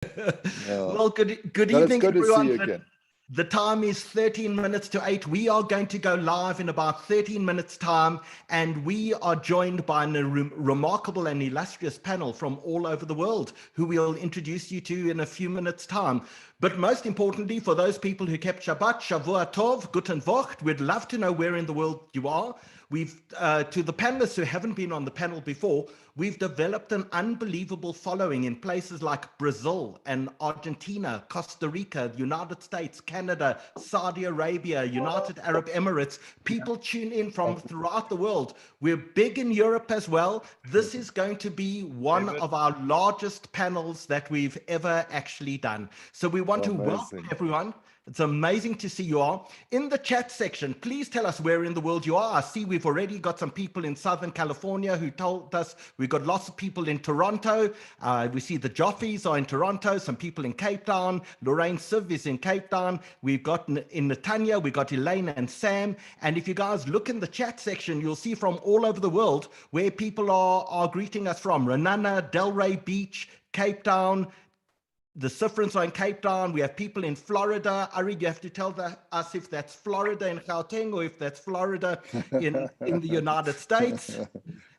Yeah. Well, good But it's evening, good to see everyone. you again. The time is 13 minutes to 8. We are going to go live in about 13 minutes time, and we are joined by a remarkable and illustrious panel from all over the world who we'll introduce you to in a few minutes time. But most importantly, for those people who kept Shabbat, Shavua Tov, Guten Wocht, we'd love to know where in the world you are. We've, to the panelists who haven't been on the panel before, we've developed an unbelievable following in places like Brazil and Argentina, Costa Rica, the United States, Canada, Saudi Arabia, United Arab Emirates. People tune in from throughout the world. We're big in Europe as well. This is going to be one of our largest panels that we've ever actually done. So we want to welcome everyone. It's amazing to see you all. In the chat section, please tell us where in the world you are. I see we've already got some people in Southern California who told us. We've got lots of people in Toronto. We see the Joffies are in Toronto, some people in Cape Town. Lorraine Siv is in Cape Town. We've got in Netanya, we've got Elaine and Sam. And if you guys look in the chat section, you'll see from all over the world where people are greeting us from. Renana, Delray Beach, Cape Town, the Sifrins are in Cape Town. We have people in Florida. Ari, you have to tell us if that's Florida in Gauteng or if that's Florida in the United States.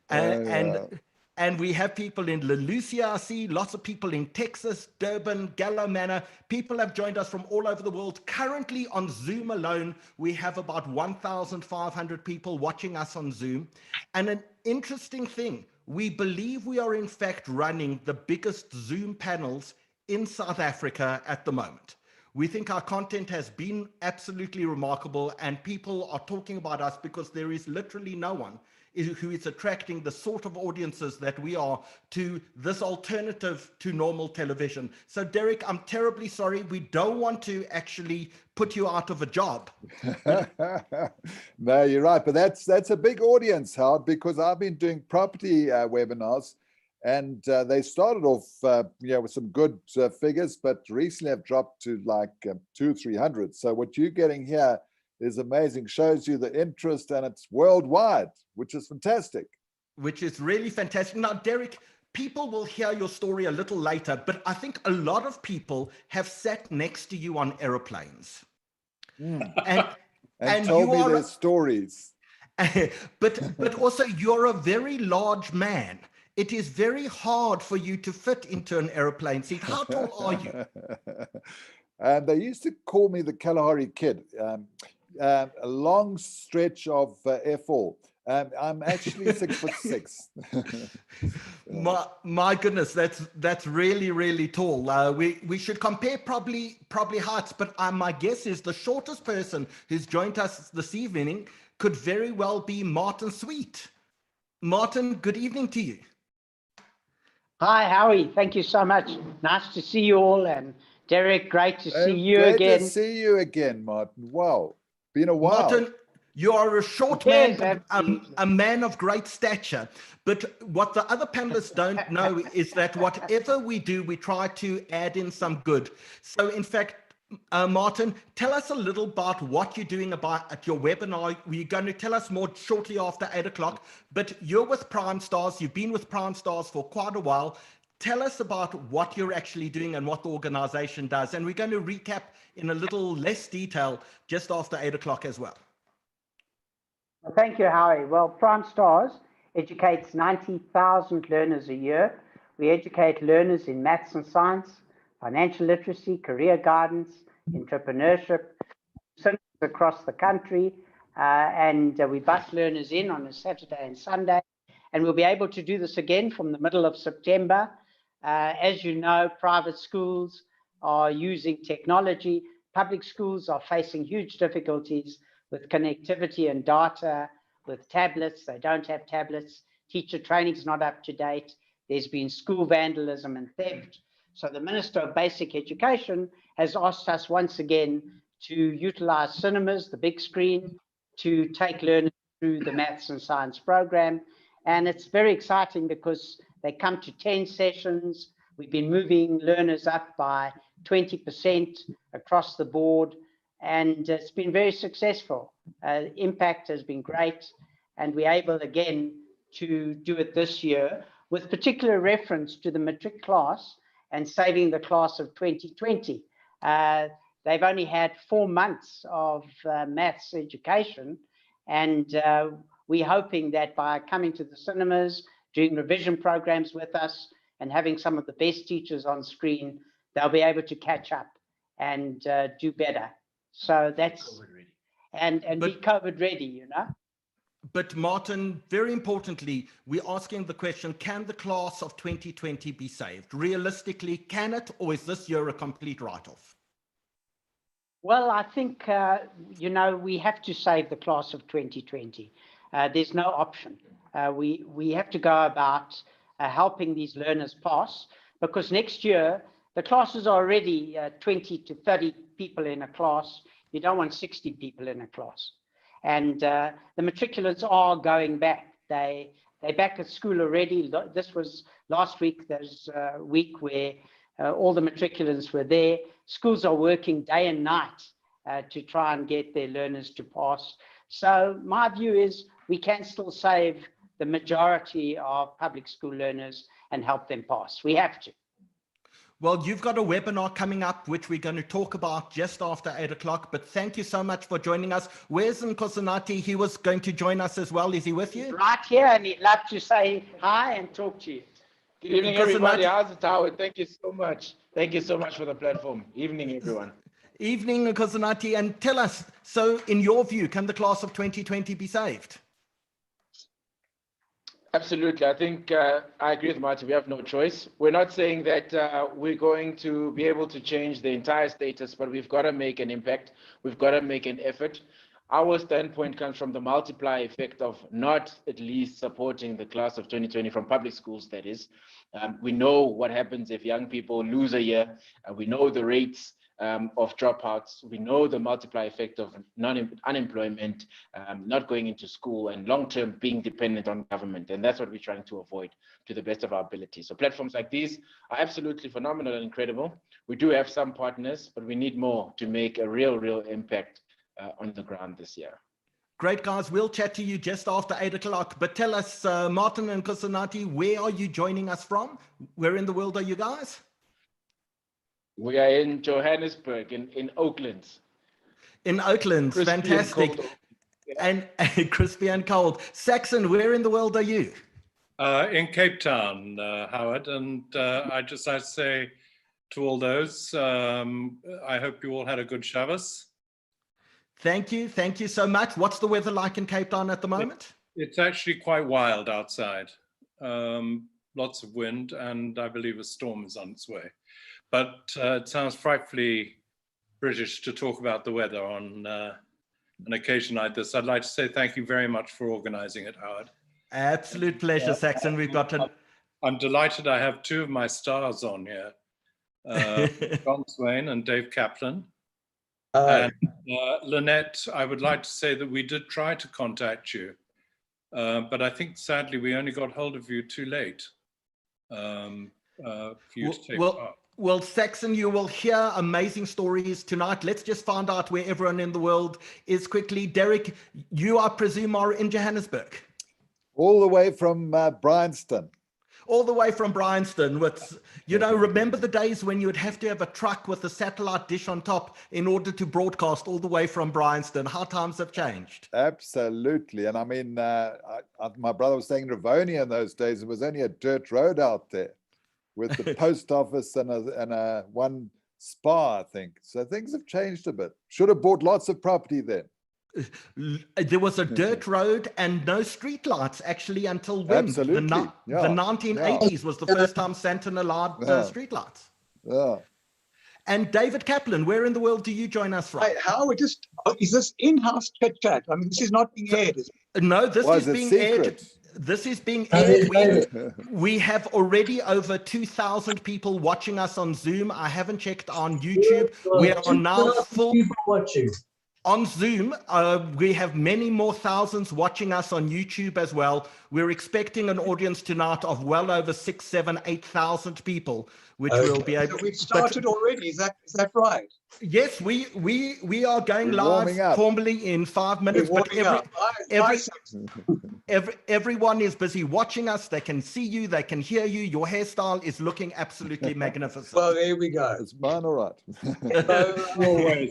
And we have people in Lucia. I see lots of people in Texas, Durban, Gallo People have joined us from all over the world. Currently on Zoom alone, we have about 1,500 people watching us on Zoom. And an interesting thing, we believe we are in fact running the biggest Zoom panels in South Africa at the moment. We think our content has been absolutely remarkable, and people are talking about us because there is literally no one who is attracting the sort of audiences that we are to this alternative to normal television. So Derek, I'm terribly sorry. We don't want to actually put you out of a job. No, you're right. But that's a big audience, Howard, because I've been doing property webinars. And they started off, with some good figures, but recently have dropped to like 200-300. So what you're getting here is amazing. Shows you the interest, and it's worldwide, which is fantastic. Which is really fantastic. Now, Derek, people will hear your story a little later, but I think a lot of people have sat next to you on aeroplanes. And told me their stories. But also, you're a very large man. It is very hard for you to fit into an airplane seat. How tall are you? And they used to call me the Kalahari Kid. A long stretch of F4. I'm actually 6'6". My goodness, that's really, really tall. We should compare probably heights, but my guess is the shortest person who's joined us this evening could very well be Martin Sweet. Martin, good evening to you. Hi, Howie. Thank you so much. Nice to see you all. And Derek, great to see you again. Great to see you again, Martin. Wow. Been a while. Martin, you are a short man, but a man of great stature. But what the other panelists don't know is that whatever we do, we try to add in some good. So in fact, Martin, tell us a little about what you're doing at your webinar. We're going to tell us more shortly after 8 o'clock, but you're with Prime Stars. You've been with Prime Stars for quite a while. Tell us about what you're actually doing and what the organization does. And we're going to recap in a little less detail just after 8 o'clock as well. Well, thank you, Howie. Well, Prime Stars educates 90,000 learners a year. We educate learners in maths and science, financial literacy, career guidance, entrepreneurship, across the country. And we bus learners in on a Saturday and Sunday. And we'll be able to do this again from the middle of September. As you know, private schools are using technology. Public schools are facing huge difficulties with connectivity and data, with tablets. They don't have tablets. Teacher training is not up to date. There's been school vandalism and theft. So the Minister of Basic Education has asked us once again to utilize cinemas, the big screen, to take learners through the maths and science program. And it's very exciting because they come to 10 sessions. We've been moving learners up by 20% across the board, and it's been very successful. Impact has been great, and we're able again to do it this year with particular reference to the matric class and saving the class of 2020. They've only had 4 months of maths education, and we're hoping that by coming to the cinemas, doing revision programs with us, and having some of the best teachers on screen, they'll be able to catch up and do better. So that's, and be COVID ready, you know. But Martin, very importantly, we're asking the question, can the class of 2020 be saved? Realistically, can it, or is this year a complete write-off? Well, I think, you know, we have to save the class of 2020. There's no option. We have to go about helping these learners pass, because next year, the classes are already 20 to 30 people in a class. You don't want 60 people in a class. And the matriculants are going back. They're back at school already. This was last week. There's a week where all the matriculants were there. Schools are working day and night to try and get their learners to pass. So my view is we can still save the majority of public school learners and help them pass. We have to. Well, you've got a webinar coming up, which we're going to talk about just after 8 o'clock, but thank you so much for joining us. Where's Nkosinathi? He was going to join us as well. Is he with you? Right here, and he'd love to say hi and talk to you. Good evening, everybody. How's it, Howard? Thank you so much. Thank you so much for the platform. Evening, everyone. Evening, Nkosinathi, and tell us, so in your view, can the class of 2020 be saved? Absolutely. I think I agree with Martin. We have no choice. We're not saying that we're going to be able to change the entire status, but we've got to make an impact. We've got to make an effort. Our standpoint comes from the multiplier effect of not at least supporting the class of 2020 from public schools, that is. We know what happens if young people lose a year. We know the rates of dropouts. We know the multiplier effect of unemployment, not going into school, and long-term being dependent on government. And that's what we're trying to avoid to the best of our ability. So platforms like these are absolutely phenomenal and incredible. We do have some partners, but we need more to make a real impact on the ground this year. Great, guys. We'll chat to you just after 8 o'clock. But tell us, Martin and Nkosinathi, where are you joining us from? Where in the world are you guys? We are in Johannesburg, in Oaklands. In Oaklands, Crispy fantastic. And crispy and cold. Saxon, where in the world are you? In Cape Town, Howard. And I'd just like to say to all those, I hope you all had a good Shabbos. Thank you. Thank you so much. What's the weather like in Cape Town at the moment? It's actually quite wild outside. Lots of wind, and I believe a storm is on its way. But it sounds frightfully British to talk about the weather on an occasion like this. I'd like to say thank you very much for organizing it, Howard. Absolute pleasure, Saxon. We've got to... I'm delighted I have two of my stars on here, John Swain and Dave Kaplan. And Lynette, I would like to say that we did try to contact you, but I think sadly we only got hold of you too late for you to take part. Well, Saxon, you will hear amazing stories tonight. Let's just find out where everyone in the world is quickly. Derek, you, I presume, are in Johannesburg. All the way from Bryanston. All the way from Bryanston. With, you know, remember the days when you would have to have a truck with a satellite dish on top in order to broadcast all the way from Bryanston? How times have changed. Absolutely. And I mean, my brother was saying Rivonia in those days, it was only a dirt road out there with the post office and a one spa, I think. So things have changed a bit. Should have bought lots of property then. There was a dirt road and no street lights actually until when? Absolutely. The 1980s was the first time Sandton allowed street lights. Yeah. And David Kaplan, where in the world do you join us from? How is this in-house chit chat? I mean, this is not being aired, is it? No, this is being aired. This is being aired. We have already over 2,000 people watching us on Zoom. I haven't checked on YouTube. We are now full watching. On Zoom. We have many more thousands watching us on YouTube as well. We're expecting an audience tonight of well over 6, 7, 8,000 people, which will be able. So we've started already. Is that right? Yes, we are going We're live warming up. formally in 5 We're minutes. But warming up. everyone is busy watching us. They can see you. They can hear you. Your hairstyle is looking absolutely magnificent. Well, there we go. Is mine all right?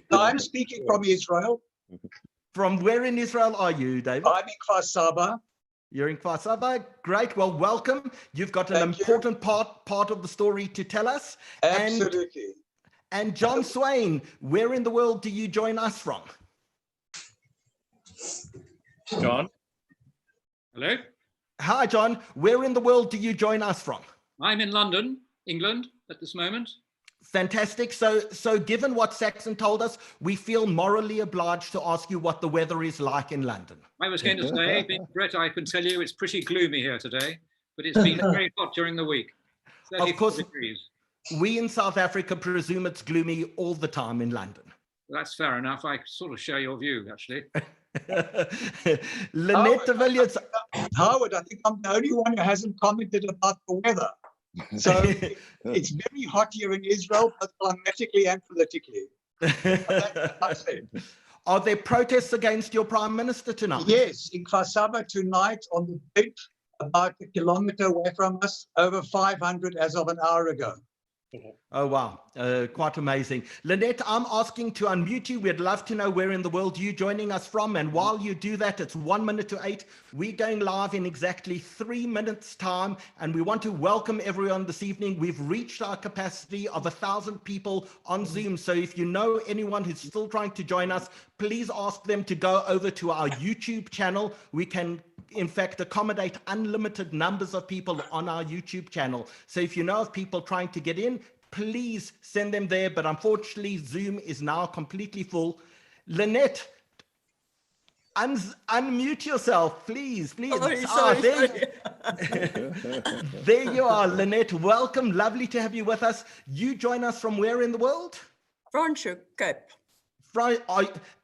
So, I'm speaking from Israel. From where in Israel are you, David? I'm in Kfar Saba. You're in Kfar Saba. Great. Well, welcome. You've got an Thank you. important part of the story to tell us. Absolutely. And John Swain, where in the world do you join us from? John? Hello? Hi, John. Where in the world do you join us from? I'm in London, England, at this moment. Fantastic. So given what Saxon told us, we feel morally obliged to ask you what the weather is like in London. I was going to say, Brett, I can tell you it's pretty gloomy here today, but it's been very hot during the week. 34 Of course, degrees. we in South Africa presume it's gloomy all the time in London. That's fair enough. I sort of share your view, actually. Lynette de Villiers. Howard, I think I'm the only one who hasn't commented about the weather. So it's very hot here in Israel, both climatically and politically. Are there protests against your prime minister tonight? Yes, in Kfar Saba tonight on the beach, about a kilometer away from us, over 500 as of an hour ago. Oh, wow. Quite amazing. Lynette, I'm asking to unmute you. We'd love to know where in the world you're joining us from. And while you do that, it's 1 minute to 8. We're going live in exactly 3 minutes time. And we want to welcome everyone this evening. We've reached our capacity of 1,000 people on Zoom. So if you know anyone who's still trying to join us, please ask them to go over to our YouTube channel. We can in fact, accommodate unlimited numbers of people on our YouTube channel. So if you know of people trying to get in, please send them there. But unfortunately, Zoom is now completely full. Lynette, unmute yourself, please, please. Sorry. There you are, Lynette. Welcome. Lovely to have you with us. You join us from where in the world? Franschhoek, Cape.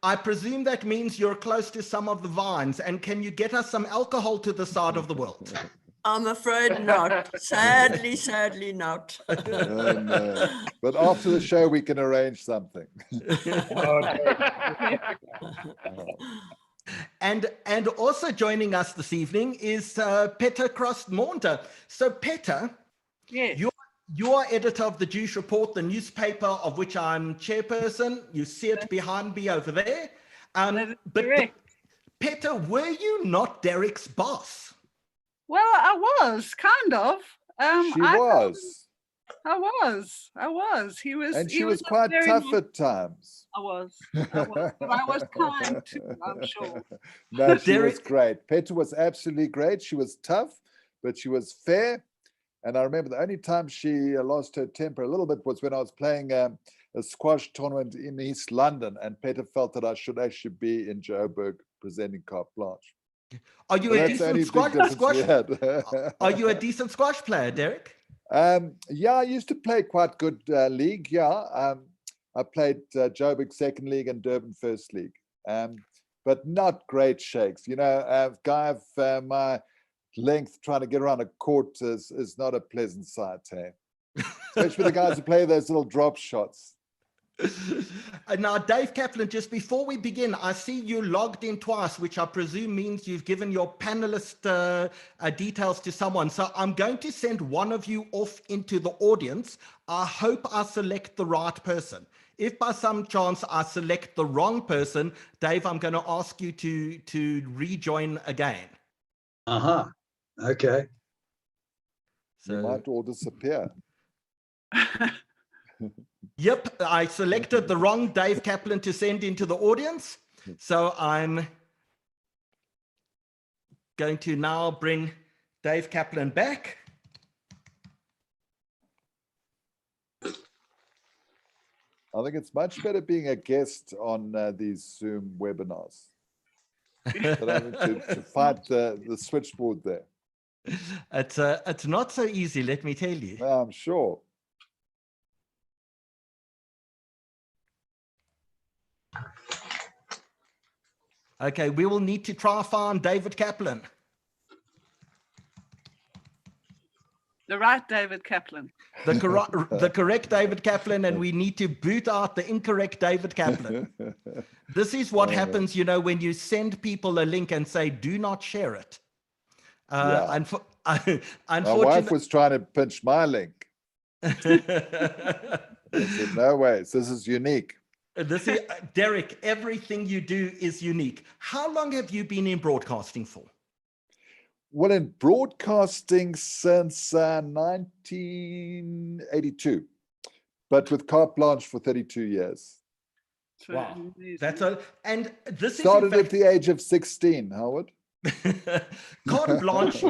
I presume that means you're close to some of the vines. And can you get us some alcohol to the side of the world? I'm afraid not. Sadly not. No. But after the show, we can arrange something. And also joining us this evening is Petter Krost-Maunter. So Petter, Yes. You are editor of the Jewish Report, the newspaper of which I'm chairperson. You see it behind me over there. But Petter, were you not Derek's boss? Well, I was kind of. She was. I was. He was. And he she was quite very tough nice- at times. I was. But I was kind too, I'm sure. No, she Derek- was great. Petter was absolutely great. She was tough, but she was fair. And I remember the only time she lost her temper a little bit was when I was playing a squash tournament in East London, and Petter felt that I should actually be in Joburg presenting carte blanche. Are you So a that's the only decent big difference squash? we had. Are you a decent squash player, Derek? Yeah, I used to play quite good league. Yeah, I played Joburg Second League and Durban First League, but not great shakes. You know, guy of my length trying to get around a court is not a pleasant sight, hey? Especially the guys who play those little drop shots. Now, Dave Kaplan, just before we begin, I see you logged in twice, which I presume means you've given your panelist details to someone. So I'm going to send one of you off into the audience. I hope I select the right person. If by some chance I select the wrong person, Dave, I'm going to ask you to rejoin again. Okay. You might all disappear. Yep, I selected the wrong Dave Kaplan to send into the audience. So I'm going to now bring Dave Kaplan back. I think it's much better being a guest on these Zoom webinars. But having to fight the switchboard there. It's not so easy, let me tell you. I'm sure. Okay, we will need to try find David Kaplan. The right David Kaplan. The correct David Kaplan, and we need to boot out the incorrect David Kaplan. This is what happens, you know, when you send people a link and say, do not share it. My Unfortunately, wife was trying to pinch my link. I said, no way, this is unique. This is, Derek, everything you do is unique. How long have you been in broadcasting for? Well, in broadcasting since 1982, but with carte blanche for 32 years. Wow, that's and this started is at the age of 16, Howard. Carte blanche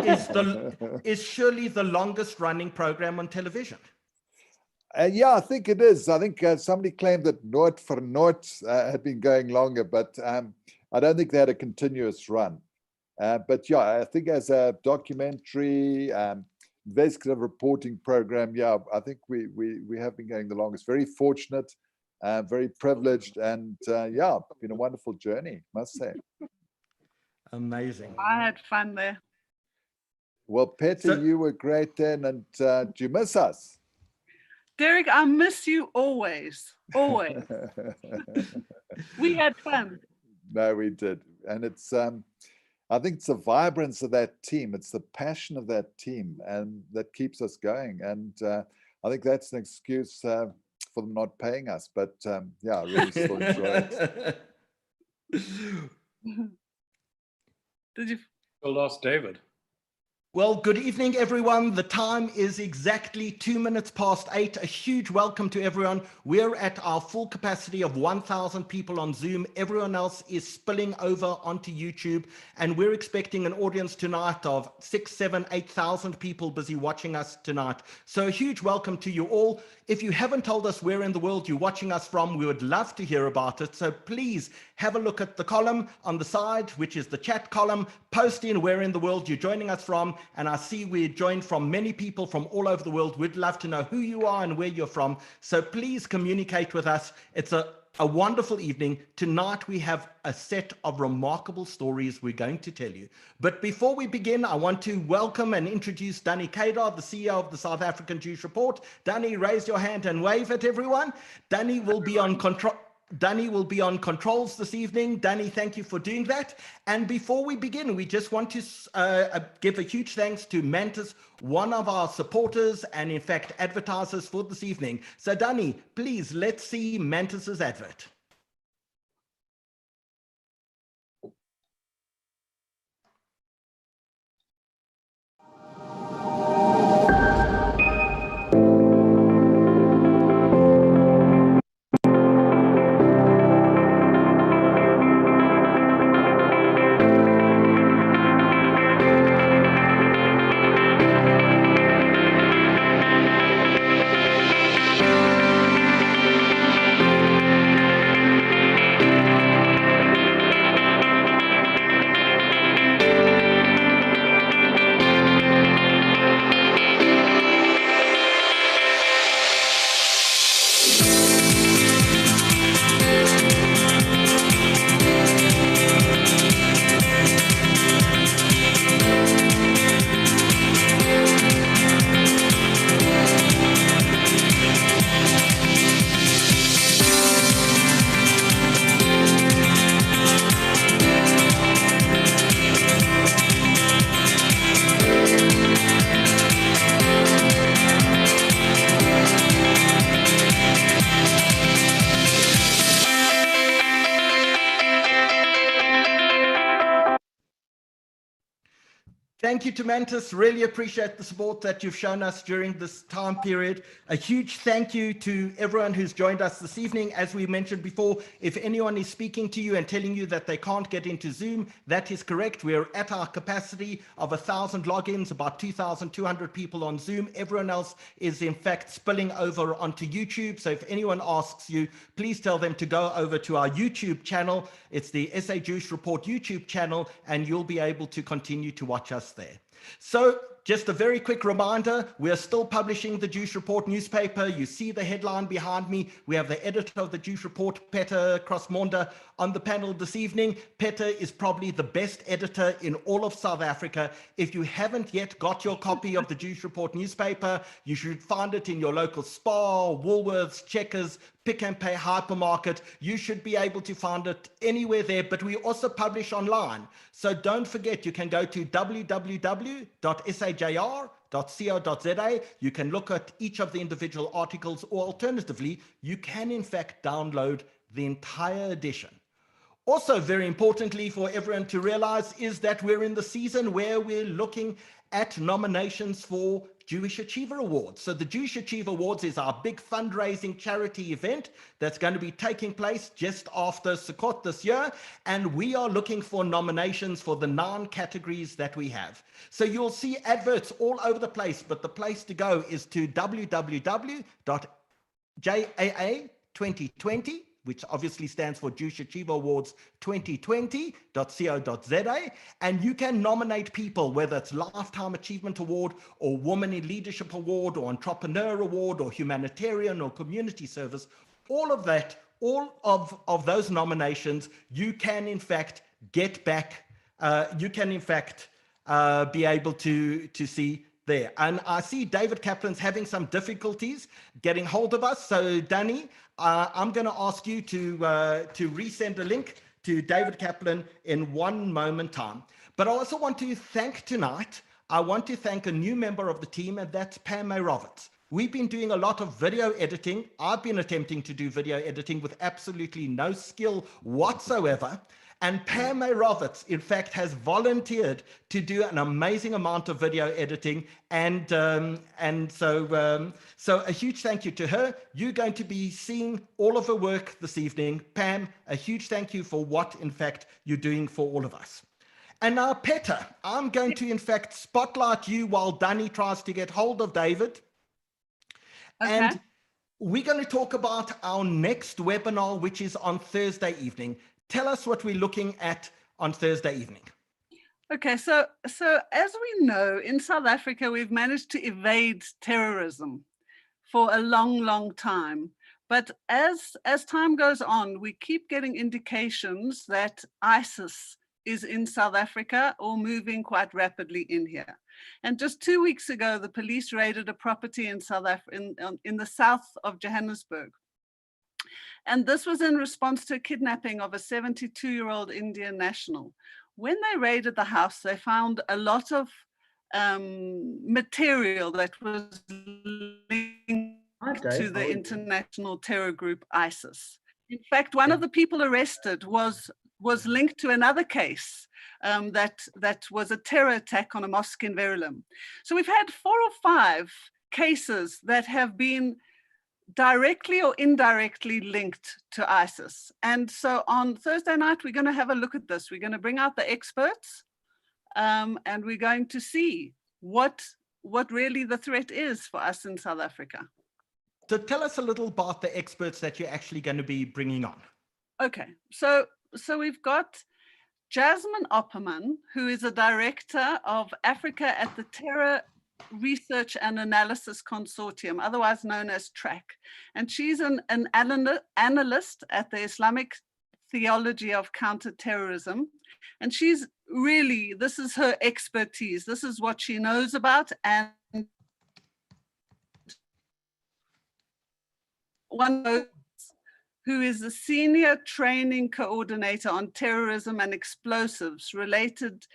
is surely the longest running program on television. Yeah, I think it is. I think somebody claimed that Noord for Noord had been going longer, but I don't think they had a continuous run. But yeah, I think as a documentary, investigative reporting program, yeah, I think we have been going the longest. Very fortunate, very privileged, and yeah, been a wonderful journey, must say. Amazing. I had fun there. Well, Peter, you were great then, and do you miss us? Derek, I miss you always, always. We had fun. No, we did, and it's. I think it's the vibrance of that team. It's the passion of that team, and that keeps us going. And I think that's an excuse for them not paying us. But yeah, I really still enjoy it. Did you? We lost David. Well, good evening, everyone. The time is exactly 8:02. A huge welcome to everyone. We're at our full capacity of 1,000 people on Zoom. Everyone else is spilling over onto YouTube, and we're expecting an audience tonight of 6,000, 7,000, 8,000 people busy watching us tonight. So a huge welcome to you all. If you haven't told us where in the world you're watching us from, we would love to hear about it. So please have a look at the column on the side, which is the chat column. Post in where in the world you're joining us from. And I see we're joined from many people from all over the world. We'd love to know who you are and where you're from. So please communicate with us. It's a wonderful evening. Tonight we have a set of remarkable stories we're going to tell you. But before we begin, I want to welcome and introduce Danny Kadar, the CEO of the South African Jewish Report. Danny, raise your hand and wave at everyone. Danny will be on control. Danny will be on controls this evening. Danny, thank you for doing that. And before we begin, we just want to give a huge thanks to Mantis, one of our supporters and in fact advertisers for this evening. So Danny, please, let's see Mantis's advert. Thank you to Mantis. Really appreciate the support that you've shown us during this time period. A huge thank you to everyone who's joined us this evening. As we mentioned before, if anyone is speaking to you and telling you that they can't get into Zoom, that is correct. We're at our capacity of 1,000 logins, about 2,200 people on Zoom. Everyone else is in fact spilling over onto YouTube. So if anyone asks you, please tell them to go over to our YouTube channel. It's the SA Jewish Report YouTube channel, and you'll be able to continue to watch us there. So just a very quick reminder, we are still publishing the Jewish Report newspaper. You see the headline behind me. We have the editor of the Jewish Report, Peter Crossmonda, on the panel this evening. Peter is probably the best editor in all of South Africa. If you haven't yet got your copy of the Jewish Report newspaper, you should find it in your local Spar, Woolworths, Checkers, Pick and Pay hypermarket. You should be able to find it anywhere there, but we also publish online. So don't forget, you can go to www.sajr.co.za. You can look at each of the individual articles, or alternatively, you can in fact download the entire edition. Also, very importantly for everyone to realize is that we're in the season where we're looking at nominations for Jewish Achiever Awards. So the Jewish Achiever Awards is our big fundraising charity event that's going to be taking place just after Sukkot this year. And we are looking for nominations for the 9 categories that we have. So you'll see adverts all over the place, but the place to go is to www.JAA2020, which obviously stands for Jewish Achiever Awards 2020.co.za. And you can nominate people, whether it's Lifetime Achievement Award or Woman in Leadership Award or Entrepreneur Award or Humanitarian or Community Service. All of that, all of those nominations, you can in fact get back, you can in fact be able to see there. And I see David Kaplan's having some difficulties getting hold of us. So Danny, I'm going to ask you to resend a link to David Kaplan in one moment time. But I also want to thank tonight, I want to thank a new member of the team, and that's Pam Roberts. We've been doing a lot of video editing. I've been attempting to do video editing with absolutely no skill whatsoever. And Pam Roberts, in fact, has volunteered to do an amazing amount of video editing. And so a huge thank you to her. You're going to be seeing all of her work this evening. Pam, a huge thank you for what, in fact, you're doing for all of us. And now, Peter, I'm going to, in fact, spotlight you while Danny tries to get hold of David. Okay. And we're going to talk about our next webinar, which is on Thursday evening. Tell us what we're looking at on Thursday evening. Okay, so as we know, in South Africa, we've managed to evade terrorism for a long, long time. But as time goes on, we keep getting indications that ISIS is in South Africa or moving quite rapidly in here. And just 2 weeks ago, the police raided a property in South Africa, in the south of Johannesburg. And this was in response to a kidnapping of a 72-year-old Indian national. When they raided the house, they found a lot of material that was linked to the international terror group ISIS. In fact, one of the people arrested was linked to another case that was a terror attack on a mosque in Verulam. So we've had 4 or 5 cases that have been directly or indirectly linked to ISIS. And so on Thursday night, we're going to have a look at this. We're going to bring out the experts and we're going to see what really the threat is for us in South Africa. So tell us a little about the experts that you're actually going to be bringing on. Okay, so we've got Jasmine Opperman, who is a director of Africa at the Terror Research and Analysis Consortium, otherwise known as TRAC. And she's an analyst at the Islamic Theology of Counterterrorism. And she's really, this is her expertise. This is what she knows about. And one who is the senior training coordinator on terrorism and explosive-related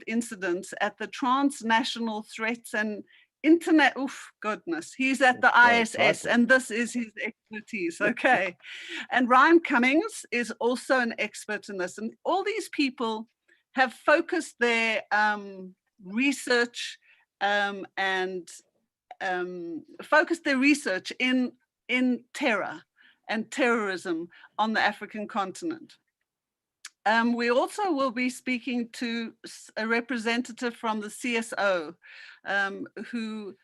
incidents at the Transnational Threats and Internet. Oof, goodness, he's at the ISS, and this is his expertise. Okay, and Ryan Cummings is also an expert in this, and all these people have focused their research in terror and terrorism on the African continent. We also will be speaking to a representative from the CSO who,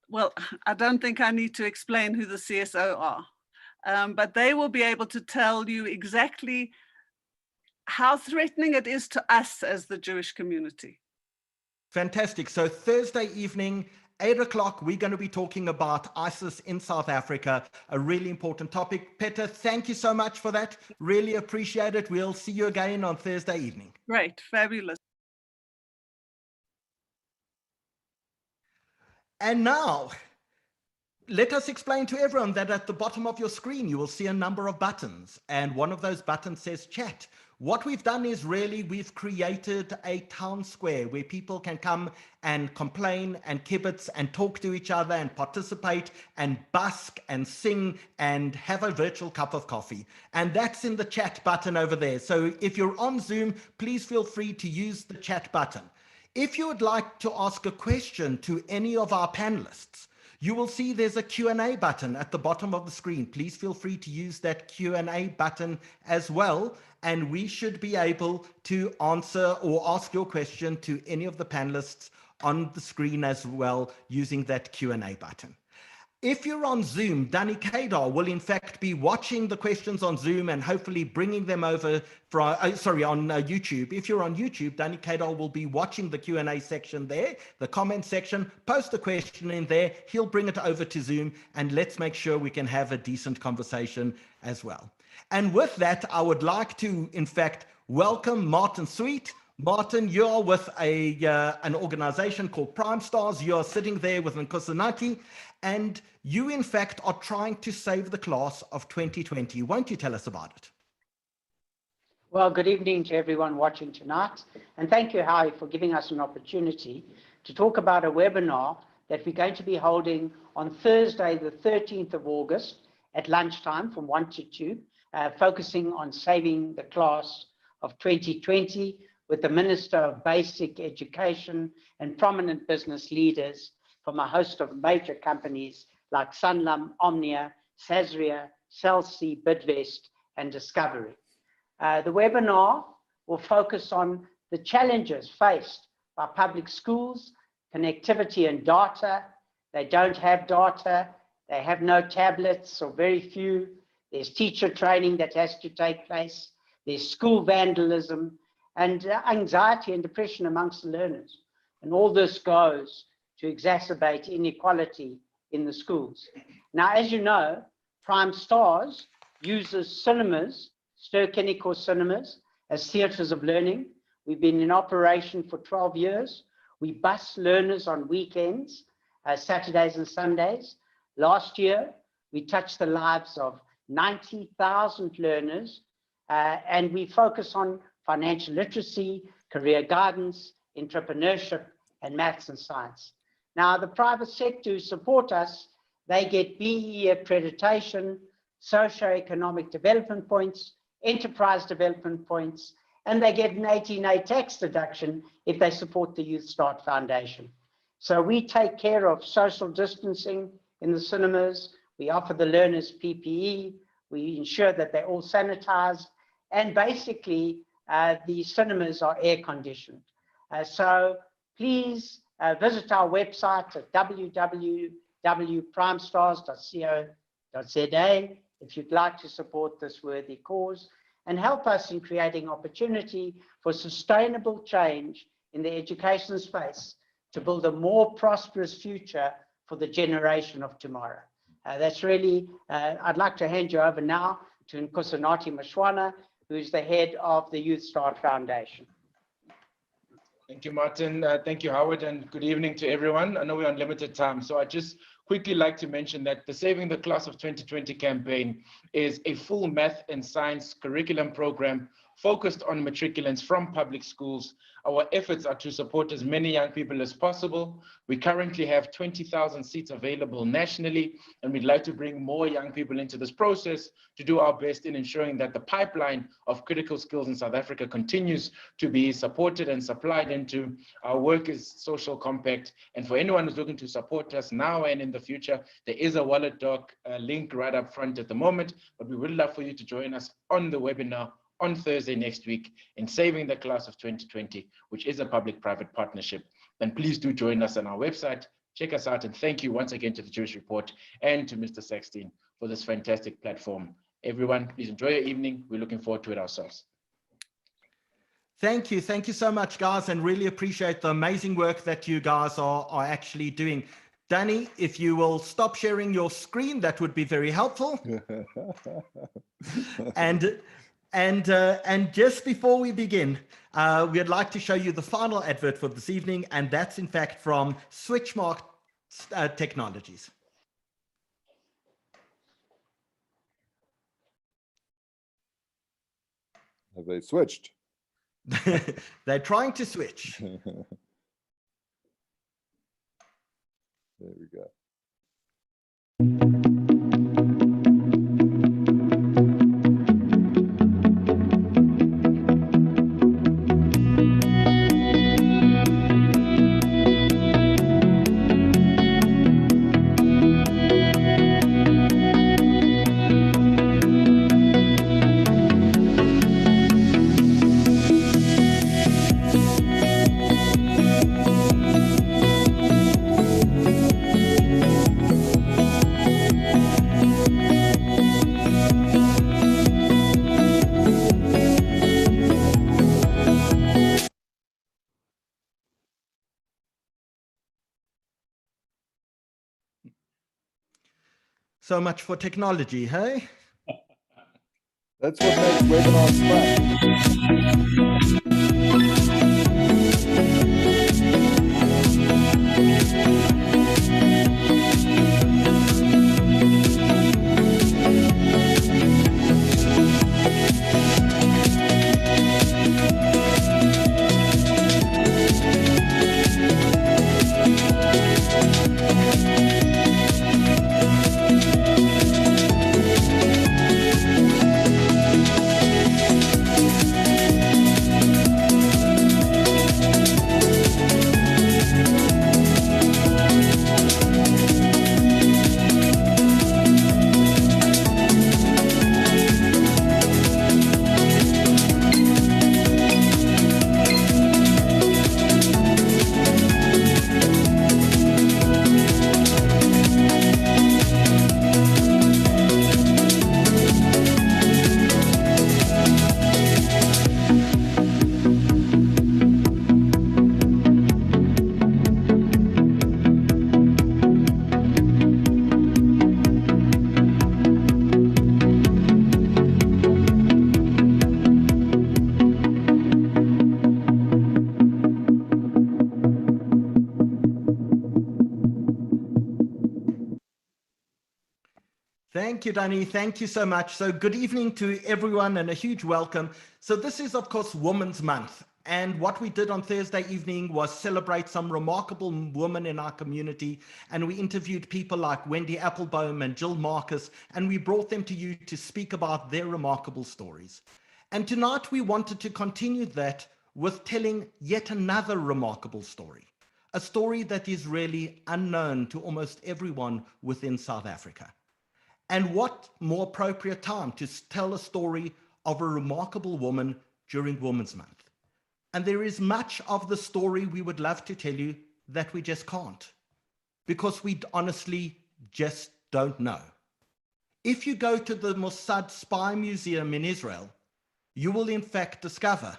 well, I don't think I need to explain who the CSO are, but they will be able to tell you exactly how threatening it is to us as the Jewish community. Fantastic. So Thursday evening, 8 o'clock, we're going to be talking about ISIS in South Africa, a really important topic. Peter, thank you so much for that. Really appreciate it. We'll see you again on Thursday evening. Great, fabulous. And now, let us explain to everyone that at the bottom of your screen, you will see a number of buttons, and one of those buttons says chat. What we've done is really we've created a town square where people can come and complain and kibitz and talk to each other and participate and busk and sing and have a virtual cup of coffee. And that's in the chat button over there. So if you're on Zoom, please feel free to use the chat button. If you would like to ask a question to any of our panelists, you will see there's a Q&A button at the bottom of the screen. Please feel free to use that Q&A button as well, and we should be able to answer or ask your question to any of the panelists on the screen as well using that Q&A button. If you're on Zoom, Danny Kadar will in fact be watching the questions on Zoom and hopefully bringing them over on YouTube. If you're on YouTube, Danny Kadar will be watching the Q&A section there, the comment section, post a question in there. He'll bring it over to Zoom, and let's make sure we can have a decent conversation as well. And with that, I would like to, in fact, welcome Martin Sweet. Martin, you're with an organization called Prime Stars. You're sitting there with Nkosinaki, and you, in fact, are trying to save the class of 2020. Won't you tell us about it? Well, good evening to everyone watching tonight. And thank you, Howie, for giving us an opportunity to talk about a webinar that we're going to be holding on Thursday, the 13th of August at lunchtime from 1 to 2, focusing on saving the class of 2020 with the Minister of Basic Education and prominent business leaders from a host of major companies like Sanlam, Omnia, Sazria, Celsea, Bidvest, and Discovery. The webinar will focus on the challenges faced by public schools, connectivity and data. They don't have data. They have no tablets or very few. There's teacher training that has to take place. There's school vandalism and anxiety and depression amongst the learners. And all this goes to exacerbate inequality in the schools. Now, as you know, Prime Stars uses cinemas, Ster-Kinekor cinemas, as theatres of learning. We've been in operation for 12 years. We bus learners on weekends, Saturdays and Sundays. Last year, we touched the lives of 90,000 learners, and we focus on financial literacy, career guidance, entrepreneurship, and maths and science. Now, the private sector who support us, they get BE accreditation, socio-economic development points, enterprise development points, and they get an 18A tax deduction if they support the Youth Start Foundation. So we take care of social distancing in the cinemas. We offer the learners PPE. We ensure that they're all sanitized. And basically, the cinemas are air conditioned. So please visit our website at www.primestars.co.za if you'd like to support this worthy cause and help us in creating opportunity for sustainable change in the education space to build a more prosperous future for the generation of tomorrow. That's really, I'd like to hand you over now to Nkosinati Mashwana, who's the head of the Youth Start Foundation. Thank you, Martin. Thank you, Howard, and good evening to everyone. I know we're on limited time, so I just quickly like to mention that the Saving the Class of 2020 campaign is a full math and science curriculum program focused on matriculants from public schools. Our efforts are to support as many young people as possible. We currently have 20,000 seats available nationally, and we'd like to bring more young people into this process to do our best in ensuring that the pipeline of critical skills in South Africa continues to be supported and supplied into. Our work is social compact, and for anyone who's looking to support us now and in the future, there is a wallet doc link right up front at the moment, but we would love for you to join us on the webinar on Thursday next week in Saving the Class of 2020, which is a public-private partnership. Then please do join us on our website, check us out, and thank you once again to the Jewish Report and to Mr. Saxton for this fantastic platform. Everyone, please enjoy your evening. We're looking forward to it ourselves. Thank you. Thank you so much, guys, and really appreciate the amazing work that you guys are actually doing. Danny, if you will stop sharing your screen, that would be very helpful. And just before we begin, we'd like to show you the final advert for this evening, and that's in fact from Switchmark Technologies. Have they switched? They're trying to switch. There we go. So much for technology, hey? That's what makes webinars Thank you, Danny. Thank you so much. So good evening to everyone and a huge welcome. So this is, of course, Women's Month. And what we did on Thursday evening was celebrate some remarkable women in our community. And we interviewed people like Wendy Applebaum and Jill Marcus, and we brought them to you to speak about their remarkable stories. And tonight we wanted to continue that with telling yet another remarkable story, a story that is really unknown to almost everyone within South Africa. And what more appropriate time to tell a story of a remarkable woman during Women's Month. And there is much of the story we would love to tell you that we just can't, because we honestly just don't know. If you go to the Mossad Spy Museum in Israel, you will in fact discover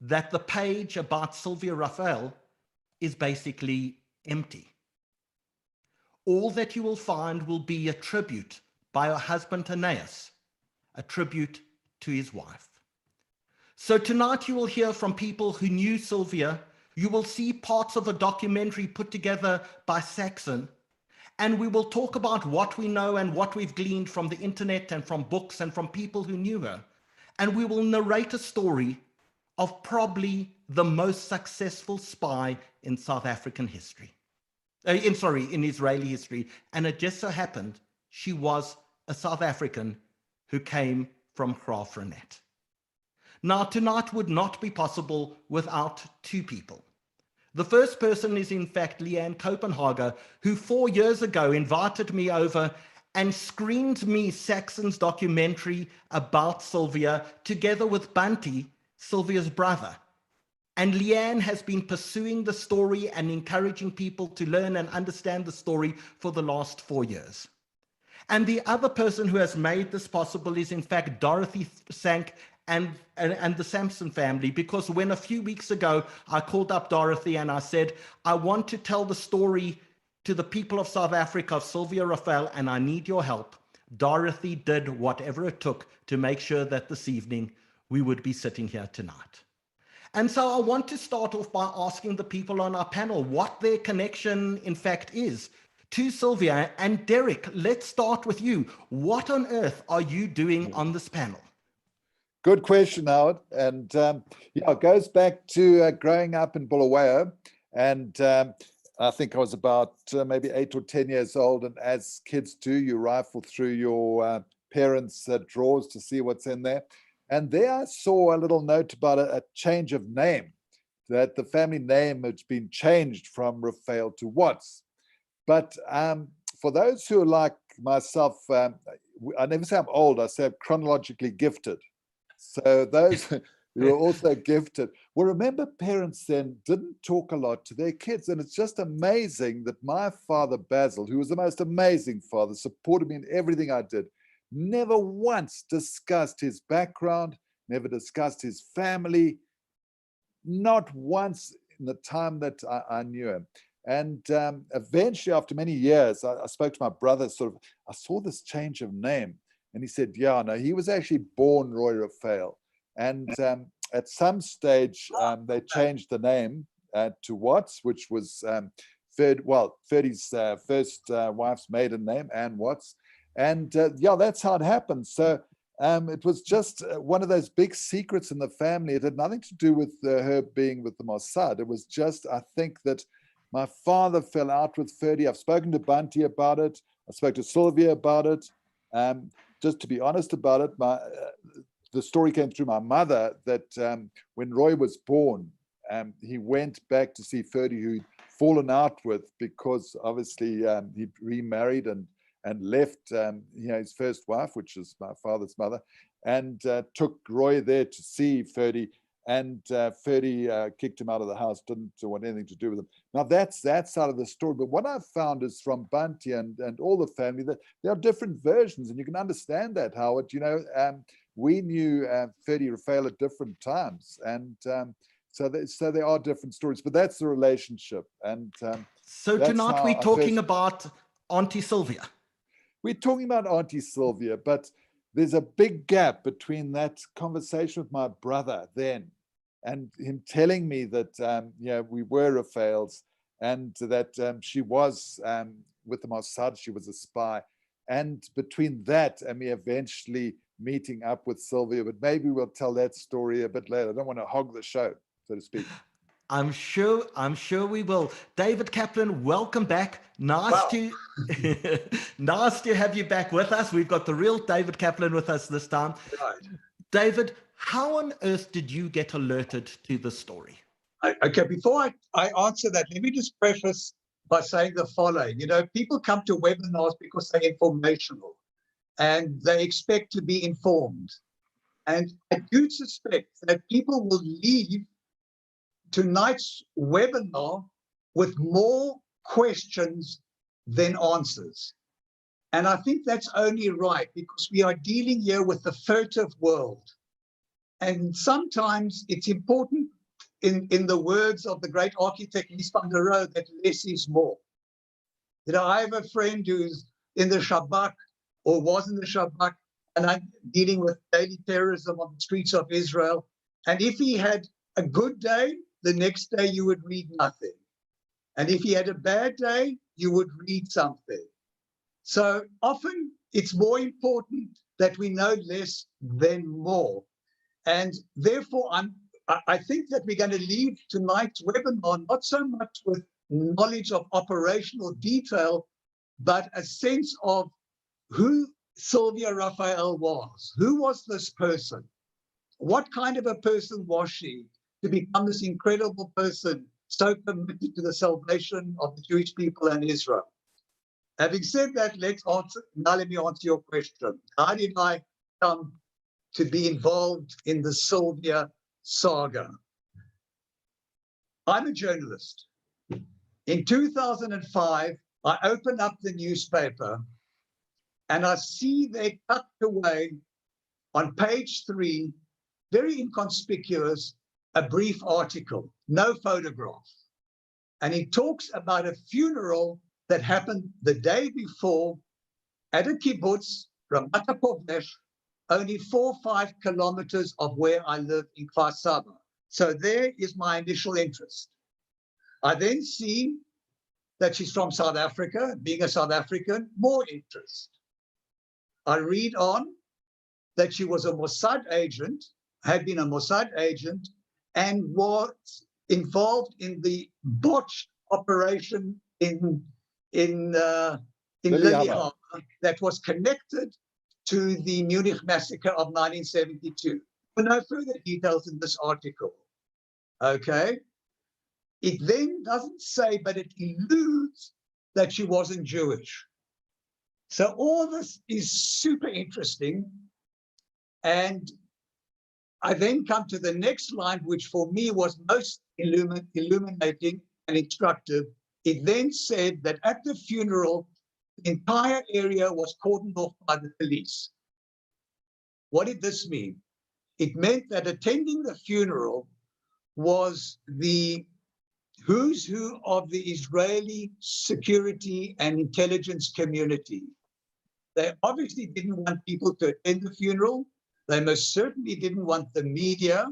that the page about Sylvia Raphael is basically empty. All that you will find will be a tribute by her husband Aeneas, a tribute to his wife. So tonight you will hear from people who knew Sylvia. You will see parts of a documentary put together by Saxon, and we will talk about what we know and what we've gleaned from the internet and from books and from people who knew her. And we will narrate a story of probably the most successful spy in South African history. In Israeli history. And it just so happened she was a South African who came from Graafrenet. Now, tonight would not be possible without two people. The first person is in fact Leanne Copenhagen, who 4 years ago invited me over and screened me Saxon's documentary about Sylvia together with Bunty, Sylvia's brother. And Leanne has been pursuing the story and encouraging people to learn and understand the story for the last 4 years. And the other person who has made this possible is in fact Dorothy Sank and the Sampson family, because when a few weeks ago I called up Dorothy and I said, I want to tell the story to the people of South Africa of Sylvia Raphael, and I need your help. Dorothy did whatever it took to make sure that this evening we would be sitting here tonight. And so I want to start off by asking the people on our panel what their connection, in fact, is to Sylvia. And Derek, let's start with you. What on earth are you doing on this panel? Good question, Howard. And yeah, it goes back to growing up in Bulawayo. And I think I was about maybe 8 or 10 years old. And as kids do, you rifle through your parents' drawers to see what's in there. And there I saw a little note about a change of name, that the family name had been changed from Raphael to Watts. But for those who are like myself, I never say I'm old, I say I'm chronologically gifted. So those who are also gifted, well, remember parents then didn't talk a lot to their kids. And it's just amazing that my father, Basil, who was the most amazing father, supported me in everything I did, never once discussed his background, never discussed his family, not once in the time that I knew him. And eventually, after many years, I spoke to my brother, I saw this change of name. And he said, yeah, no, he was actually born Roy Raphael. And at some stage, they changed the name to Watts, which was Ferdy's first wife's maiden name, Anne Watts. And yeah, that's how it happened. So it was just one of those big secrets in the family. It had nothing to do with her being with the Mossad. It was just, I think that my father fell out with Ferdy. I've spoken to Bunty about it. I spoke to Sylvia about it. Just to be honest about it, the story came through my mother that when Roy was born, he went back to see Ferdy, who'd fallen out with, because obviously he'd remarried and left his first wife, which is my father's mother, and took Roy there to see Ferdy. And Ferdy kicked him out of the house, didn't want anything to do with him. Now, that's that side of the story. But what I've found is from Bunty and all the family that there are different versions, and you can understand that, Howard. We knew Ferdy Raphael at different times, and so there are different stories. But that's the relationship. And so tonight we're talking about Auntie Sylvia. We're talking about Auntie Sylvia, but there's a big gap between that conversation with my brother then and him telling me that we were Raphaels, and that she was with the Mossad, she was a spy. And between that and me eventually meeting up with Sylvia, but maybe we'll tell that story a bit later. I don't want to hog the show, so to speak. I'm sure we will. David Kaplan, welcome back. Nice to have you back with us. We've got the real David Kaplan with us this time. Right. David, how on earth did you get alerted to this story? Okay, before I answer that, let me just preface by saying the following. People come to webinars because they're informational and they expect to be informed. And I do suspect that people will leave tonight's webinar with more questions than answers. And I think that's only right, because we are dealing here with the furtive world. And sometimes it's important, in the words of the great architect Mies van der Rohe, that less is more. I have a friend who's in the Shabak, or was in the Shabak, and I'm dealing with daily terrorism on the streets of Israel. And if he had a good day, the next day you would read nothing. And if he had a bad day, you would read something. So often it's more important that we know less than more. And therefore, I think that we're going to leave tonight's webinar not so much with knowledge of operational detail, but a sense of who Sylvia Raphael was. Who was this person? What kind of a person was she to become this incredible person, so committed to the salvation of the Jewish people and Israel? Having said that, let me answer your question. How did I come to be involved in the Sylvia saga? I'm a journalist. In 2005, I opened up the newspaper and I see they tucked away on page 3 very inconspicuous, a brief article, no photograph. And he talks about a funeral that happened the day before at a kibbutz, Ramat HaPovesh, only 4 or 5 kilometers of where I live in Kfar Saba. So there is my initial interest. I then see that she's from South Africa, being a South African, more interest. I read on that she was a Mossad agent, had been a Mossad agent, and was involved in the botched operation in Lillehammer that was connected to the Munich massacre of 1972. But no further details in this article. Okay. It then doesn't say, but it alludes that she wasn't Jewish. So all this is super interesting. And I then come to the next line, which for me was most illuminating and instructive. It then said that at the funeral, the entire area was cordoned off by the police. What did this mean? It meant that attending the funeral was the who's who of the Israeli security and intelligence community. They obviously didn't want people to attend the funeral. They most certainly didn't want the media,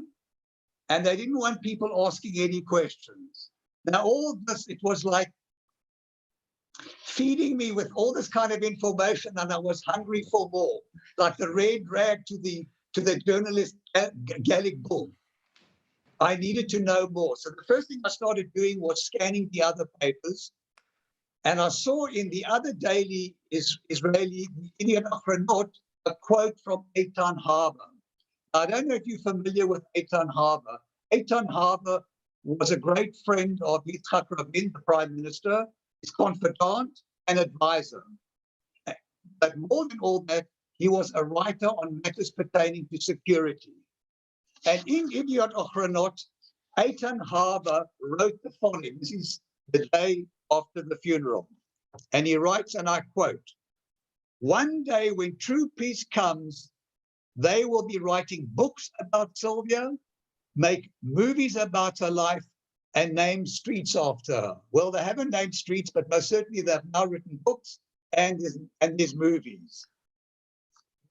and they didn't want people asking any questions. Now, all this, it was like feeding me with all this kind of information, and I was hungry for more, like the red rag to the journalist Gallic Bull. I needed to know more. So the first thing I started doing was scanning the other papers. And I saw in the other daily Israeli, Indian Achronot, a quote from Eitan Harbor. I don't know if you're familiar with Eitan Harbor. Eitan Harbor was a great friend of Yitzhak Rabin, the prime minister, his confidant and advisor. But more than all that, he was a writer on matters pertaining to security. And in Idiot Ochronot, Eitan Harbor wrote the following. This is the day after the funeral. And he writes, and I quote, "One day when true peace comes, they will be writing books about Sylvia, make movies about her life, and name streets after her." Well, they haven't named streets, but most certainly they've now written books and there's movies.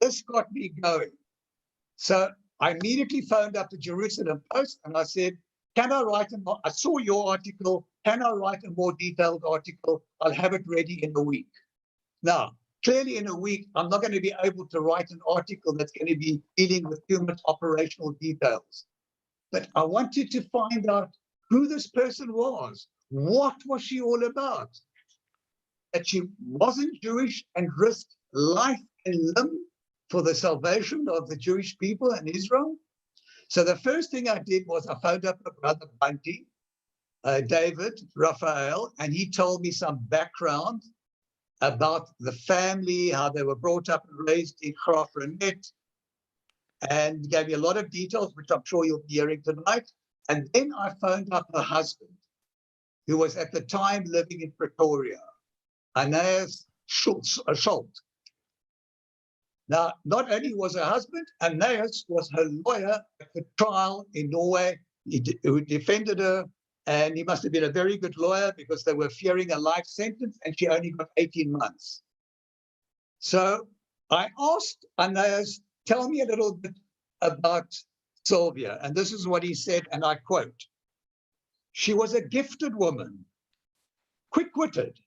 This got me going. So I immediately phoned up the Jerusalem Post and I said, can I write I saw your article, can I write a more detailed article? I'll have it ready in a week. Now, clearly in a week, I'm not going to be able to write an article that's going to be dealing with too much operational details. But I wanted to find out who this person was. What was she all about? That she wasn't Jewish and risked life and limb for the salvation of the Jewish people in Israel. So the first thing I did was I phoned up my brother Bunty, David Raphael, and he told me some background about the family, how they were brought up and raised in Graaff-Reinet, and gave me a lot of details, which I'm sure you'll be hearing tonight. And then I phoned up her husband, who was at the time living in Pretoria, Anais Schultz. Now, not only was her husband, Anais was her lawyer at the trial in Norway, who defended her, and he must have been a very good lawyer because they were fearing a life sentence, and she only got 18 months. So I asked Anais, tell me a little bit about Sylvia, and this is what he said, and I quote, "She was a gifted woman, quick-witted,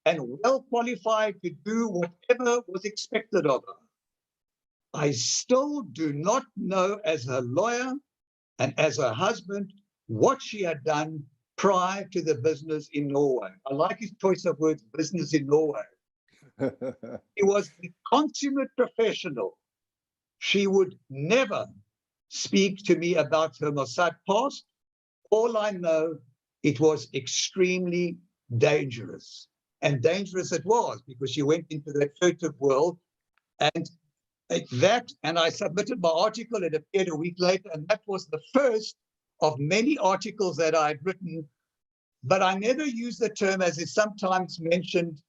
and well qualified to do whatever was expected of her. I still do not know as her lawyer and as her husband what she had done prior to the business in Norway." I like his choice of words, business in Norway. She was a consummate professional. She would never speak to me about her Mossad past. All I know, it was extremely dangerous. And dangerous it was, because she went into that furtive world. And I submitted my article, it appeared a week later, and that was the first of many articles that I had written. But I never used the term, as is sometimes mentioned,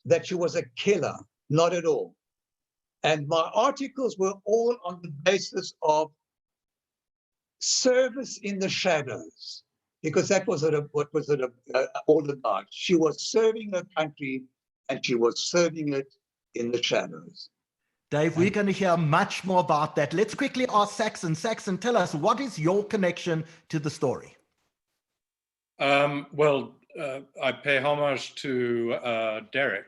that she was a killer. Not at all. And my articles were all on the basis of service in the shadows, because that was what was it all about. She was serving her country, and she was serving it in the shadows. Dave, we're going to hear much more about that. Let's quickly ask Saxon. Saxon, tell us, what is your connection to the story? Well, I pay homage to Derek.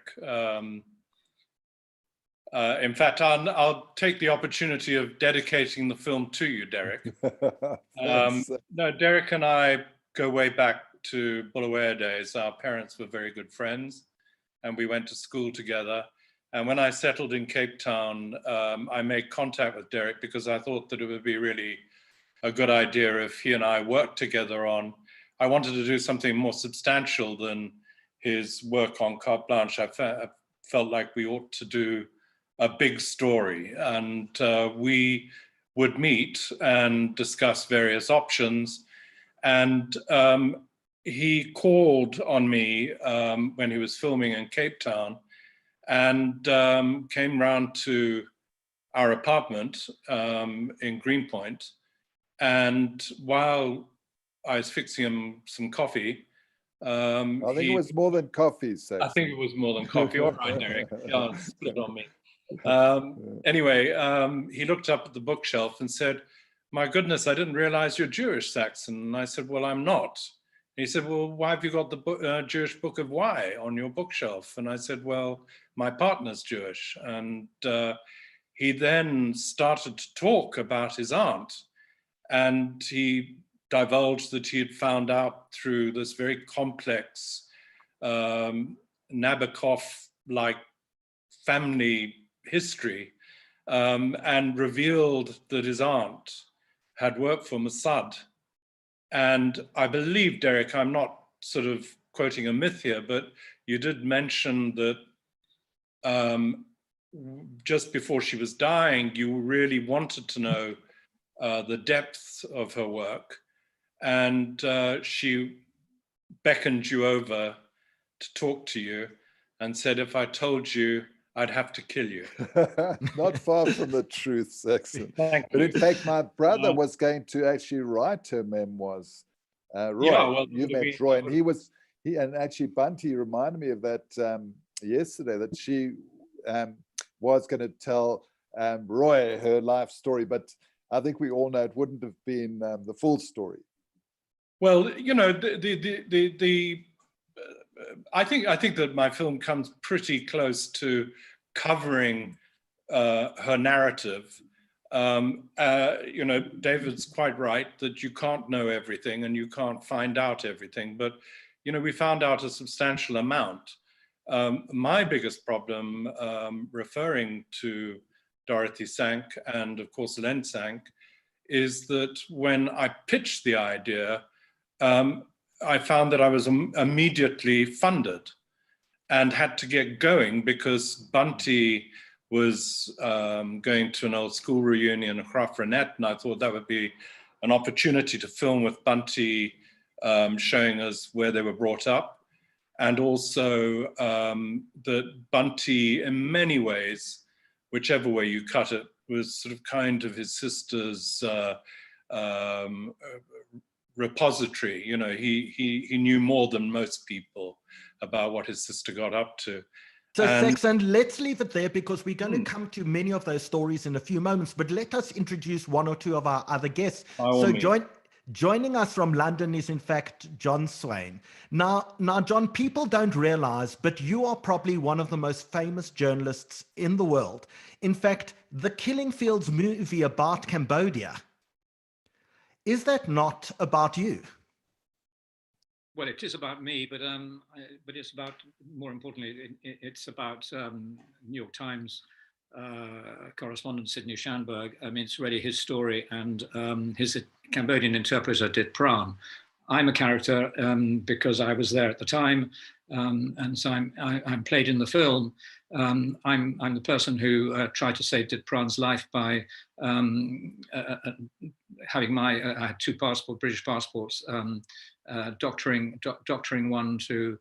In fact, I'll take the opportunity of dedicating the film to you, Derek. No, Derek and I go way back to Bulawayo days. Our parents were very good friends, and we went to school together. And when I settled in Cape Town, I made contact with Derek because I thought that it would be really a good idea if he and I worked together on, I wanted to do something more substantial than his work on Carte Blanche. I felt like we ought to do a big story, and we would meet and discuss various options. And he called on me when he was filming in Cape Town, and came round to our apartment in Greenpoint. And while I was fixing him some coffee, I think it was more than coffee, Saxon. I think it was more than coffee. All right, Derek, don't split on me. Anyway, he looked up at the bookshelf and said, "My goodness, I didn't realize you're Jewish, Saxon." And I said, "Well, I'm not." He said, "Well, why have you got the Jewish Book of Why on your bookshelf?" And I said, "Well, my partner's Jewish." And he then started to talk about his aunt, and he divulged that he had found out through this very complex Nabokov-like family history, and revealed that his aunt had worked for Mossad. And I believe, Derek, I'm not sort of quoting a myth here, but you did mention that just before she was dying, you really wanted to know the depth of her work. And she beckoned you over to talk to you and said, "If I told you, I'd have to kill you." Not far from the truth, Saxon. Thank But you. in fact, my brother was going to actually write her memoirs. Roy, Yeah, well, you met Roy, and and actually Bunty reminded me of that yesterday, that she was going to tell Roy her life story, but I think we all know it wouldn't have been the full story. Well, you know, I think that my film comes pretty close to covering her narrative. You know, David's quite right that you can't know everything and you can't find out everything, but you know, we found out a substantial amount. My biggest problem, referring to Dorothy Sank and of course Len Sank, is that when I pitched the idea, I found that I was immediately funded and had to get going because Bunty was going to an old school reunion at Graaff-Reinet, and I thought that would be an opportunity to film with Bunty, showing us where they were brought up, and also that Bunty, in many ways, whichever way you cut it, was sort of kind of his sister's repository. You know, he knew more than most people about what his sister got up to. So Saxon, let's leave it there because we're going to come to many of those stories in a few moments, but let us introduce one or two of our other guests. So joining us from London is in fact John Swain. Now John, people don't realize, but you are probably one of the most famous journalists in the world. In fact, the Killing Fields movie about Cambodia, is that not about you? Well, it is about me, but it's about, more importantly, it's about New York Times correspondent Sidney Schanberg. I mean, it's really his story, and his Cambodian interpreter, Dit Pran. I'm a character because I was there at the time, and so I'm played in the film. I'm the person who tried to save Dit Pran's life by having I had two British passports, doctoring one to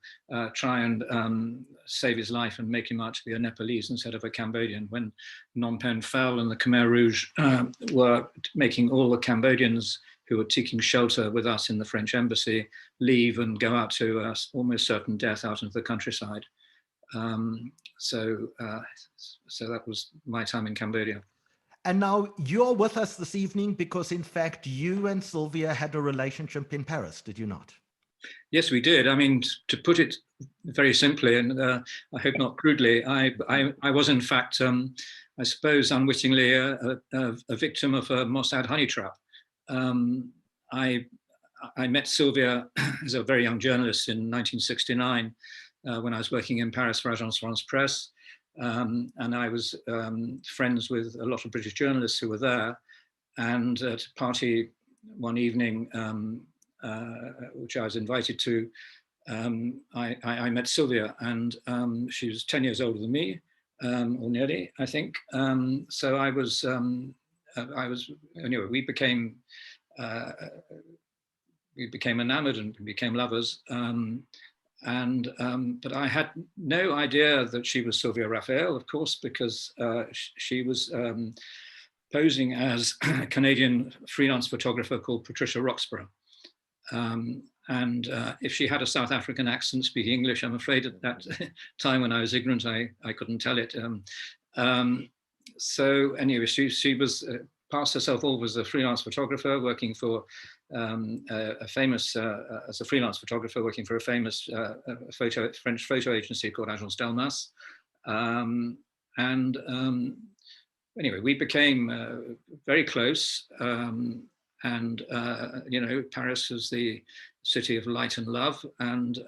try and save his life and make him out to be a Nepalese instead of a Cambodian. When Phnom Penh fell and the Khmer Rouge were making all the Cambodians who were taking shelter with us in the French embassy leave and go out to almost certain death out into the countryside. So that was my time in Cambodia. And now you're with us this evening because, in fact, you and Sylvia had a relationship in Paris, did you not? Yes, we did. I mean, to put it very simply, and I hope not crudely, I was in fact, I suppose, unwittingly a victim of a Mossad honey trap. I met Sylvia as a very young journalist in 1969 when I was working in Paris for Agence France Presse. And I was friends with a lot of British journalists who were there. And at a party one evening, which I was invited to, I met Sylvia, and she was 10 years older than me, or nearly, I think. So I was anyway, we became enamored and became lovers. But I had no idea that she was Sylvia Raphael, of course, because she was posing as a Canadian freelance photographer called Patricia Roxburgh. If she had a South African accent speaking English, I'm afraid at that time when I was ignorant, I couldn't tell it. So anyway, she was passed herself off as a freelance photographer working for a famous, as a freelance photographer working for a famous French photo agency called Agence Delmas. Anyway, we became very close. You know, Paris is the city of light and love, and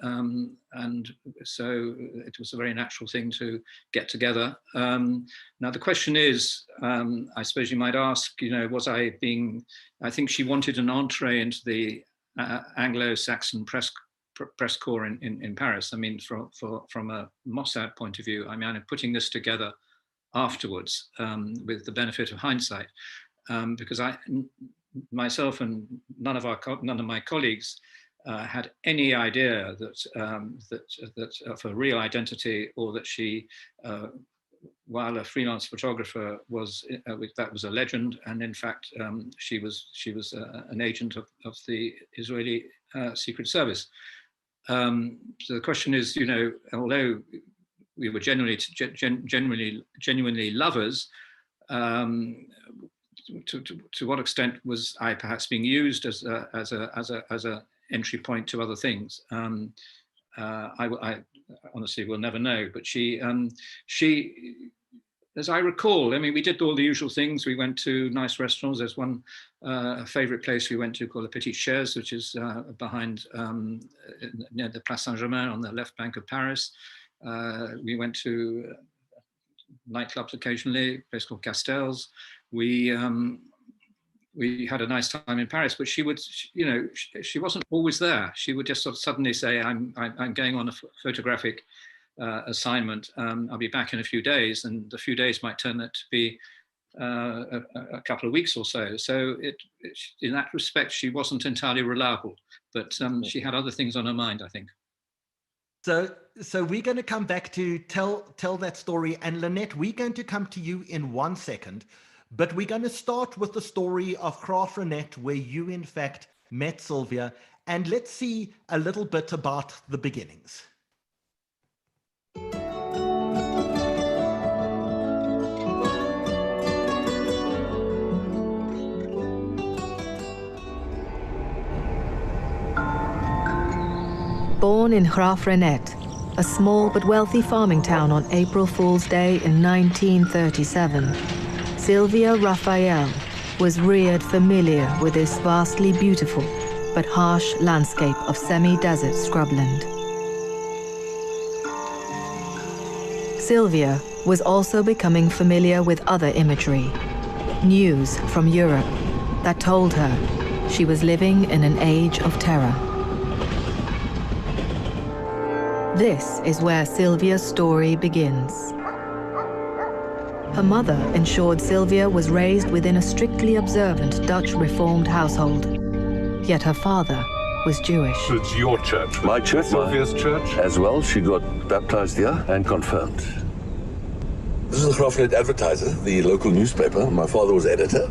so it was a very natural thing to get together. Now the question is, I suppose you might ask, you know, was I being? I think she wanted an entree into the Anglo-Saxon press corps in Paris. I mean, from a Mossad point of view, I mean, I'm putting this together afterwards with the benefit of hindsight, because myself and none of my colleagues had any idea that of a real identity, or that she, while a freelance photographer, that was a legend, and in fact she was an agent of the Israeli Secret Service. So the question is, you know, although we were genuinely lovers, to what extent was I perhaps being used as a entry point to other things? I honestly will never know. But she, as I recall, I mean, we did all the usual things. We went to nice restaurants. There's one favorite place we went to called the Petite Chaise, which is behind near the Place Saint-Germain on the left bank of Paris. We went to nightclubs occasionally, a place called Castells. We had a nice time in Paris, but she would, you know, she wasn't always there. She would just sort of suddenly say, I'm going on a photographic assignment. I'll be back in a few days, and a few days might turn out to be a couple of weeks or so. So in that respect, she wasn't entirely reliable, but she had other things on her mind, I think. So we're going to come back to tell that story. And Lynette, we're going to come to you in 1 second, but we're going to start with the story of Graaf Reinet, where you in fact met Sylvia, and let's see a little bit about the beginnings. Born in Graaf Reinet, a small but wealthy farming town on April Fool's Day in 1937, Sylvia Raphael was reared familiar with this vastly beautiful but harsh landscape of semi-desert scrubland. Sylvia was also becoming familiar with other imagery, news from Europe that told her she was living in an age of terror. This is where Sylvia's story begins. Her mother ensured Sylvia was raised within a strictly observant Dutch Reformed household, yet her father was Jewish. It's your church. My church. Sylvia's church. As well, she got baptized here and confirmed. This is the Graaf Reinet Advertiser, the local newspaper. My father was editor.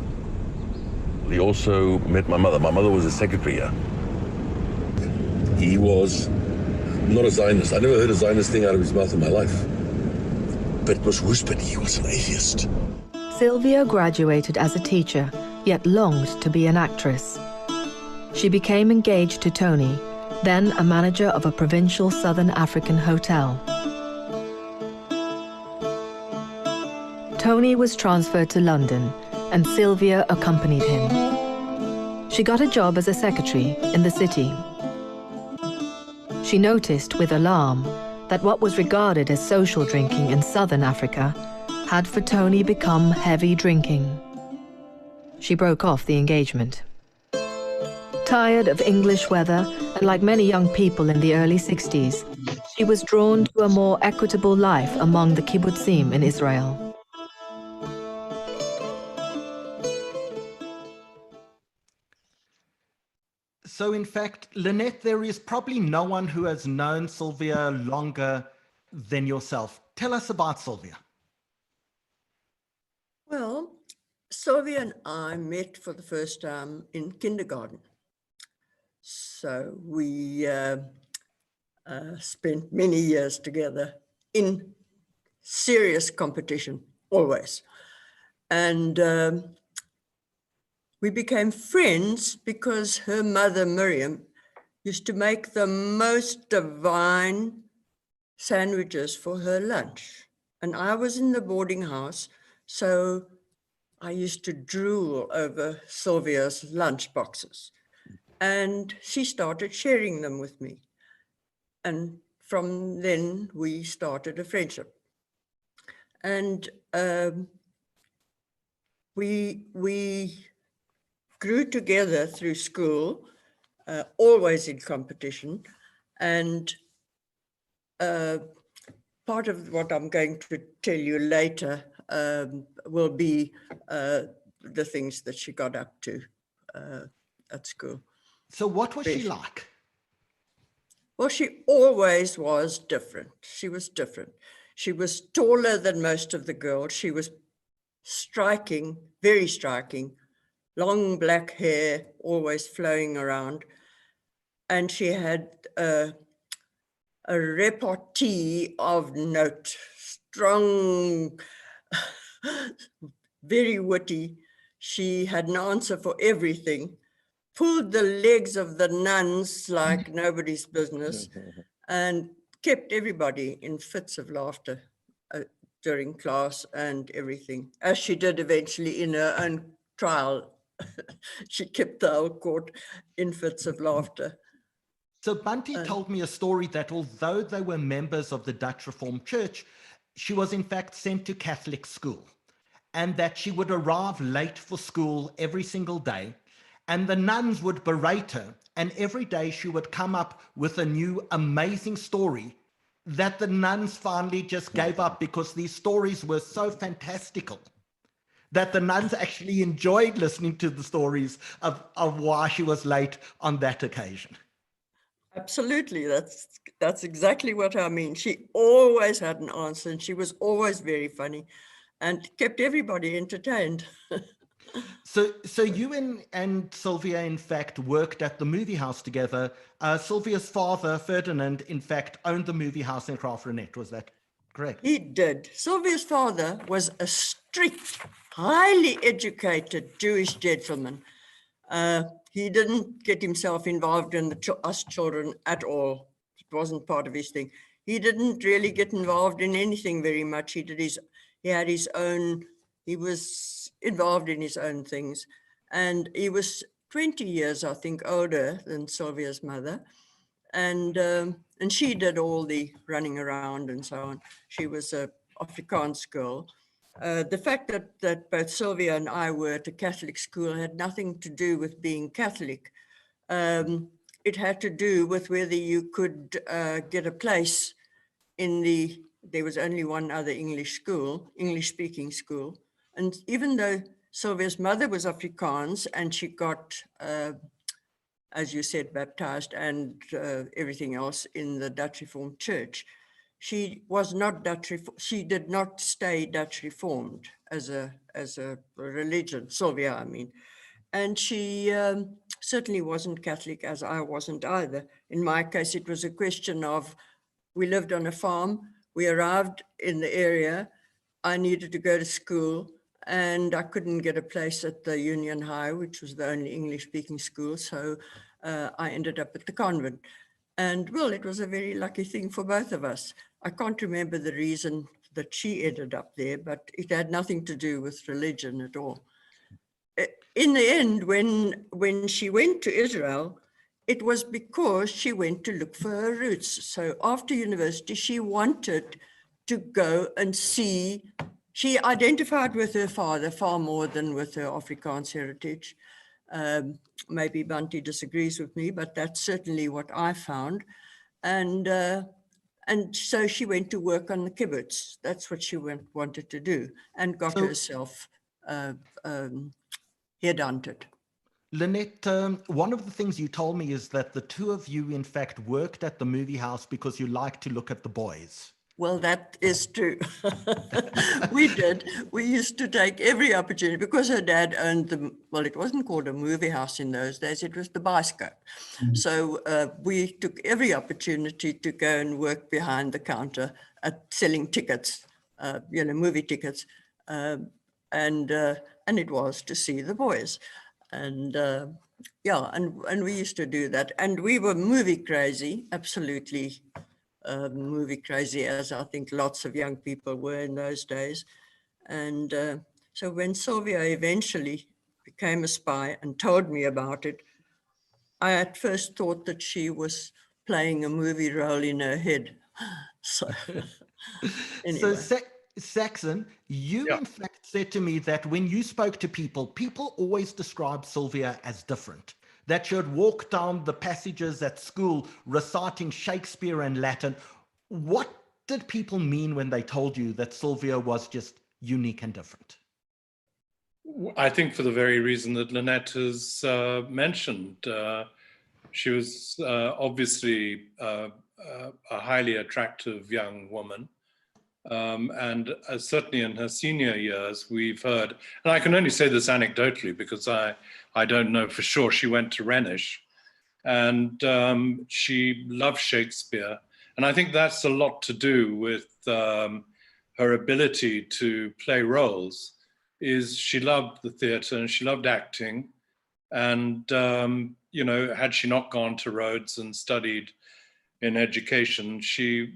He also met my mother. My mother was a secretary here. He was not a Zionist. I never heard a Zionist thing out of his mouth in my life. But it was whispered he was an atheist. Sylvia graduated as a teacher, yet longed to be an actress. She became engaged to Tony, then a manager of a provincial Southern African hotel. Tony was transferred to London, and Sylvia accompanied him. She got a job as a secretary in the city. She noticed with alarm that what was regarded as social drinking in Southern Africa had for Tony become heavy drinking. She broke off the engagement. Tired of English weather, and like many young people in the early 60s, she was drawn to a more equitable life among the kibbutzim in Israel. So in fact, Lynette, there is probably no one who has known Sylvia longer than yourself. Tell us about Sylvia. Well, Sylvia and I met for the first time in kindergarten. So we spent many years together in serious competition, always. And we became friends because her mother, Miriam, used to make the most divine sandwiches for her lunch. And I was in the boarding house, so I used to drool over Sylvia's lunch boxes. And she started sharing them with me. And from then we started a friendship. And we grew together through school, always in competition. And part of what I'm going to tell you later will be the things that she got up to at school. So what was she like? Well, she always was different. She was different. She was taller than most of the girls. She was striking, very striking, long black hair, always flowing around. And she had a repartee of note, strong, very witty. She had an answer for everything, pulled the legs of the nuns like nobody's business, and kept everybody in fits of laughter during class and everything, as she did eventually in her own trial. She kept the whole court in fits of laughter. So Bunty told me a story that although they were members of the Dutch Reformed Church, she was in fact sent to Catholic school, and that she would arrive late for school every single day, and the nuns would berate her, and every day she would come up with a new amazing story that the nuns finally just gave up because these stories were so fantastical that the nuns actually enjoyed listening to the stories of why she was late on that occasion. Absolutely, that's exactly what I mean. She always had an answer, and she was always very funny and kept everybody entertained. So you and Sylvia, in fact, worked at the movie house together. Sylvia's father, Ferdinand, in fact, owned the movie house in Graafrenet. Was that correct? He did. Sylvia's father was a strict, highly educated Jewish gentleman. He didn't get himself involved in us children at all. It wasn't part of his thing. He didn't really get involved in anything very much. He had his own, he was involved in his own things. And he was 20 years, I think, older than Sylvia's mother. And she did all the running around and so on. She was an Afrikaans girl. The fact that both Sylvia and I were at a Catholic school had nothing to do with being Catholic. It had to do with whether you could get a place in there was only one other English-speaking school. And even though Sylvia's mother was Afrikaans and she got, as you said, baptized and everything else in the Dutch Reformed Church, she was not she did not stay Dutch Reformed as a religion, Sylvia, I mean. And she certainly wasn't Catholic, as I wasn't either. In my case, it was a question of, we lived on a farm, we arrived in the area, I needed to go to school, and I couldn't get a place at the Union High, which was the only English-speaking school, so I ended up at the convent. And well, it was a very lucky thing for both of us. I can't remember the reason that she ended up there, but it had nothing to do with religion at all. In the end, when she went to Israel, it was because she went to look for her roots. So after university, she wanted to go and see. She identified with her father far more than with her Afrikaans heritage. Maybe Banti disagrees with me, but that's certainly what I found. And so she went to work on the kibbutz. That's what she wanted to do, and got herself headhunted. Lynette, one of the things you told me is that the two of you, in fact, worked at the movie house because you like to look at the boys. Well, that is true. We did. We used to take every opportunity, because her dad owned well, it wasn't called a movie house in those days, it was the Bioscope. So we took every opportunity to go and work behind the counter at selling tickets, movie tickets. And it was to see the boys. And yeah, and we used to do that. And we were movie crazy, absolutely movie crazy, as I think lots of young people were in those days. And so when Sylvia eventually became a spy and told me about it, I at first thought that she was playing a movie role in her head. So anyway. So Saxon, you in fact said to me that when you spoke to people, people always described Sylvia as different. That she would walk down the passages at school reciting Shakespeare and Latin. What did people mean when they told you that Sylvia was just unique and different? I think for the very reason that Lynette has mentioned. She was obviously a highly attractive young woman. And certainly in her senior years, we've heard, and I can only say this anecdotally because I don't know for sure, she went to Rhenish, and she loved Shakespeare. And I think that's a lot to do with her ability to play roles, is she loved the theatre and she loved acting. And, had she not gone to Rhodes and studied in education, she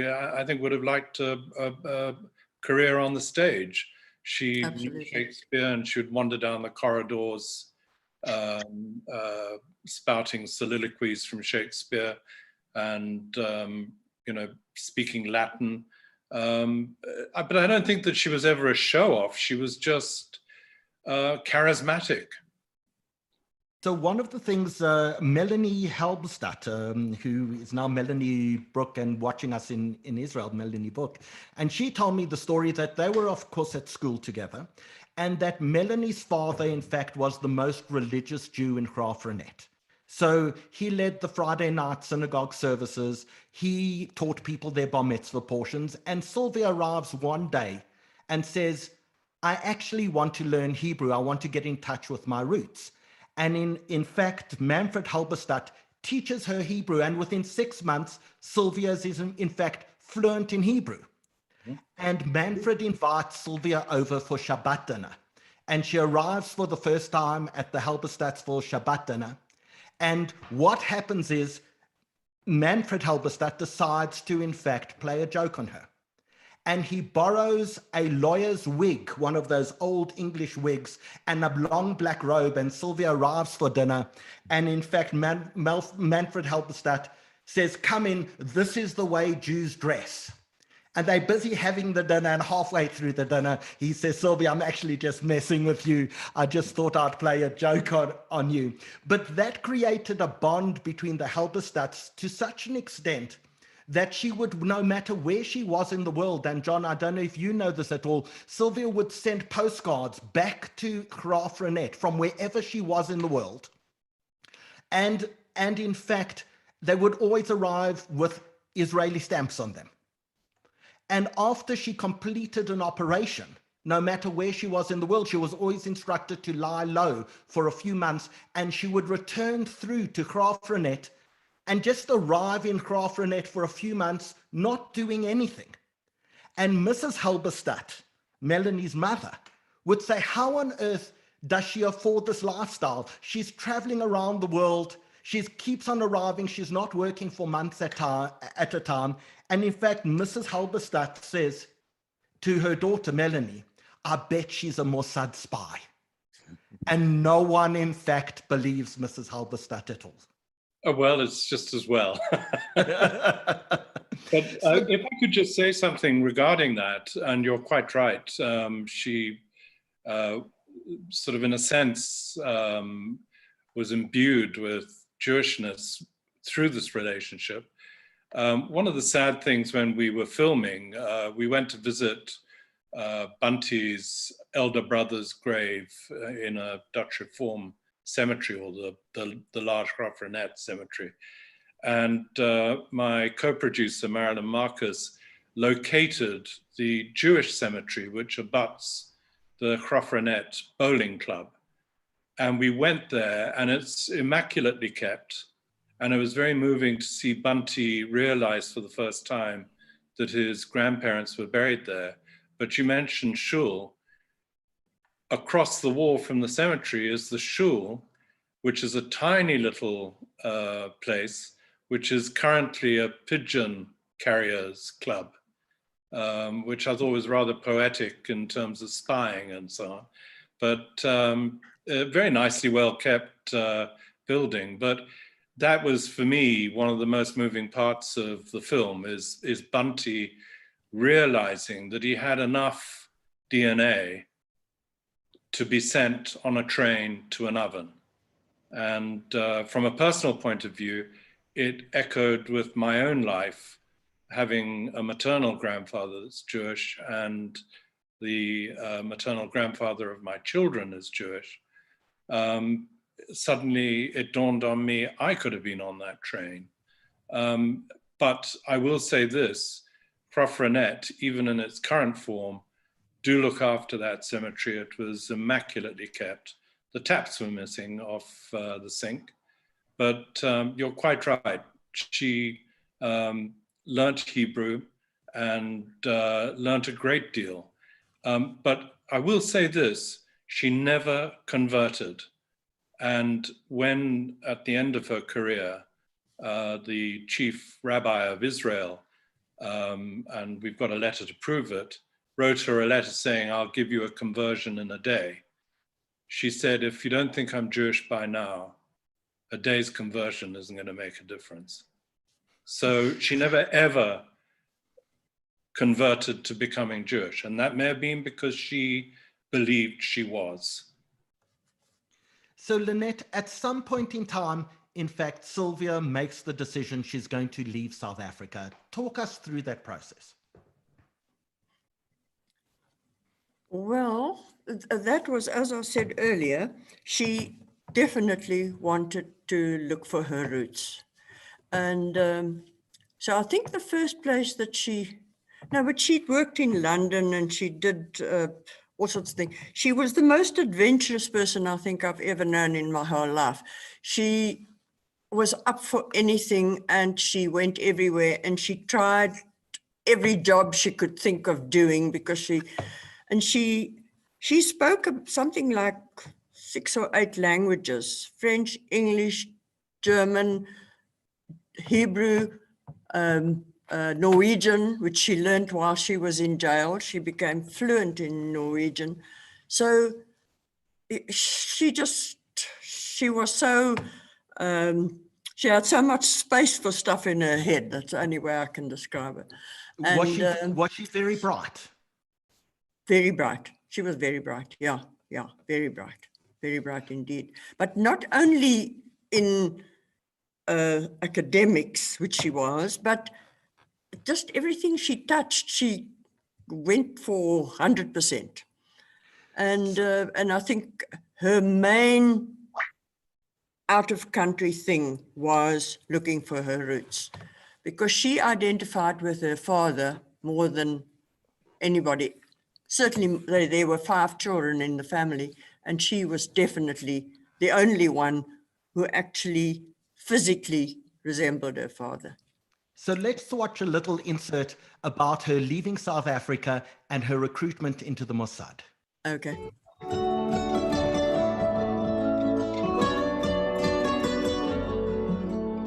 I think would have liked a career on the stage. She knew Shakespeare, and she would wander down the corridors spouting soliloquies from Shakespeare and speaking Latin. But I don't think that she was ever a show-off. She was just charismatic. So one of the things, Melanie Halberstadt, who is now Melanie Brook and watching us in Israel, Melanie Brook, and she told me the story that they were, of course, at school together, and that Melanie's father, in fact, was the most religious Jew in Graafrenet. So he led the Friday night synagogue services. He taught people their bar mitzvah portions, and Sylvia arrives one day and says, I actually want to learn Hebrew. I want to get in touch with my roots. And in fact, Manfred Halberstadt teaches her Hebrew, and within 6 months, Sylvia is in fact fluent in Hebrew. And Manfred invites Sylvia over for Shabbat dinner. And she arrives for the first time at the Halberstadts for Shabbat dinner. And what happens is Manfred Halberstadt decides to, in fact, play a joke on her. And he borrows a lawyer's wig, one of those old English wigs, and a long black robe, and Sylvia arrives for dinner. And in fact, Manfred Halberstadt says, come in, this is the way Jews dress. And they're busy having the dinner, and halfway through the dinner, he says, Sylvia, I'm actually just messing with you. I just thought I'd play a joke on you. But that created a bond between the Halberstadts to such an extent that she would, no matter where she was in the world, and John, I don't know if you know this at all, Sylvia would send postcards back to Graafrenet from wherever she was in the world. And in fact, they would always arrive with Israeli stamps on them. And after she completed an operation, No matter where she was in the world, she was always instructed to lie low for a few months, and she would return through to Graaff-Reinet and just arrive in Graaff-Reinet for a few months, not doing anything. And Mrs. Halberstadt, Melanie's mother, would say, how on earth does she afford this lifestyle? She's traveling around the world. She keeps on arriving. She's not working for months at a time. And in fact, Mrs. Halberstadt says to her daughter, Melanie, I bet she's a Mossad spy. And no one, in fact, believes Mrs. Halberstadt at all. Oh, well, it's just as well. But if I could just say something regarding that, and you're quite right. She sort of, in a sense, was imbued with Jewishness through this relationship. One of the sad things when we were filming, we went to visit Bunty's elder brother's grave in a Dutch Reform cemetery, or the large Graaff-Reinet cemetery. And my co-producer, Marilyn Marcus, located the Jewish cemetery, which abuts the Graaff-Reinet bowling club. And we went there, and it's immaculately kept. And it was very moving to see Bunty realize for the first time that his grandparents were buried there. But you mentioned shul. Across the wall from the cemetery is the shul, which is a tiny little place, which is currently a pigeon carriers club, which I thought was rather poetic in terms of spying and so on. But a very nicely well kept building. But that was, for me, one of the most moving parts of the film is Bunty realizing that he had enough DNA to be sent on a train to an oven. And from a personal point of view, it echoed with my own life, having a maternal grandfather that's Jewish and the maternal grandfather of my children is Jewish. Suddenly it dawned on me, I could have been on that train. But I will say this, Graaff-Reinet, even in its current form, do look after that cemetery. It was immaculately kept. The taps were missing off the sink, but you're quite right. She learnt Hebrew and learnt a great deal. But I will say this, she never converted. And when, at the end of her career, the chief rabbi of Israel, and we've got a letter to prove it, wrote her a letter saying, I'll give you a conversion in a day. She said, if you don't think I'm Jewish by now, a day's conversion isn't going to make a difference. So she never, ever converted to becoming Jewish. And that may have been because she believed she was. So Lynette, at some point in time, in fact, Sylvia makes the decision she's going to leave South Africa. Talk us through that process. Well, that was, as I said earlier, she definitely wanted to look for her roots. And so I think the first place that but she'd worked in London and she did all sorts of things. She was the most adventurous person I think I've ever known in my whole life. She was up for anything and she went everywhere and she tried every job she could think of doing because she spoke something like 6 or 8 languages: French, English, German, Hebrew, Norwegian, which she learned while she was in jail. She became fluent in Norwegian. So she was so, she had so much space for stuff in her head. That's the only way I can describe it. And, was she very bright? Very bright. She was very bright. Yeah, very bright indeed. But not only in academics, which she was, but just everything she touched, she went for 100%. And I think her main out-of-country thing was looking for her roots, because she identified with her father more than anybody. certainly there were 5 children in the family, and she was definitely the only one who actually physically resembled her father. So let's watch a little insert about her leaving South Africa and her recruitment into the Mossad. Okay.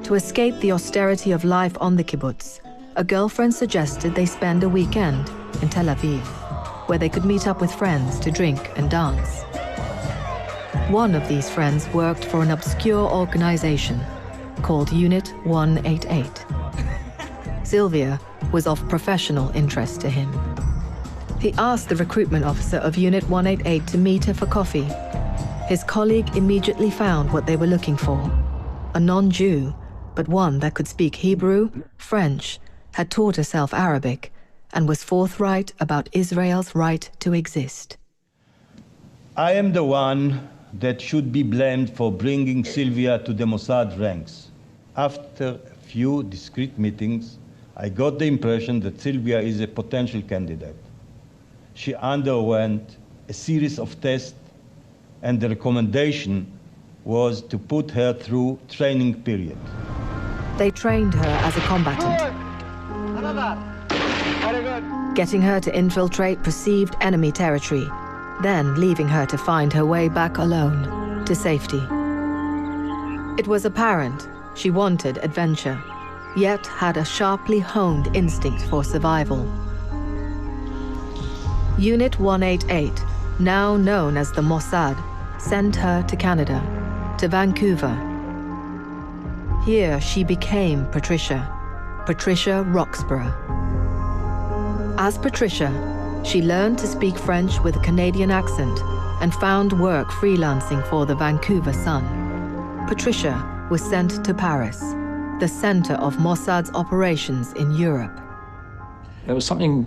To escape the austerity of life on the kibbutz, a girlfriend suggested they spend a weekend in Tel Aviv, where they could meet up with friends to drink and dance. One of these friends worked for an obscure organization called Unit 188. Sylvia was of professional interest to him. He asked the recruitment officer of Unit 188 to meet her for coffee. His colleague immediately found what they were looking for: a non-Jew, but one that could speak Hebrew, French, had taught herself Arabic, and was forthright about Israel's right to exist. I am the one that should be blamed for bringing Sylvia to the Mossad ranks. After a few discreet meetings, I got the impression that Sylvia is a potential candidate. She underwent a series of tests, and the recommendation was to put her through training period. They trained her as a combatant, getting her to infiltrate perceived enemy territory, then leaving her to find her way back alone to safety. It was apparent she wanted adventure, yet had a sharply honed instinct for survival. Unit 188, now known as the Mossad, sent her to Canada, to Vancouver. Here she became Patricia Roxburgh. As Patricia, she learned to speak French with a Canadian accent and found work freelancing for the Vancouver Sun. Patricia was sent to Paris, the center of Mossad's operations in Europe. There was something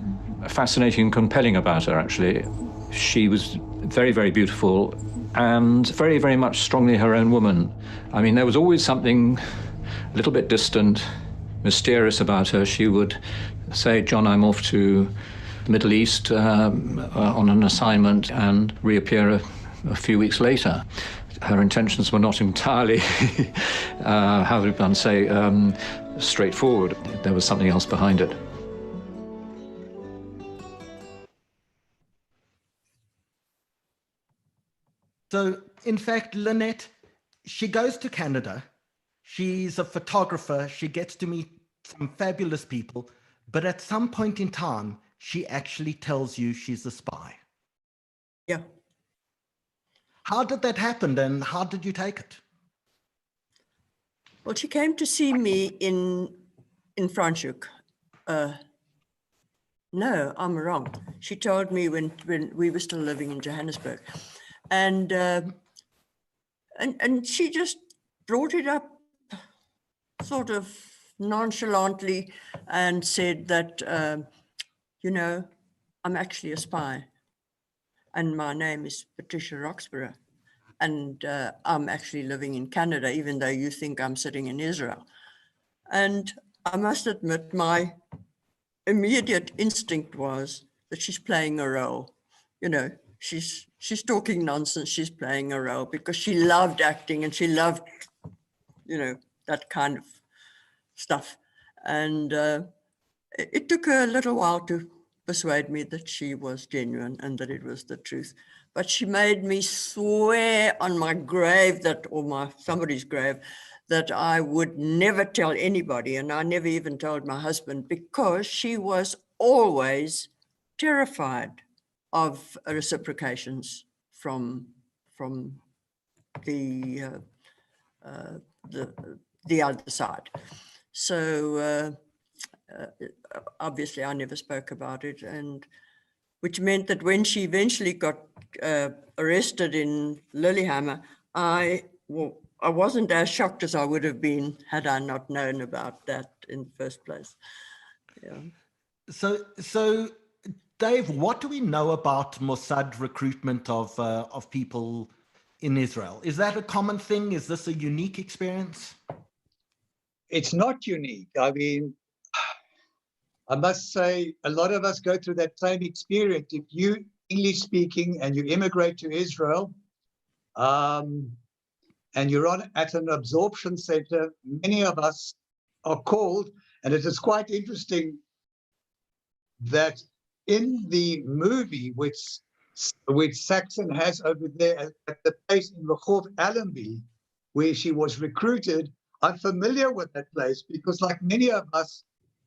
fascinating and compelling about her, actually. She was very, very beautiful and very, very much strongly her own woman. I mean, there was always something a little bit distant, mysterious about her. She would say, "John, I'm off to the Middle East on an assignment," and reappear a few weeks later. Her intentions were not entirely, how would one say, straightforward. There was something else behind it. So, in fact, Lynette, she goes to Canada. She's a photographer. She gets to meet some fabulous people. But at some point in time, she actually tells you she's a spy. Yeah. How did that happen, and how did you take it? Well, she came to see me in Franschhoek. No, I'm wrong. She told me when we were still living in Johannesburg. And she just brought it up sort of nonchalantly and said that, you know, I'm actually a spy. And my name is Patricia Roxburgh. And I'm actually living in Canada, even though you think I'm sitting in Israel. And I must admit, my immediate instinct was that she's playing a role. You know, she's talking nonsense, she's playing a role, because she loved acting and she loved, you know, that kind of stuff. And it took her a little while to persuade me that she was genuine and that it was the truth. But she made me swear on my grave that, or somebody's grave, that I would never tell anybody. And I never even told my husband, because she was always terrified of reciprocations from the other side. So obviously I never spoke about it, and which meant that when she eventually got arrested in Lillehammer, I wasn't as shocked as I would have been had I not known about that in the first place. Yeah. So Dave, what do we know about Mossad recruitment of people in Israel? Is that a common thing? Is this a unique experience? It's not unique. I mean, I must say, a lot of us go through that same experience. If you English speaking and you immigrate to Israel, and you're at an absorption center, many of us are called, and it is quite interesting that in the movie, which Saxon has over there at the place in Rehov Allenby, where she was recruited, I'm familiar with that place because, like many of us,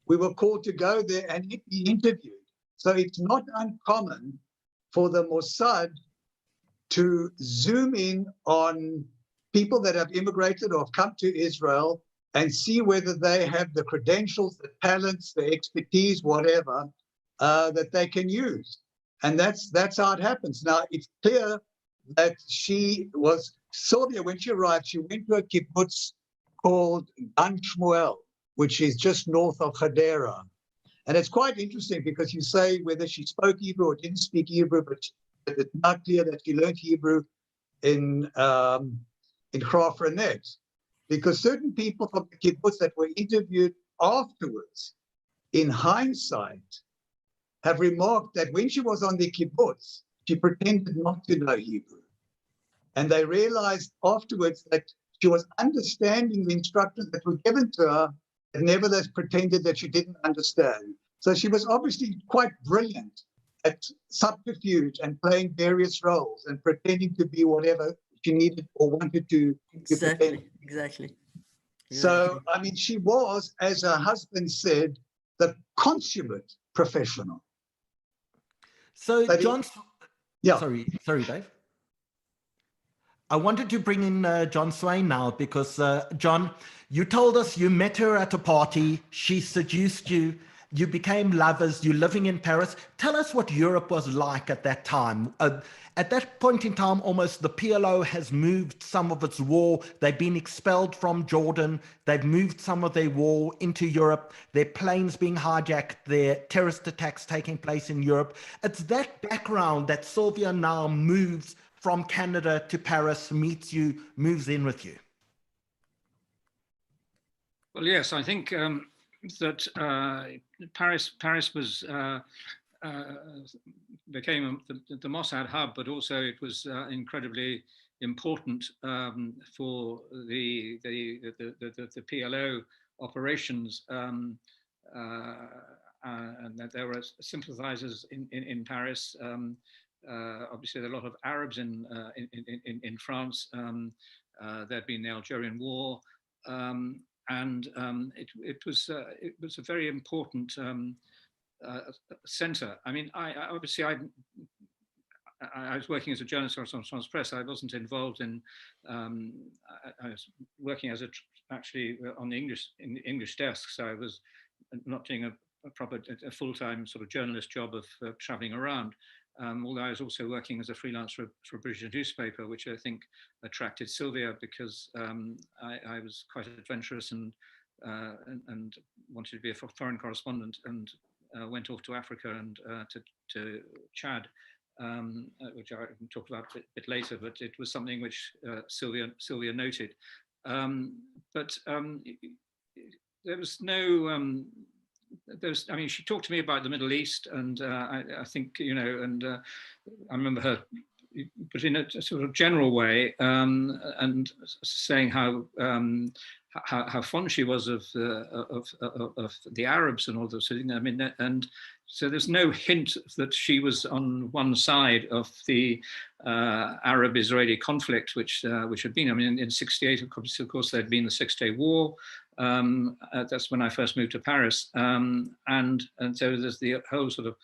we were called to go there and be interviewed. So it's not uncommon for the Mossad to zoom in on people that have immigrated or have come to Israel and see whether they have the credentials, the talents, the expertise, whatever, that they can use. And that's how it happens. Now, it's clear that Sylvia, when she arrived, she went to a kibbutz called Gan Shmuel, which is just north of Hadera. And it's quite interesting because you say whether she spoke Hebrew or didn't speak Hebrew, but it's not clear that she learned Hebrew in Graaff-Reinet, because certain people from the kibbutz that were interviewed afterwards, in hindsight, have remarked that when she was on the kibbutz, she pretended not to know Hebrew. And they realized afterwards that she was understanding the instructions that were given to her, and nevertheless pretended that she didn't understand. So she was obviously quite brilliant at subterfuge and playing various roles and pretending to be whatever she needed or wanted to pretend. Exactly. So, I mean, she was, as her husband said, the consummate professional. So, But John, yeah. Sorry, Dave. I wanted to bring in John Swain now because, John, you told us you met her at a party, she seduced you, you became lovers, you're living in Paris. Tell us what Europe was like at that time. At that point in time, almost the PLO has moved some of its war. They've been expelled from Jordan. They've moved some of their war into Europe. Their planes being hijacked, their terrorist attacks taking place in Europe. It's that background that Sylvia now moves from Canada to Paris, meets you, moves in with you. Well, yes, I think that Paris was became the Mossad hub, but also it was incredibly important for the PLO operations, and that there were sympathizers in Paris. Obviously, there are a lot of Arabs in France. There'd been the Algerian War, and it was a very important center. I mean, I was working as a journalist on France Press. I wasn't involved in. I was working as actually on the English desk, so I was not doing a full-time sort of journalist job of traveling around. Although I was also working as a freelance for a British newspaper, which I think attracted Sylvia because I was quite adventurous and wanted to be a foreign correspondent, and went off to Africa and to Chad, which I can talk about a bit later. But it was something which Sylvia noted. But there was no. I mean, she talked to me about the Middle East, and I think, and I remember her, but in a sort of general way, and saying how fond she was of the Arabs and all those things. I mean, and so there's no hint that she was on one side of the Arab-Israeli conflict, which had been. I mean, in '68, of course, there'd been the Six-Day War. That's when I first moved to Paris, and so there's the whole sort of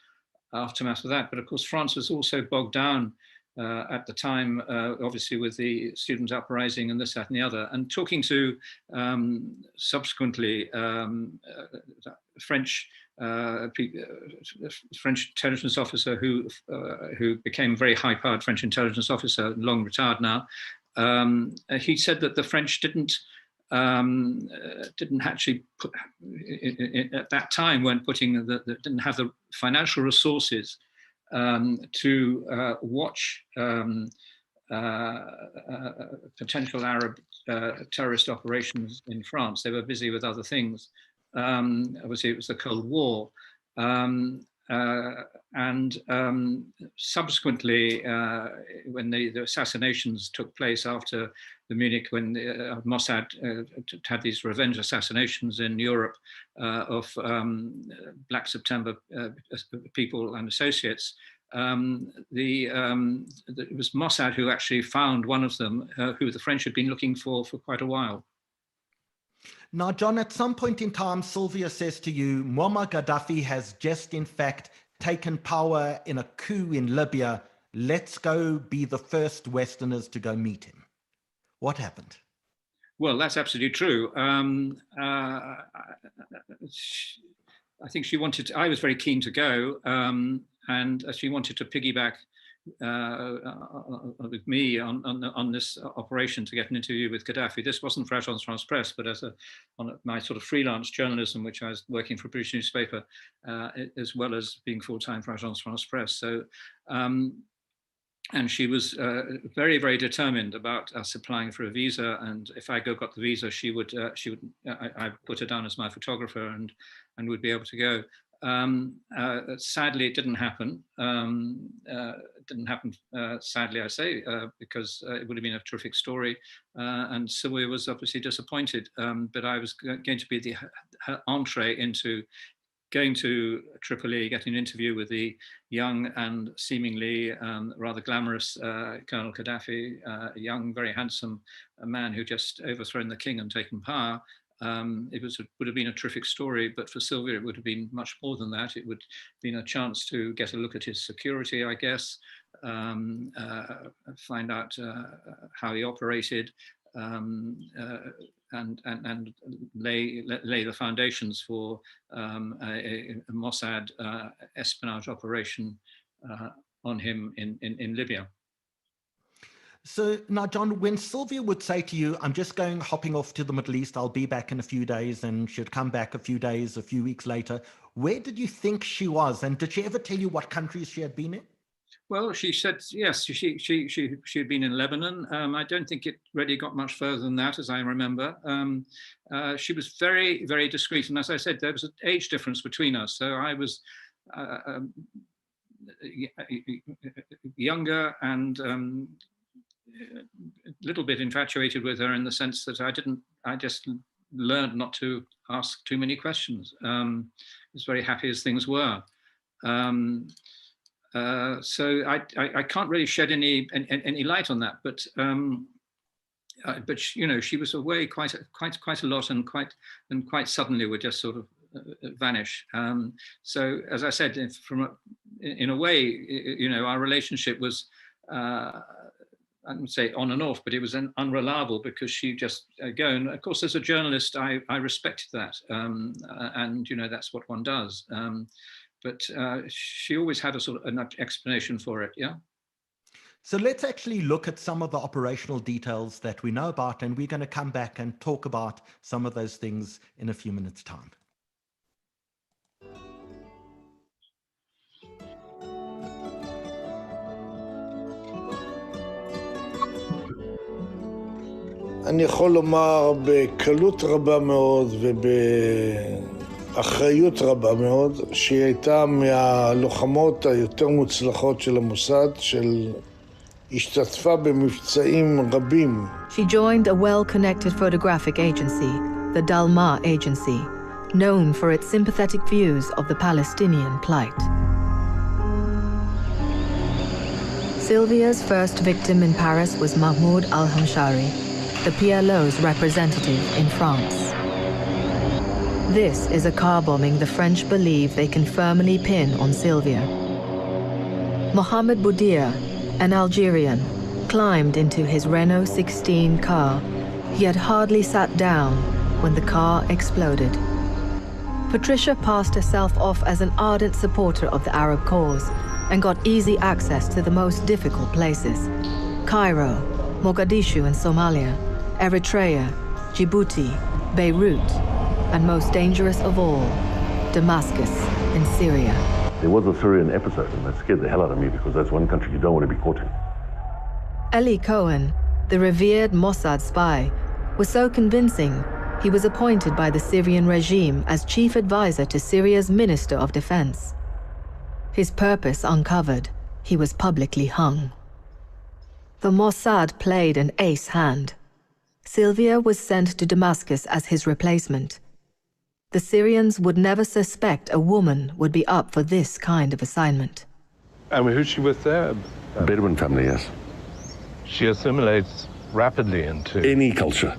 aftermath of that. But of course, France was also bogged down at the time, obviously with the student uprising and this, that, and the other. And talking to subsequently French intelligence officer who became a very high-powered French intelligence officer, long retired now, he said that the French didn't actually put, at that time didn't have the financial resources to watch potential Arab terrorist operations in France. They were busy with other things. Obviously, it was the Cold War. And subsequently, when the assassinations took place after the Munich, when Mossad had these revenge assassinations in Europe of Black September people and associates, it was Mossad who actually found one of them, who the French had been looking for quite a while. Now, John, at some point in time, Sylvia says to you, Muammar Gaddafi has just, in fact, taken power in a coup in Libya. Let's go be the first Westerners to go meet him. What happened? Well, that's absolutely true. I think she wanted to, I was very keen to go, and she wanted to piggyback with me on this operation to get an interview with Gaddafi. This wasn't for Agence France Presse, but as on my sort of freelance journalism, which I was working for a British newspaper, as well as being full-time for Agence France Presse. So, and she was very, very determined about us applying for a visa. And if I got the visa, I put her down as my photographer and would be able to go. Sadly, it didn't happen. Sadly, I say, because it would have been a terrific story. And Sylvia was obviously disappointed, but I was going to be her entree into going to Tripoli, getting an interview with the young and seemingly rather glamorous Colonel Gaddafi, a young, very handsome man who just overthrown the king and taken power. It would have been a terrific story, but for Sylvia, it would have been much more than that. It would have been a chance to get a look at his security, I guess, find out how he operated, and lay the foundations for a Mossad espionage operation on him in Libya. So now, John, when Sylvia would say to you, I'm just hopping off to the Middle East, I'll be back in a few days, and she'd come back a few weeks later, where did you think she was? And did she ever tell you what countries she had been in? Well, she said, yes, she had been in Lebanon. I don't think it really got much further than that, as I remember. She was very, very discreet. And as I said, there was an age difference between us. So I was younger and a little bit infatuated with her in the sense that I just learned not to ask too many questions. I was very happy as things were. So I can't really shed any light on that, but you know, she was away quite a lot, and quite suddenly would just sort of vanish. So as I said, in a way, you know, our relationship was I wouldn't say on and off, but it was unreliable because she just go. And of course, as a journalist, I respected that, and you know, that's what one does. But she always had a sort of an explanation for it, yeah? So let's actually look at some of the operational details that we know about, and we're going to come back and talk about some of those things in a few minutes' time. אני יכול לומר בקלות רבה מאוד אחריות רבה מאוד, שהיא הייתה מהלוחמות היותר מוצלחות של המוסד, השתתפה במבצעים רבים. She joined a well-connected photographic agency, the Dalma Agency, known for its sympathetic views of the Palestinian plight. Sylvia's first victim in Paris was Mahmoud al-Hamshari, the PLO's representative in France. This is a car bombing the French believe they can firmly pin on Sylvia. Mohamed Boudia, an Algerian, climbed into his Renault 16 car. He had hardly sat down when the car exploded. Patricia passed herself off as an ardent supporter of the Arab cause and got easy access to the most difficult places: Cairo, Mogadishu in Somalia, Eritrea, Djibouti, Beirut, and most dangerous of all, Damascus in Syria. There was a Syrian episode, and that scared the hell out of me because that's one country you don't want to be caught in. Eli Cohen, the revered Mossad spy, was so convincing He was appointed by the Syrian regime as chief advisor to Syria's Minister of Defense. His purpose uncovered, he was publicly hung. The Mossad played an ace hand. Sylvia was sent to Damascus as his replacement. The Syrians would never suspect a woman would be up for this kind of assignment. And who's she with there? A Bedouin family, yes. She assimilates rapidly into any culture.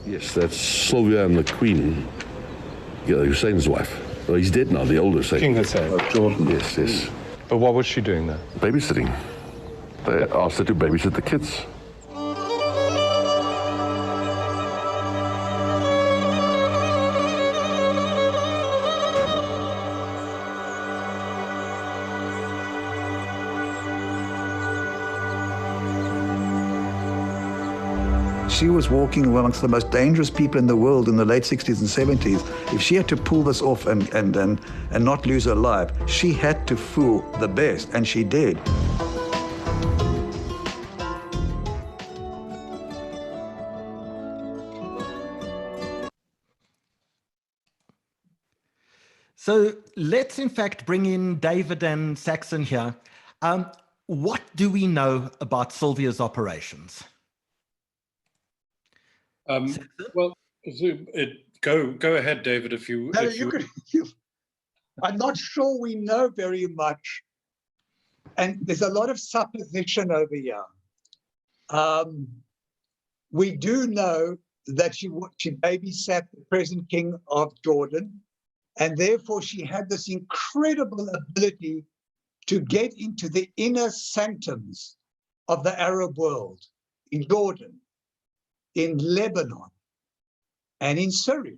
Yes, that's Sylvia and the Queen, Hussein's wife. Well, he's dead now, the older Hussein. King Hussein. Of Jordan. Yes, yes. But what was she doing there? Babysitting. They asked her to babysit the kids. She was walking amongst the most dangerous people in the world in the late 60s and 70s. If she had to pull this off and not lose her life, she had to fool the best, and she did. So let's in fact bring in David and Saxon here. What do we know about Sylvia's operations? Well, go ahead, David, if you... No, I'm not sure we know very much. And there's a lot of supposition over here. We do know that she babysat the present king of Jordan, and therefore she had this incredible ability to get into the inner sanctums of the Arab world, in Jordan, in Lebanon, and in Syria.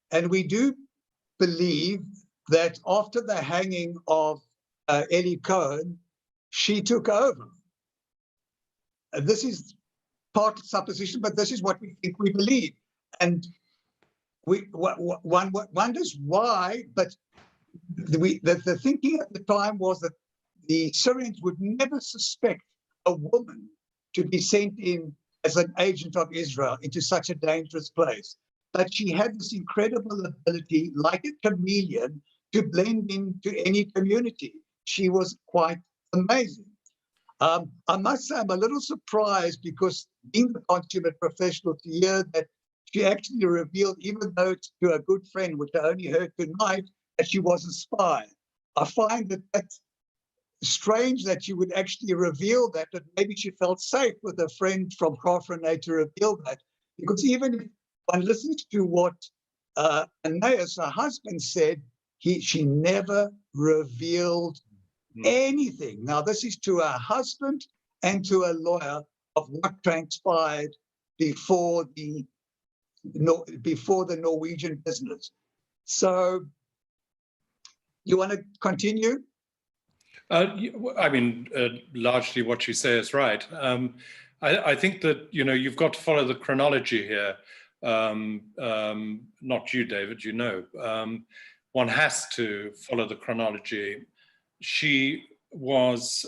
And we do believe that after the hanging of Eli Cohen, she took over. This is part supposition, but this is what we think we believe. And one wonders why, but the thinking at the time was that the Syrians would never suspect a woman to be sent in as an agent of Israel into such a dangerous place. But she had this incredible ability, like a chameleon, to blend into any community. She was quite amazing. I must say I'm a little surprised, because being the consummate professional, to hear that she actually revealed, even though it's to a good friend, which I only heard tonight, that she was a spy. I find that that's strange that she would actually reveal that, but maybe she felt safe with a friend from Kafrene to reveal that. Because even if one listens to what Aeneas, her husband, said, she never revealed anything. Now, this is to her husband and to a lawyer of what transpired before the Norwegian business. So, you want to continue? I mean, largely what you say is right. I think that, you've got to follow the chronology here. Not you, David, one has to follow the chronology. She was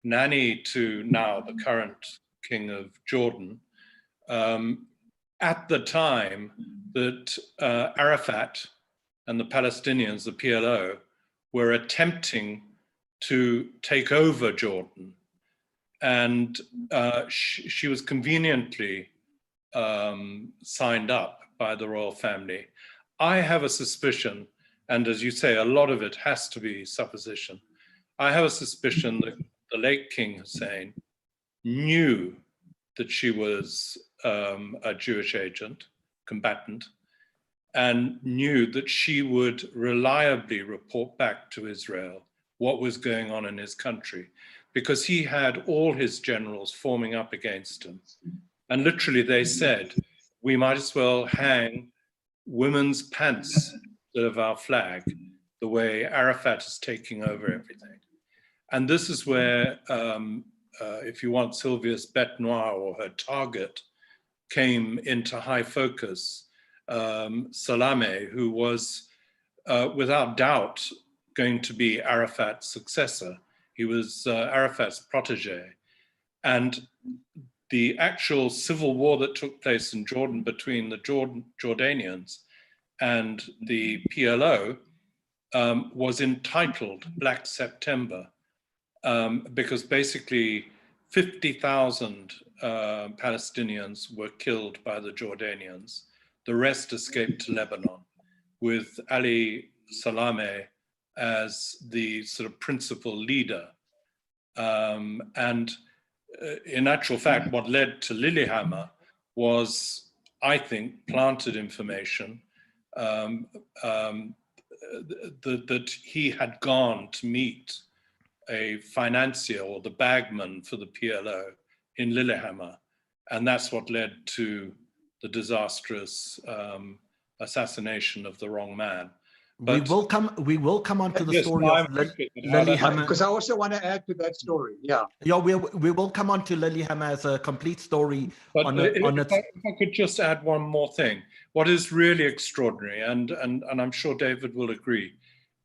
nanny to now the current king of Jordan at the time that Arafat and the Palestinians, the PLO, were attempting to take over Jordan. And she was conveniently signed up by the royal family. I have a suspicion, and as you say, a lot of it has to be supposition. I have a suspicion that the late King Hussein knew that she was a Jewish agent, combatant, and knew that she would reliably report back to Israel what was going on in his country, because he had all his generals forming up against him. And literally they said, we might as well hang women's pants instead of our flag, the way Arafat is taking over everything. And this is where, if you want, Sylvia's bête noire, or her target, came into high focus. Salameh, who was without doubt going to be Arafat's successor. He was Arafat's protege. And the actual civil war that took place in Jordan between the Jordanians and the PLO was entitled Black September, because basically 50,000 Palestinians were killed by the Jordanians. The rest escaped to Lebanon, with Ali Salameh as the sort of principal leader. In actual fact, what led to Lillehammer was, I think, planted information that he had gone to meet a financier or the bagman for the PLO in Lillehammer. And that's what led to the disastrous assassination of the wrong man. But we will come on to the yes, story no, of Lillehammer. Because I also want to add to that story. Yeah. Yeah, we will come on to Lillehammer as a complete story. But if I could just add one more thing. What is really extraordinary, and I'm sure David will agree,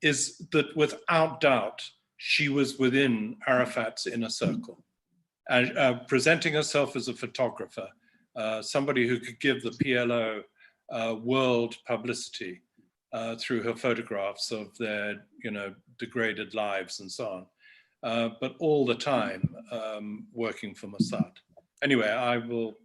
is that without doubt, she was within Arafat's inner circle, and presenting herself as a photographer, somebody who could give the PLO world publicity through her photographs of their, degraded lives and so on, but all the time working for Mossad. Anyway, I will.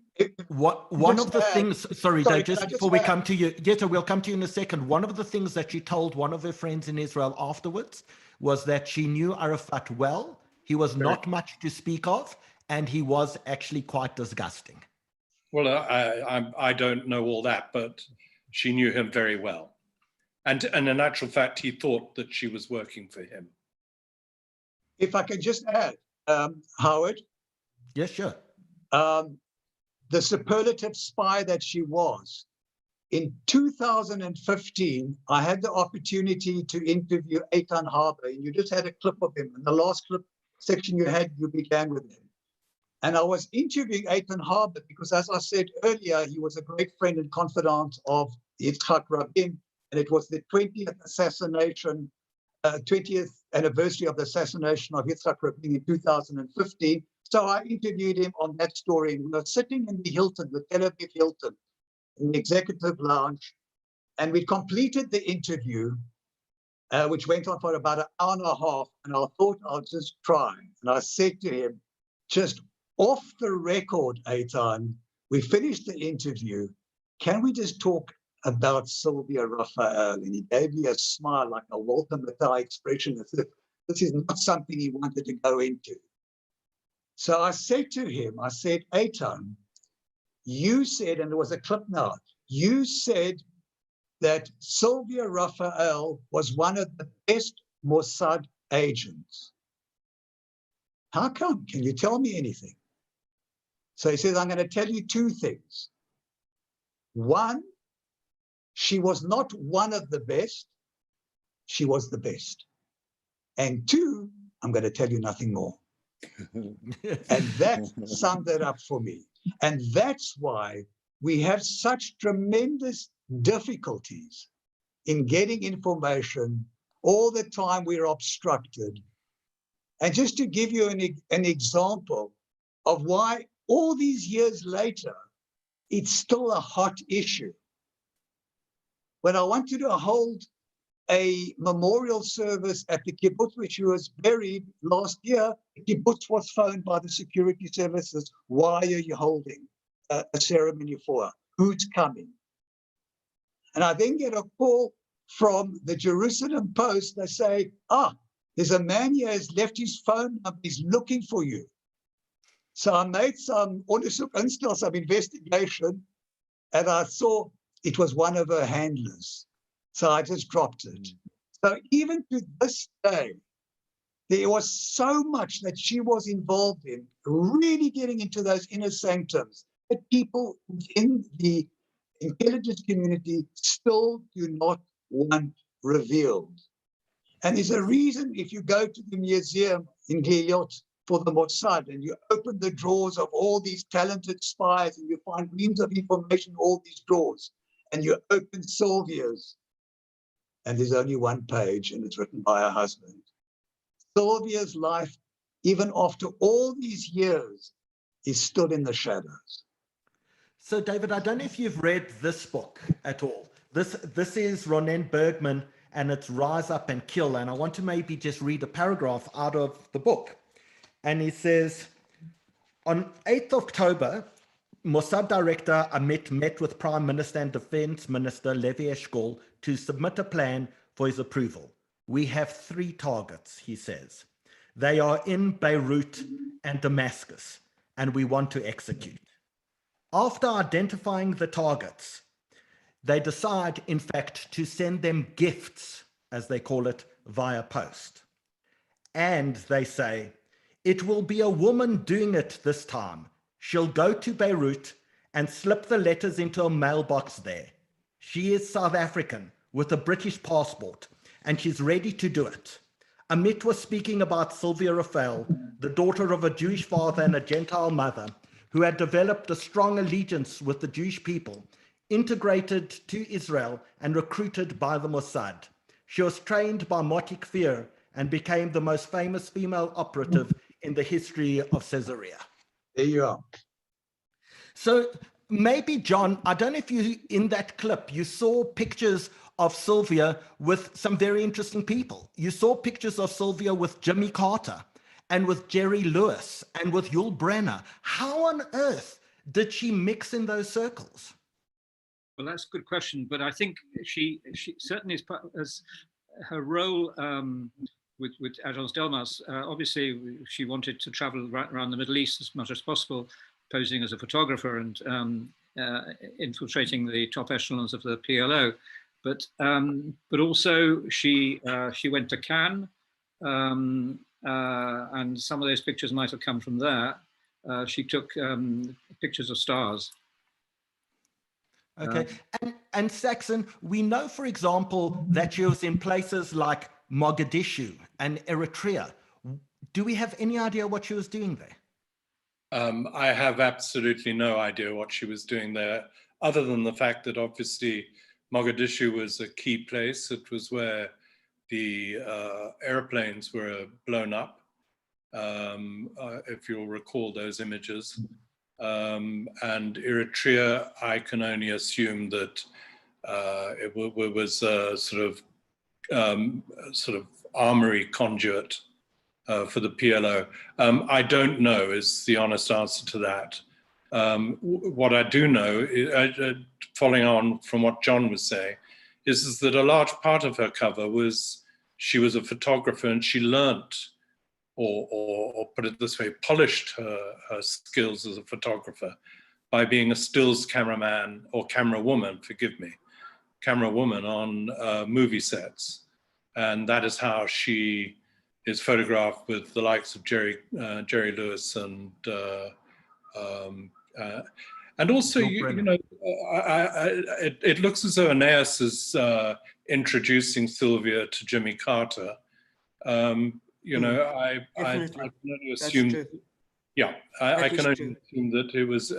One of the things, sorry, Dave, just before we come to you, Jetta, we'll come to you in a second. One of the things that she told one of her friends in Israel afterwards was that she knew Arafat well. He was not much to speak of, and he was actually quite disgusting. Well, I don't know all that, but she knew him very well. And in actual fact, he thought that she was working for him. If I could just add, Howard. Yes, sure. The superlative spy that she was. In 2015, I had the opportunity to interview Eitan Harber, and you just had a clip of him. In the last clip section you had, you began with him. And I was interviewing Eitan Harber because, as I said earlier, he was a great friend and confidant of Yitzhak Rabin, and it was the 20th anniversary of the assassination of Yitzhak Rabin in 2015. So I interviewed him on that story. And we were sitting in the Hilton, the Tel Aviv Hilton, in the executive lounge, and we completed the interview, which went on for about an hour and a half, and I thought I'll just try. And I said to him, just off the record, Eitan, we finished the interview. Can we just talk about Sylvia Raphael? And he gave me a smile, like a Walter Matthau expression, as if this is not something he wanted to go into. So I said to him, I said, Eitan, you said, and there was a clip now, you said that Sylvia Raphael was one of the best Mossad agents. How come? Can you tell me anything? So he says, I'm going to tell you two things. One, she was not one of the best, she was the best. And two, I'm going to tell you nothing more. And that summed it up for me. And that's why we have such tremendous difficulties in getting information. All the time we're obstructed. And just to give you an example of why all these years later, it's still a hot issue. When I wanted to hold a memorial service at the kibbutz, which he was buried last year, the kibbutz was phoned by the security services. Why are you holding a ceremony for her? Who's coming? And I then get a call from the Jerusalem Post. They say, there's a man here has left his phone number. He's looking for you. So I made some investigation, and I saw it was one of her handlers. So I just dropped it. So even to this day, there was so much that she was involved in, really getting into those inner sanctums that people in the intelligence community still do not want revealed. And there's a reason, if you go to the museum in Gilot for the Mossad and you open the drawers of all these talented spies and you find reams of information in all these drawers, and you open Sylvia's, and there's only one page and it's written by her husband. Sylvia's life, even after all these years, is still in the shadows. So, David, I don't know if you've read this book at all. This is Ronen Bergman, and it's Rise Up and Kill. And I want to maybe just read a paragraph out of the book. And he says, on 8th October, Mossad director Amit met with Prime Minister and Defense Minister Levi Eshkol to submit a plan for his approval. We have 3 targets, he says. They are in Beirut and Damascus, and we want to execute. After identifying the targets, they decide, in fact, to send them gifts, as they call it, via post. And they say, it will be a woman doing it this time. She'll go to Beirut and slip the letters into a mailbox there. She is South African with a British passport, and she's ready to do it. Amit was speaking about Sylvia Raphael, the daughter of a Jewish father and a Gentile mother, who had developed a strong allegiance with the Jewish people, integrated to Israel and recruited by the Mossad. She was trained by Moti Kfir and became the most famous female operative in the history of Caesarea. There you are. So maybe, John, I don't know if you, in that clip, you saw pictures of Sylvia with some very interesting people. You saw pictures of Sylvia with Jimmy Carter and with Jerry Lewis and with Yul Brynner. How on earth did she mix in those circles? Well, that's a good question, but I think she certainly is as her role with Agence Delmas. Obviously, she wanted to travel right around the Middle East as much as possible, posing as a photographer and infiltrating the top echelons of the PLO. But also she went to Cannes, and some of those pictures might have come from there. She took pictures of stars. Okay, and Saxon, we know, for example, that she was in places like Mogadishu and Eritrea. Do we have any idea what she was doing there? I have absolutely no idea what she was doing there, other than the fact that obviously Mogadishu was a key place. It was where the airplanes were blown up, if you'll recall those images. And Eritrea, I can only assume that it was a sort of armory conduit for the PLO. I don't know is the honest answer to that. What I do know, following on from what John was saying, is that a large part of her cover was she was a photographer and she learnt, or put it this way, polished her skills as a photographer by being a stills cameraman or camera woman, forgive me, camera woman on movie sets. And that is how she is photographed with the likes of Jerry Lewis and also, you know, it looks as though Aeneas is introducing Sylvia to Jimmy Carter. You know, I can only assume, yeah, I can only assume that it was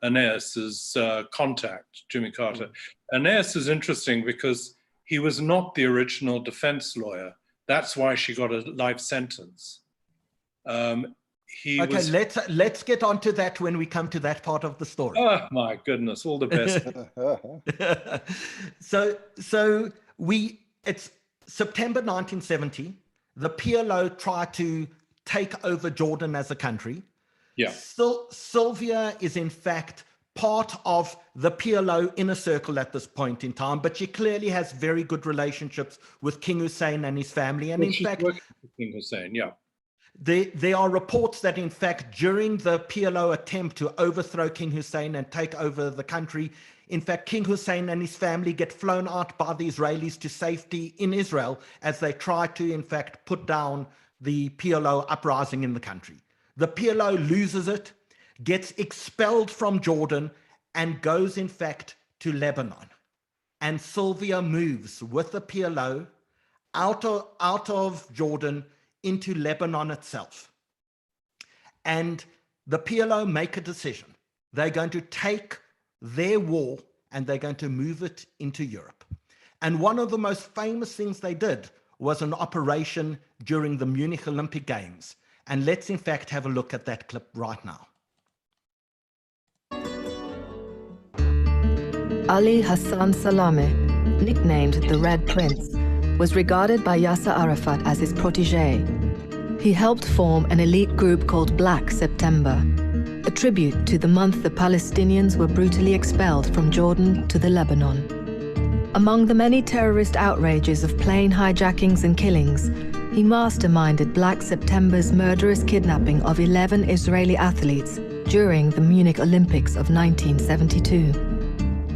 Aeneas's contact, Jimmy Carter. Aeneas is interesting because he was not the original defense lawyer. That's why she got a life sentence. Okay, let's get on to that when we come to that part of the story. Oh my goodness, all the best. So it's September 1970. The PLO tried to take over Jordan as a country. Yeah. Sylvia is in fact part of the PLO inner circle at this point in time, but she clearly has very good relationships with King Hussein and his family. And in fact, King Hussein, yeah. There are reports that, in fact, during the PLO attempt to overthrow King Hussein and take over the country, in fact, King Hussein and his family get flown out by the Israelis to safety in Israel as they try to, in fact, put down the PLO uprising in the country. The PLO loses it, gets expelled from Jordan, and goes, in fact, to Lebanon. And Sylvia moves with the PLO out of Jordan into Lebanon itself. And the PLO make a decision. They're going to take their war and they're going to move it into Europe. And one of the most famous things they did was an operation during the Munich Olympic Games. And let's in fact have a look at that clip right now. Ali Hassan Salameh, nicknamed the Red Prince, was regarded by Yasser Arafat as his protege. He helped form an elite group called Black September, a tribute to the month the Palestinians were brutally expelled from Jordan to the Lebanon. Among the many terrorist outrages of plane hijackings and killings, he masterminded Black September's murderous kidnapping of 11 Israeli athletes during the Munich Olympics of 1972.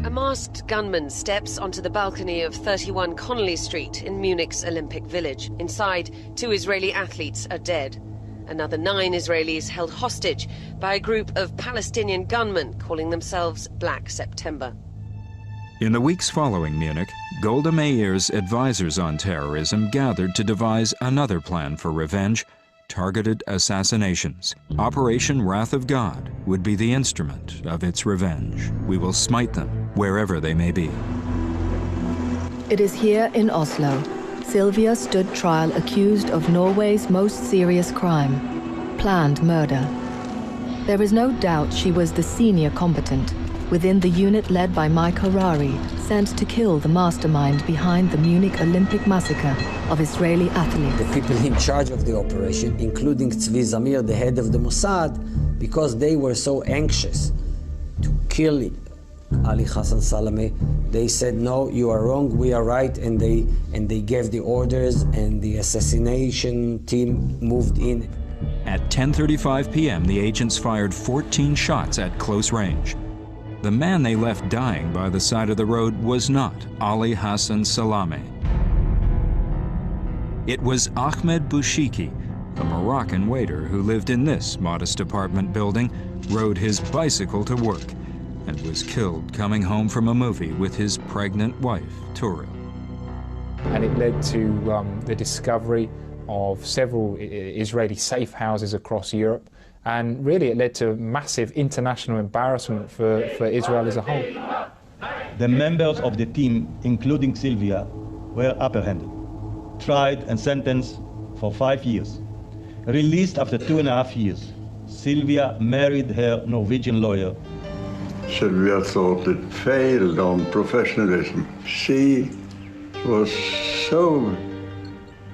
A masked gunman steps onto the balcony of 31 Connolly Street in Munich's Olympic Village. Inside, 2 Israeli athletes are dead. Another 9 Israelis held hostage by a group of Palestinian gunmen calling themselves Black September. In the weeks following Munich, Golda Meir's advisors on terrorism gathered to devise another plan for revenge: targeted assassinations. Operation Wrath of God would be the instrument of its revenge. We will smite them wherever they may be. It is here in Oslo Sylvia stood trial accused of Norway's most serious crime, planned murder. There is no doubt she was the senior combatant within the unit led by Mike Harari, sent to kill the mastermind behind the Munich Olympic massacre of Israeli athletes. The people in charge of the operation, including Tzvi Zamir, the head of the Mossad, because they were so anxious to kill Ali Hassan Salameh, they said, no, you are wrong, we are right, and they gave the orders, and the assassination team moved in. At 10:35 p.m., the agents fired 14 shots at close range. The man they left dying by the side of the road was not Ali Hassan Salameh. It was Ahmed Bouchiki, a Moroccan waiter who lived in this modest apartment building, rode his bicycle to work, and was killed coming home from a movie with his pregnant wife, Turil. And it led to the discovery of several Israeli safe houses across Europe. And really, it led to massive international embarrassment for Israel as a whole. The members of the team, including Sylvia, were apprehended, tried and sentenced for 5 years. Released after 2.5 years, Sylvia married her Norwegian lawyer. Sylvia thought it failed on professionalism. She was so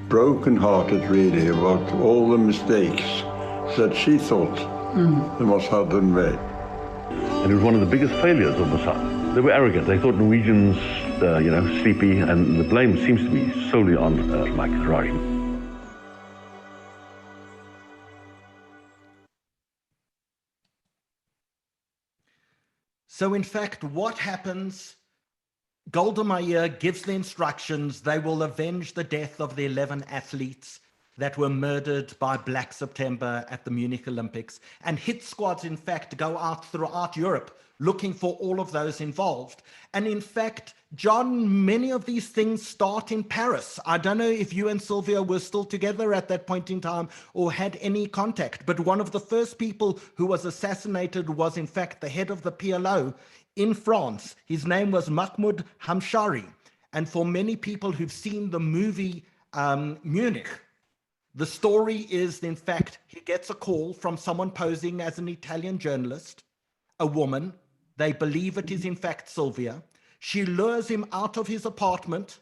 broken-hearted, really, about all the mistakes that she thought the Mossad had made. And it was one of the biggest failures of Mossad. They were arrogant. They thought Norwegians, sleepy, and the blame seems to be solely on Mike Harari. So in fact, what happens, Golda Meir gives the instructions, they will avenge the death of the 11 athletes that were murdered by Black September at the Munich Olympics. And hit squads, in fact, go out throughout Europe looking for all of those involved. And in fact, John, many of these things start in Paris. I don't know if you and Sylvia were still together at that point in time or had any contact, but one of the first people who was assassinated was, in fact, the head of the PLO in France. His name was Mahmoud Hamshari. And for many people who've seen the movie Munich, the story is, in fact, he gets a call from someone posing as an Italian journalist, a woman. They believe it is, in fact, Sylvia. She lures him out of his apartment.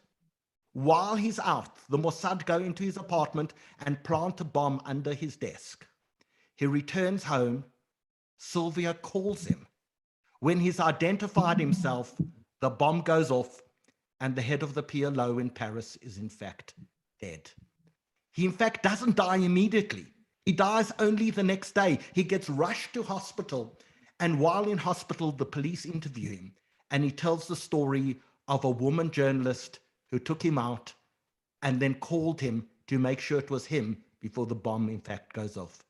While he's out, the Mossad go into his apartment and plant a bomb under his desk. He returns home. Sylvia calls him. When he's identified himself, the bomb goes off, and the head of the PLO in Paris is, in fact, dead. He, in fact, doesn't die immediately. He dies only the next day. He gets rushed to hospital. And while in hospital, the police interview him. And he tells the story of a woman journalist who took him out and then called him to make sure it was him before the bomb, in fact, goes off.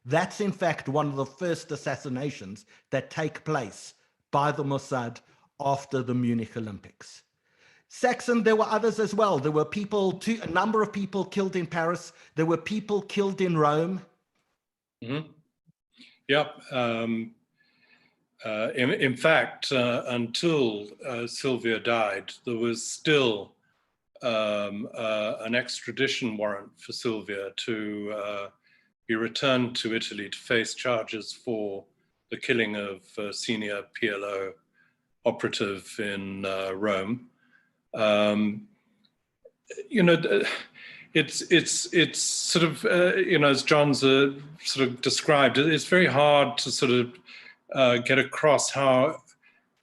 That's, in fact, one of the first assassinations that take place by the Mossad after the Munich Olympics. Saxon, there were others as well. There were a number of people killed in Paris. There were people killed in Rome. Mm-hmm. Yep. In fact, until Sylvia died, there was still an extradition warrant for Sylvia to be returned to Italy to face charges for the killing of senior PLO operative in Rome. You know, it's sort of you know, as John's sort of described, it's very hard to sort of get across how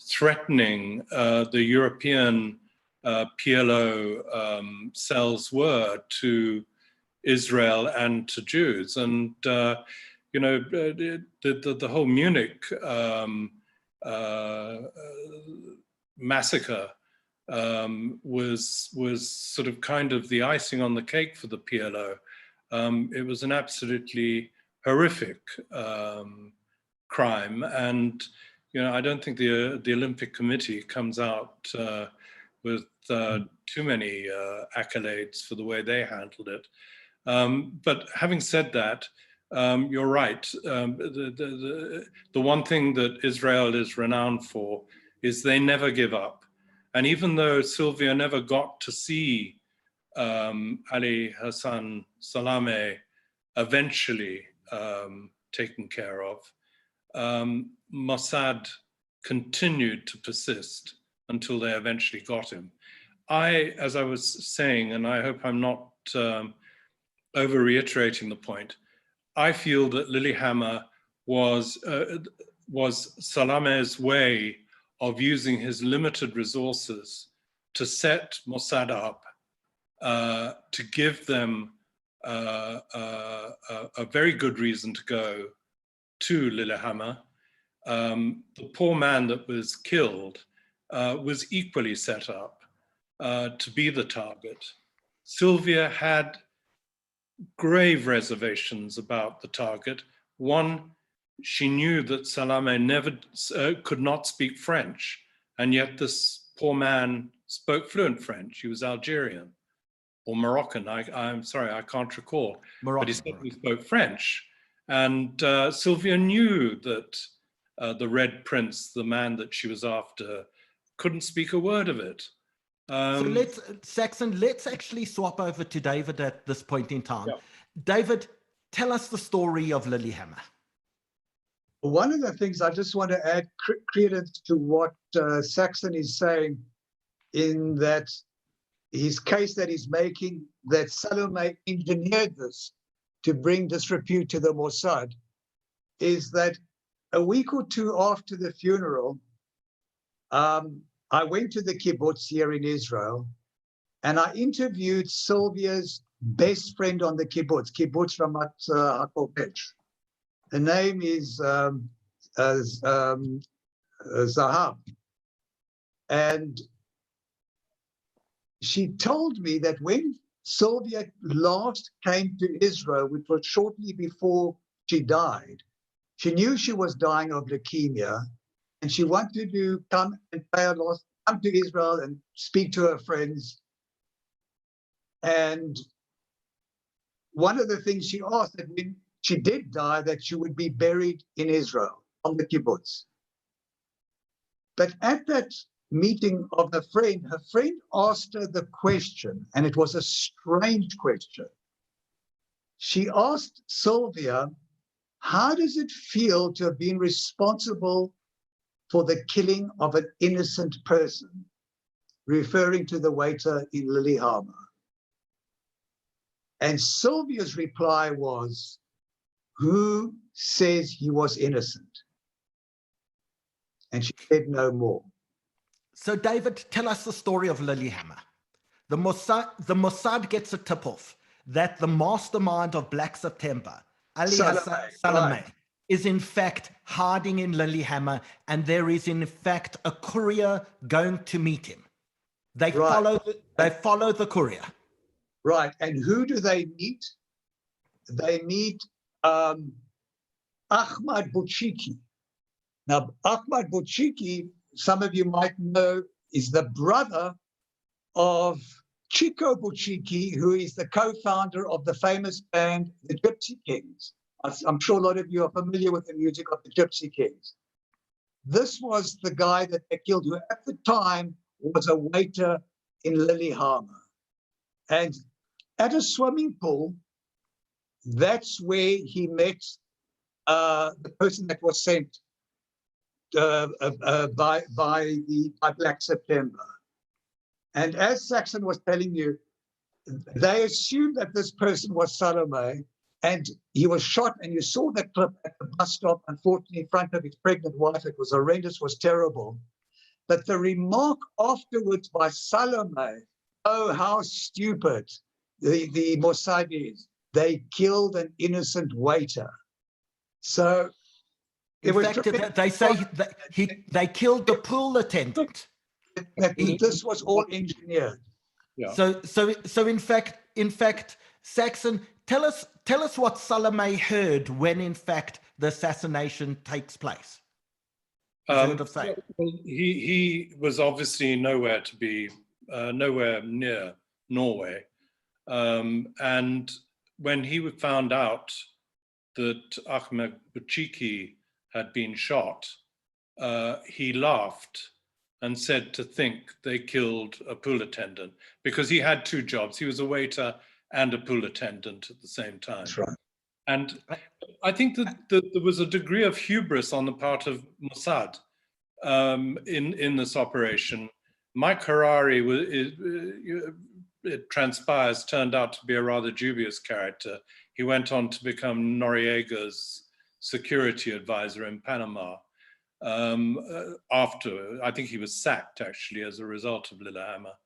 threatening the European PLO cells were to Israel and to Jews. And you know, the whole Munich massacre was sort of kind of the icing on the cake for the PLO. It was an absolutely horrific crime, and you know, I don't think the Olympic Committee comes out with too many accolades for the way they handled it. But having said that, you're right. The one thing that Israel is renowned for is they never give up. And even though Sylvia never got to see Ali Hassan Salameh eventually taken care of, Mossad continued to persist until they eventually got him. As I was saying, and I hope I'm not over reiterating the point, I feel that Lillehammer was Salameh's way of using his limited resources to set Mossad up, to give them a very good reason to go to Lillehammer. The poor man that was killed was equally set up to be the target. Sylvia had grave reservations about the target. One, she knew that Salameh could not speak French, and yet this poor man spoke fluent French. He was Algerian or Moroccan. I'm sorry, I can't recall. Moroccan, but he certainly spoke French. And Sylvia knew that the Red Prince, the man that she was after, couldn't speak a word of it. So Saxon, let's actually swap over to David at this point in time. Yeah. David, tell us the story of Lillehammer. One of the things I just want to add credit to what Saxon is saying, in that his case that he's making, that Salameh engineered this to bring disrepute to the Mossad, is that a week or two after the funeral, I went to the kibbutz here in Israel, and I interviewed Sylvia's best friend on the kibbutz Ramat HaKodesh. Her name is Zahab. And she told me that when Sylvia last came to Israel, which was shortly before she died, she knew she was dying of leukemia, and she wanted to come and come to Israel and speak to her friends. And one of the things she asked, that when she did die, that she would be buried in Israel on the kibbutz. But at that meeting of her friend asked her the question, and it was a strange question. She asked Sylvia, how does it feel to have been responsible for the killing of an innocent person, referring to the waiter in Lillehammer? And Sylvia's reply was, who says he was innocent? And she said no more. So David, tell us the story of Lillehammer. The Mossad gets a tip-off that the mastermind of Black September, Ali Hassan Salameh, is in fact hiding in Lillehammer, and there is in fact a courier going to meet him. They follow the courier. Right, and who do they meet? They meet Ahmad Bouchiki. Now, Ahmad Bouchiki, some of you might know, is the brother of Chico Bouchiki, who is the co-founder of the famous band, the Gypsy Kings. I'm sure a lot of you are familiar with the music of the Gypsy Kings. This was the guy that they killed, who at the time was a waiter in Lillehammer. And at a swimming pool, that's where he met the person that was sent by Black September. And as Saxon was telling you, they assumed that this person was Salome, and he was shot, and you saw that clip at the bus stop, unfortunately, in front of his pregnant wife. It was horrendous, was terrible. But the remark afterwards by Salome, oh, how stupid the Mossad is. They killed an innocent waiter. So in fact, they say that they killed the pool attendant. This was all engineered. Yeah. So in fact, Saxon, tell us what Salome heard when in fact the assassination takes place. He was obviously nowhere near Norway, and when he found out that Ahmed Bouchiki had been shot, he laughed and said to think they killed a pool attendant, because he had two jobs. He was a waiter and a pool attendant at the same time. That's right. And I think that there was a degree of hubris on the part of Mossad in this operation. Mike Harari, it transpires, turned out to be a rather dubious character. He went on to become Noriega's security advisor in Panama. After, I think he was sacked actually as a result of Lillehammer.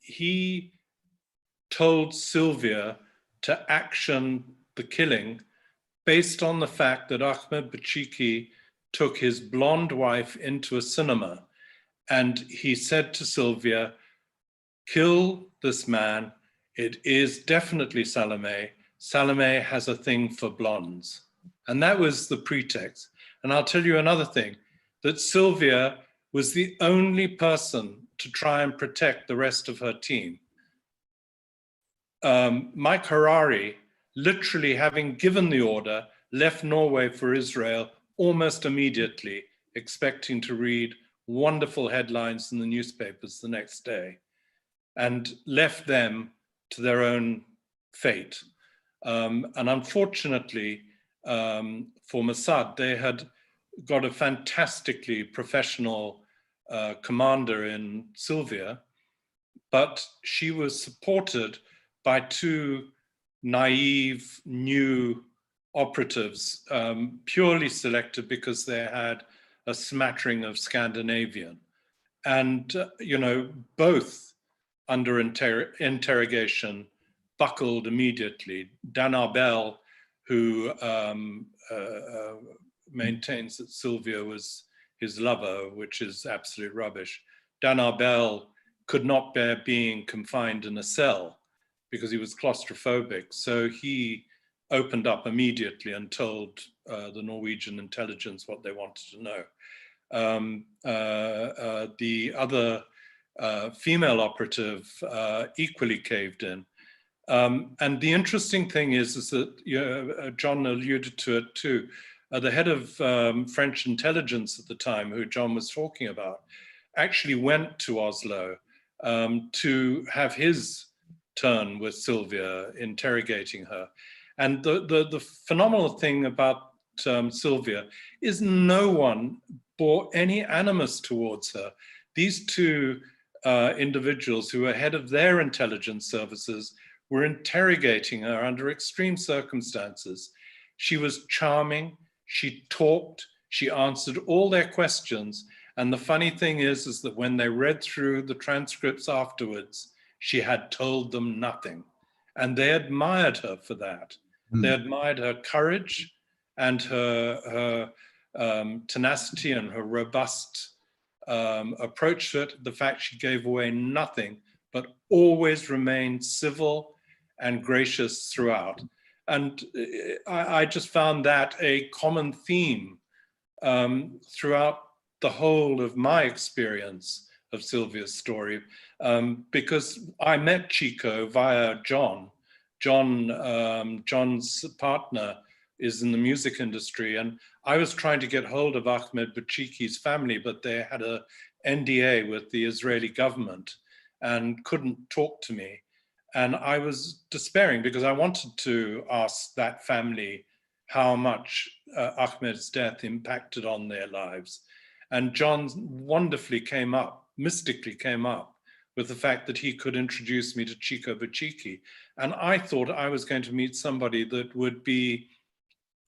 He told Sylvia to action the killing based on the fact that Ahmed Bouchiki took his blonde wife into a cinema, and he said to Sylvia, kill this man. It is definitely Salome. Salome has a thing for blondes. And that was the pretext. And I'll tell you another thing, that Sylvia was the only person to try and protect the rest of her team. Mike Harari, literally having given the order, left Norway for Israel almost immediately, expecting to read wonderful headlines in the newspapers the next day, and left them to their own fate. And unfortunately, for Mossad, they had got a fantastically professional commander in Sylvia, but she was supported by two naive new operatives, purely selected because they had a smattering of Scandinavian. And, both under interrogation buckled immediately. Dan Arbel, who maintains that Sylvia was his lover, which is absolute rubbish. Dan Arbel could not bear being confined in a cell because he was claustrophobic. So he opened up immediately and told the Norwegian intelligence what they wanted to know. The other female operative equally caved in. And the interesting thing is that John alluded to it too. The head of French intelligence at the time, who John was talking about, actually went to Oslo to have his turn with Sylvia, interrogating her. And the phenomenal thing about Sylvia is no one bore any animus towards her. These two individuals who were head of their intelligence services were interrogating her under extreme circumstances. She was charming, she talked, she answered all their questions. And the funny thing is that when they read through the transcripts afterwards, she had told them nothing. And they admired her for that. They admired her courage and her tenacity and her robust approach to it, the fact she gave away nothing, but always remained civil and gracious throughout. And I just found that a common theme throughout the whole of my experience of Sylvia's story, because I met Chico via John. John's partner is in the music industry, and I was trying to get hold of Ahmed Bouchiki's family, but they had a NDA with the Israeli government and couldn't talk to me. And I was despairing because I wanted to ask that family how much Ahmed's death impacted on their lives. And John wonderfully mystically came up with the fact that he could introduce me to Chico Buchiki. And I thought I was going to meet somebody that would be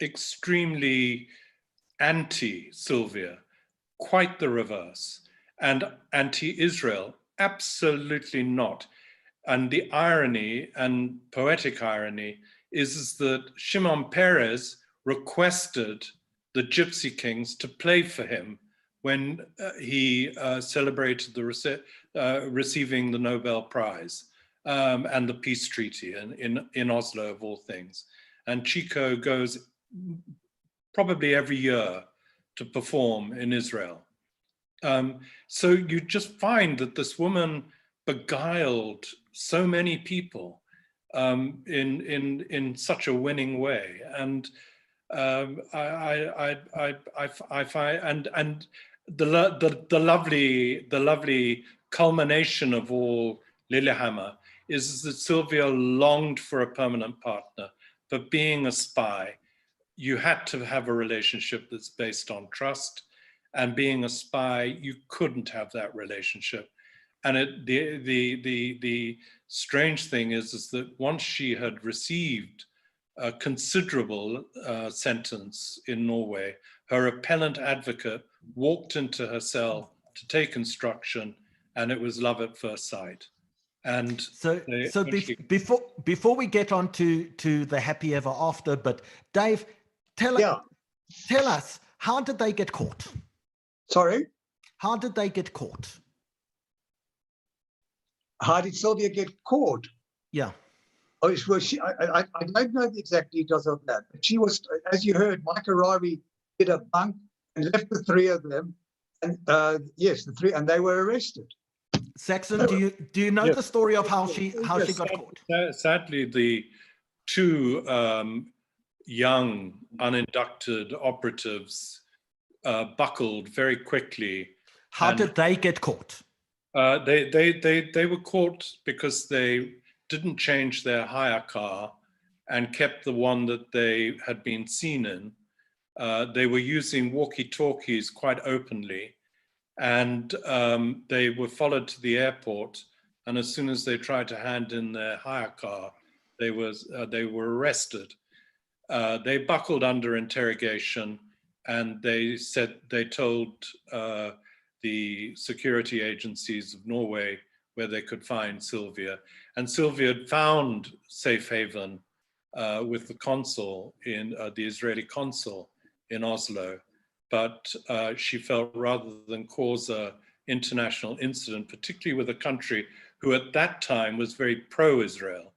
extremely anti-Sylvia, quite the reverse, and anti-Israel, absolutely not. And the irony, and poetic irony, is that Shimon Peres requested the Gypsy Kings to play for him when he celebrated the receiving the Nobel Prize and the peace treaty in Oslo, of all things. And Chico goes probably every year to perform in Israel. So you just find that this woman beguiled so many people in such a winning way, and I find and the lovely culmination of all Lillehammer is that Sylvia longed for a permanent partner, but being a spy, you had to have a relationship that's based on trust, and being a spy, you couldn't have that relationship. And the strange thing is that once she had received a considerable sentence in Norway, her appellant advocate walked into her cell to take instruction, and it was love at first sight. And before we get on to the happy ever after, but Dave, tell us, how did they get caught? Sorry? How did they get caught? How did Sylvia get caught? Yeah. Oh, well, I don't know the exact details of that, but she was, as you heard, Mike Harari did a bunk and left the three of them, and yes, the three, and they were arrested. Saxon, do you know the story of how she got caught? Sadly, the two young uninducted operatives buckled very quickly. How did they get caught? They were caught because they didn't change their hire car and kept the one that they had been seen in. They were using walkie-talkies quite openly, and they were followed to the airport. And as soon as they tried to hand in their hire car, they were arrested. They buckled under interrogation, and they told the security agencies of Norway where they could find Sylvia. And Sylvia had found safe haven with the consul the Israeli consul in Oslo, but she felt rather than cause an international incident, particularly with a country who at that time was very pro-Israel,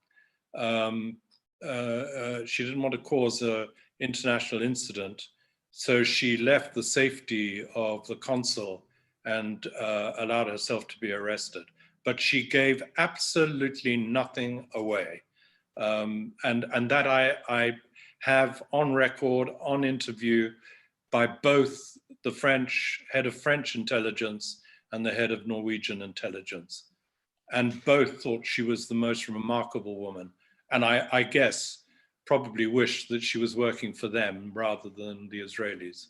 she didn't want to cause an international incident. So she left the safety of the consul and allowed herself to be arrested. But she gave absolutely nothing away. And that I have on record, on interview, by both the head of French intelligence and the head of Norwegian intelligence. And both thought she was the most remarkable woman. And I guess probably wished that she was working for them rather than the Israelis.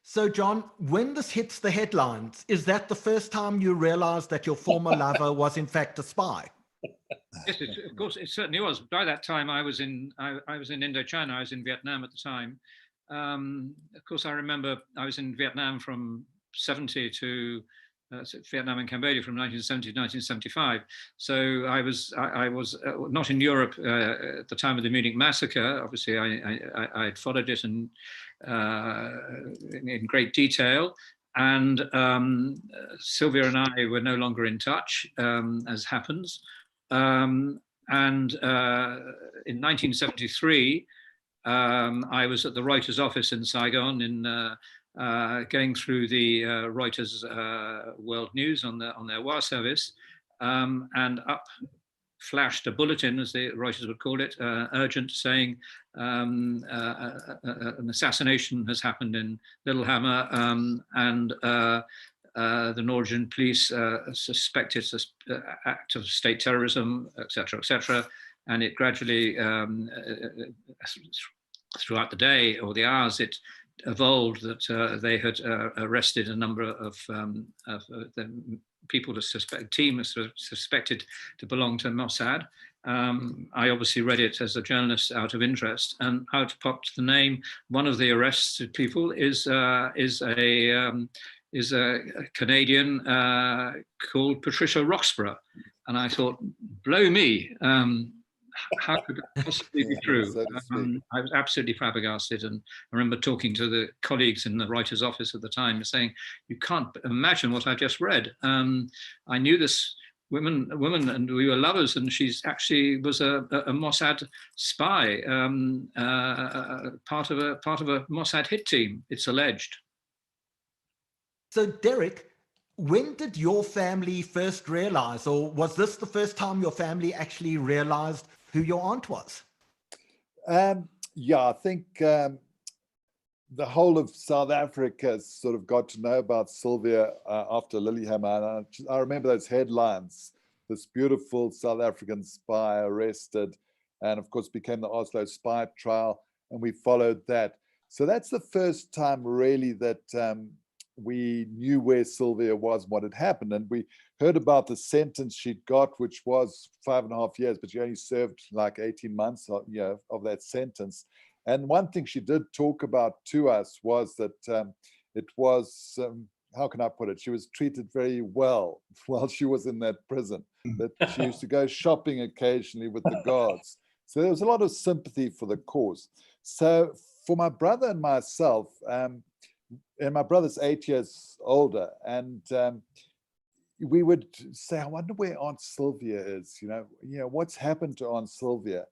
So, John, when this hits the headlines, is that the first time you realized that your former lover was in fact a spy? Yes, of course, it certainly was. By that time, I was in Indochina. I was in Vietnam at the time. Of course, I remember I was in Vietnam from 70 to Vietnam and Cambodia from 1970 to 1975. So I was not in Europe at the time of the Munich massacre. Obviously, I had followed it in great detail. And Sylvia and I were no longer in touch, as happens. And in 1973, I was at the Reuters office in Saigon going through the Reuters World News on their WA service, and up flashed a bulletin, as the Reuters would call it, urgent, saying an assassination has happened in Lillehammer, and the Norwegian police suspect it's an act of state terrorism, etc., etc. And it gradually throughout the day or the hours, it evolved that they had arrested a number of the people suspected to belong to Mossad. I obviously read it as a journalist out of interest, and out popped the name. One of the arrested people is a Canadian called Patricia Roxburgh, and I thought, blow me. How could that possibly be true? I was absolutely flabbergasted, and I remember talking to the colleagues in the writer's office at the time, saying, "You can't imagine what I just read." I knew this woman, and we were lovers, and she's actually was a Mossad spy, part of a Mossad hit team. It's alleged. So, Derek, when did your family first realize, or was this the first time your family actually realized who your aunt was? Yeah, I think the whole of South Africa sort of got to know about Sylvia after Lillehammer. I remember those headlines, this beautiful South African spy arrested, and of course became the Oslo spy trial, and we followed that. So that's the first time really that we knew where Sylvia was, what had happened. And we heard about the sentence she'd got, which was 5.5 years, but she only served like 18 months of that sentence. And one thing she did talk about to us was that it was, how can I put it? She was treated very well while she was in that prison, that she used to go shopping occasionally with the guards. So there was a lot of sympathy for the cause. So for my brother and myself, and my brother's 8 years older, and we would say, I wonder where Aunt Sylvia is, what's happened to Aunt Sylvia?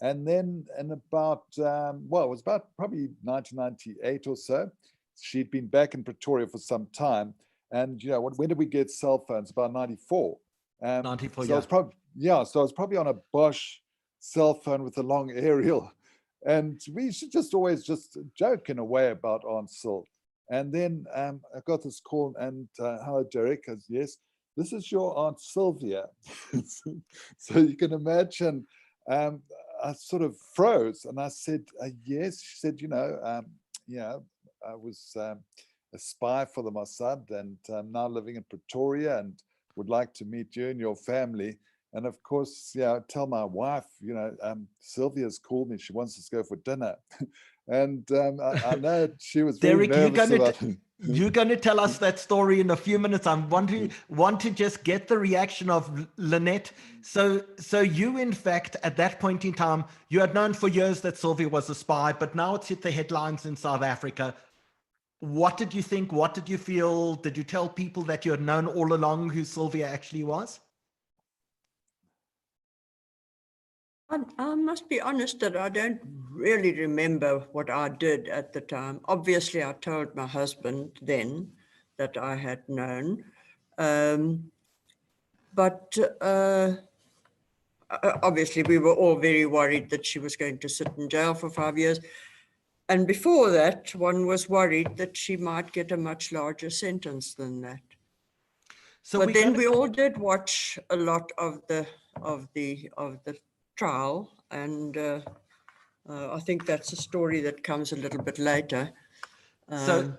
And then in about, well, it was about probably 1998 or so, she'd been back in Pretoria for some time. And, when did we get cell phones? About 94. 94, so yeah. I was so I was probably on a Bosch cell phone with a long aerial. And we should just always just joke in a way about Aunt Syl. And then I got this call, and hello, Derek. Yes, this is your Aunt Sylvia. So you can imagine, I sort of froze, and I said, yes. She said, I was a spy for the Mossad, and I'm now living in Pretoria, and would like to meet you and your family. And of course, tell my wife, Sylvia's called me. She wants us to go for dinner. And I know she was very Derek, nervous you're going to tell us that story in a few minutes. I want to just get the reaction of Lynette. So you, in fact, at that point in time, you had known for years that Sylvia was a spy, but now it's hit the headlines in South Africa. What did you think? What did you feel? Did you tell people that you had known all along who Sylvia actually was? I must be honest that I don't really remember what I did at the time. Obviously, I told my husband then that I had known. But obviously, we were all very worried that she was going to sit in jail for 5 years. And before that, one was worried that she might get a much larger sentence than that. But then we all did watch a lot of the trial, and I think that's a story that comes a little bit later. So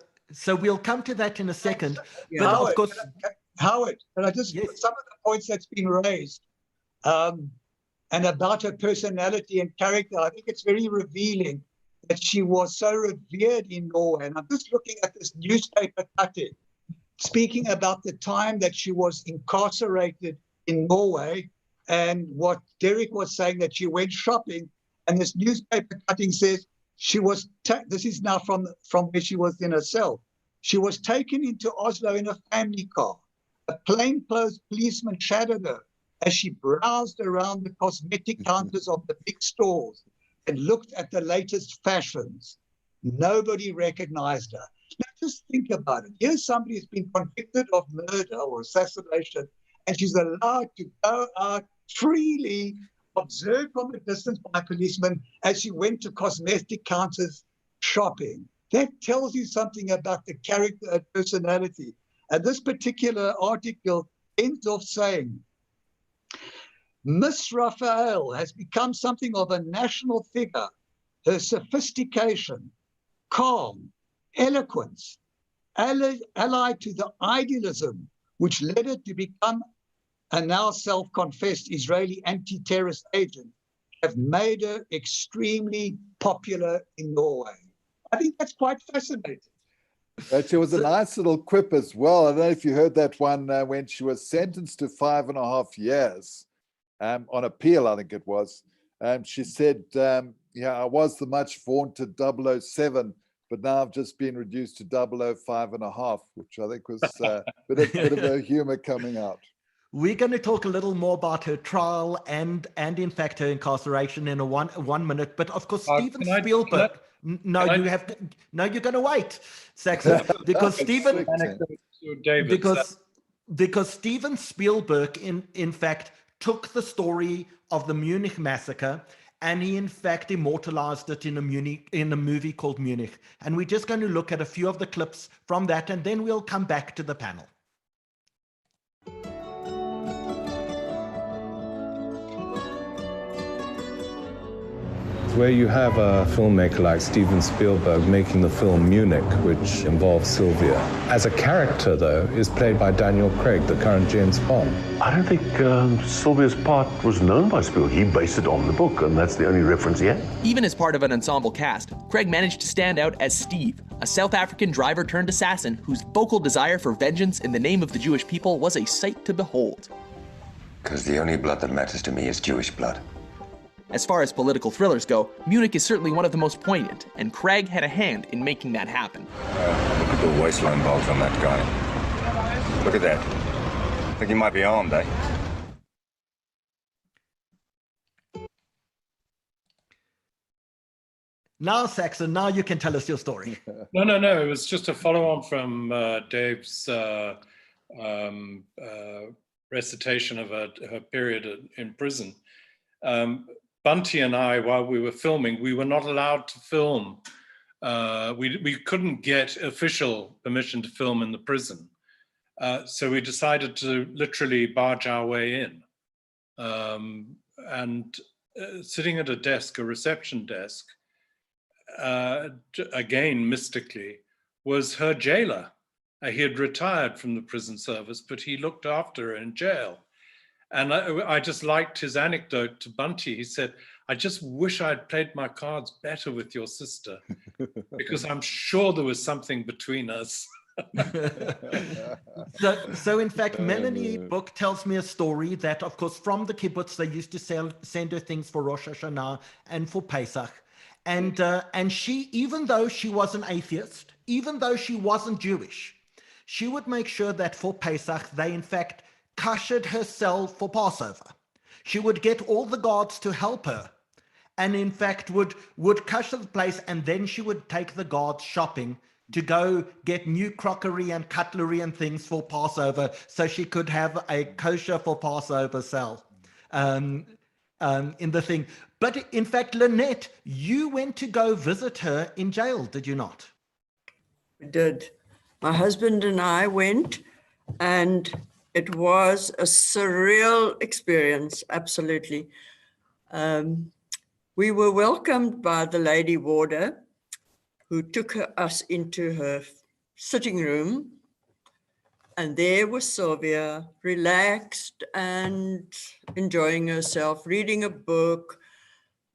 we'll come to that in a second. Yeah. But Howard, of course, Howard, can I just some of the points that's been raised, and about her personality and character, I think it's very revealing that she was so revered in Norway. And I'm just looking at this newspaper cutting, speaking about the time that she was incarcerated in Norway, and what Derek was saying, that she went shopping, and this newspaper cutting says she was, this is now from where she was in her cell. She was taken into Oslo in a family car. A plainclothes policeman shadowed her as she browsed around the cosmetic counters of the big stores and looked at the latest fashions. Nobody recognized her. Now just think about it. Here's somebody who's been convicted of murder or assassination, and she's allowed to go out freely, observed from a distance by a policeman as she went to cosmetic counters shopping. That tells you something about the character and personality. And this particular article ends off saying, Miss Raphael has become something of a national figure her sophistication, calm, eloquence, allied to the idealism which led her to become a now self-confessed Israeli anti-terrorist agent, have made her extremely popular in Norway. I think that's quite fascinating. There was a nice little quip as well. I don't know if you heard that one when she was sentenced to 5.5 years on appeal, I think it was. She said, yeah, I was the much vaunted 007, but now I've just been reduced to 005.5, which I think was a bit of her humor coming out. We're going to talk a little more about her trial and in fact her incarceration in a one minute. But of course, Steven Spielberg. No, you're going to wait, Saxon, because because Steven Spielberg in fact took the story of the Munich massacre and he in fact immortalized it in a movie called Munich. And we're just going to look at a few of the clips from that, and then we'll come back to the panel. Where you have a filmmaker like Steven Spielberg making the film Munich, which involves Sylvia. As a character, though, is played by Daniel Craig, the current James Bond. I don't think Sylvia's part was known by Spielberg. He based it on the book, and that's the only reference he had. Even as part of an ensemble cast, Craig managed to stand out as Steve, a South African driver-turned-assassin whose vocal desire for vengeance in the name of the Jewish people was a sight to behold. Because the only blood that matters to me is Jewish blood. As far as political thrillers go, Munich is certainly one of the most poignant, and Craig had a hand in making that happen. Look at the waistline bulge on that guy. Look at that. I think he might be armed, eh? Now, Saxon, now you can tell us your story. No. It was just a follow-on from Dave's recitation of her period in prison. Bunty and I, while we were filming, we were not allowed to film. We couldn't get official permission to film in the prison. So we decided to literally barge our way in. And sitting at a desk, a reception desk, again, mystically, was her jailer. He had retired from the prison service, but he looked after her in jail. And I just liked his anecdote to Bunty. He said, I just wish I'd played my cards better with your sister, because I'm sure there was something between us. So in fact, Melanie book tells me a story that, of course, from the kibbutz, they used to send her things for Rosh Hashanah and for Pesach. And she, even though she was an atheist, even though she wasn't Jewish, she would make sure that for Pesach, they in fact kashered her cell for Passover. She would get all the guards to help her, and in fact would kasher the place, and then she would take the guards shopping to go get new crockery and cutlery and things for Passover, so she could have a kosher for Passover cell in the thing. But in fact, Lynette, you went to go visit her in jail, did you not? We did. My husband and I went, and it was a surreal experience, absolutely. We were welcomed by the lady warder, who took us into her sitting room, and there was Sylvia, relaxed and enjoying herself, reading a book,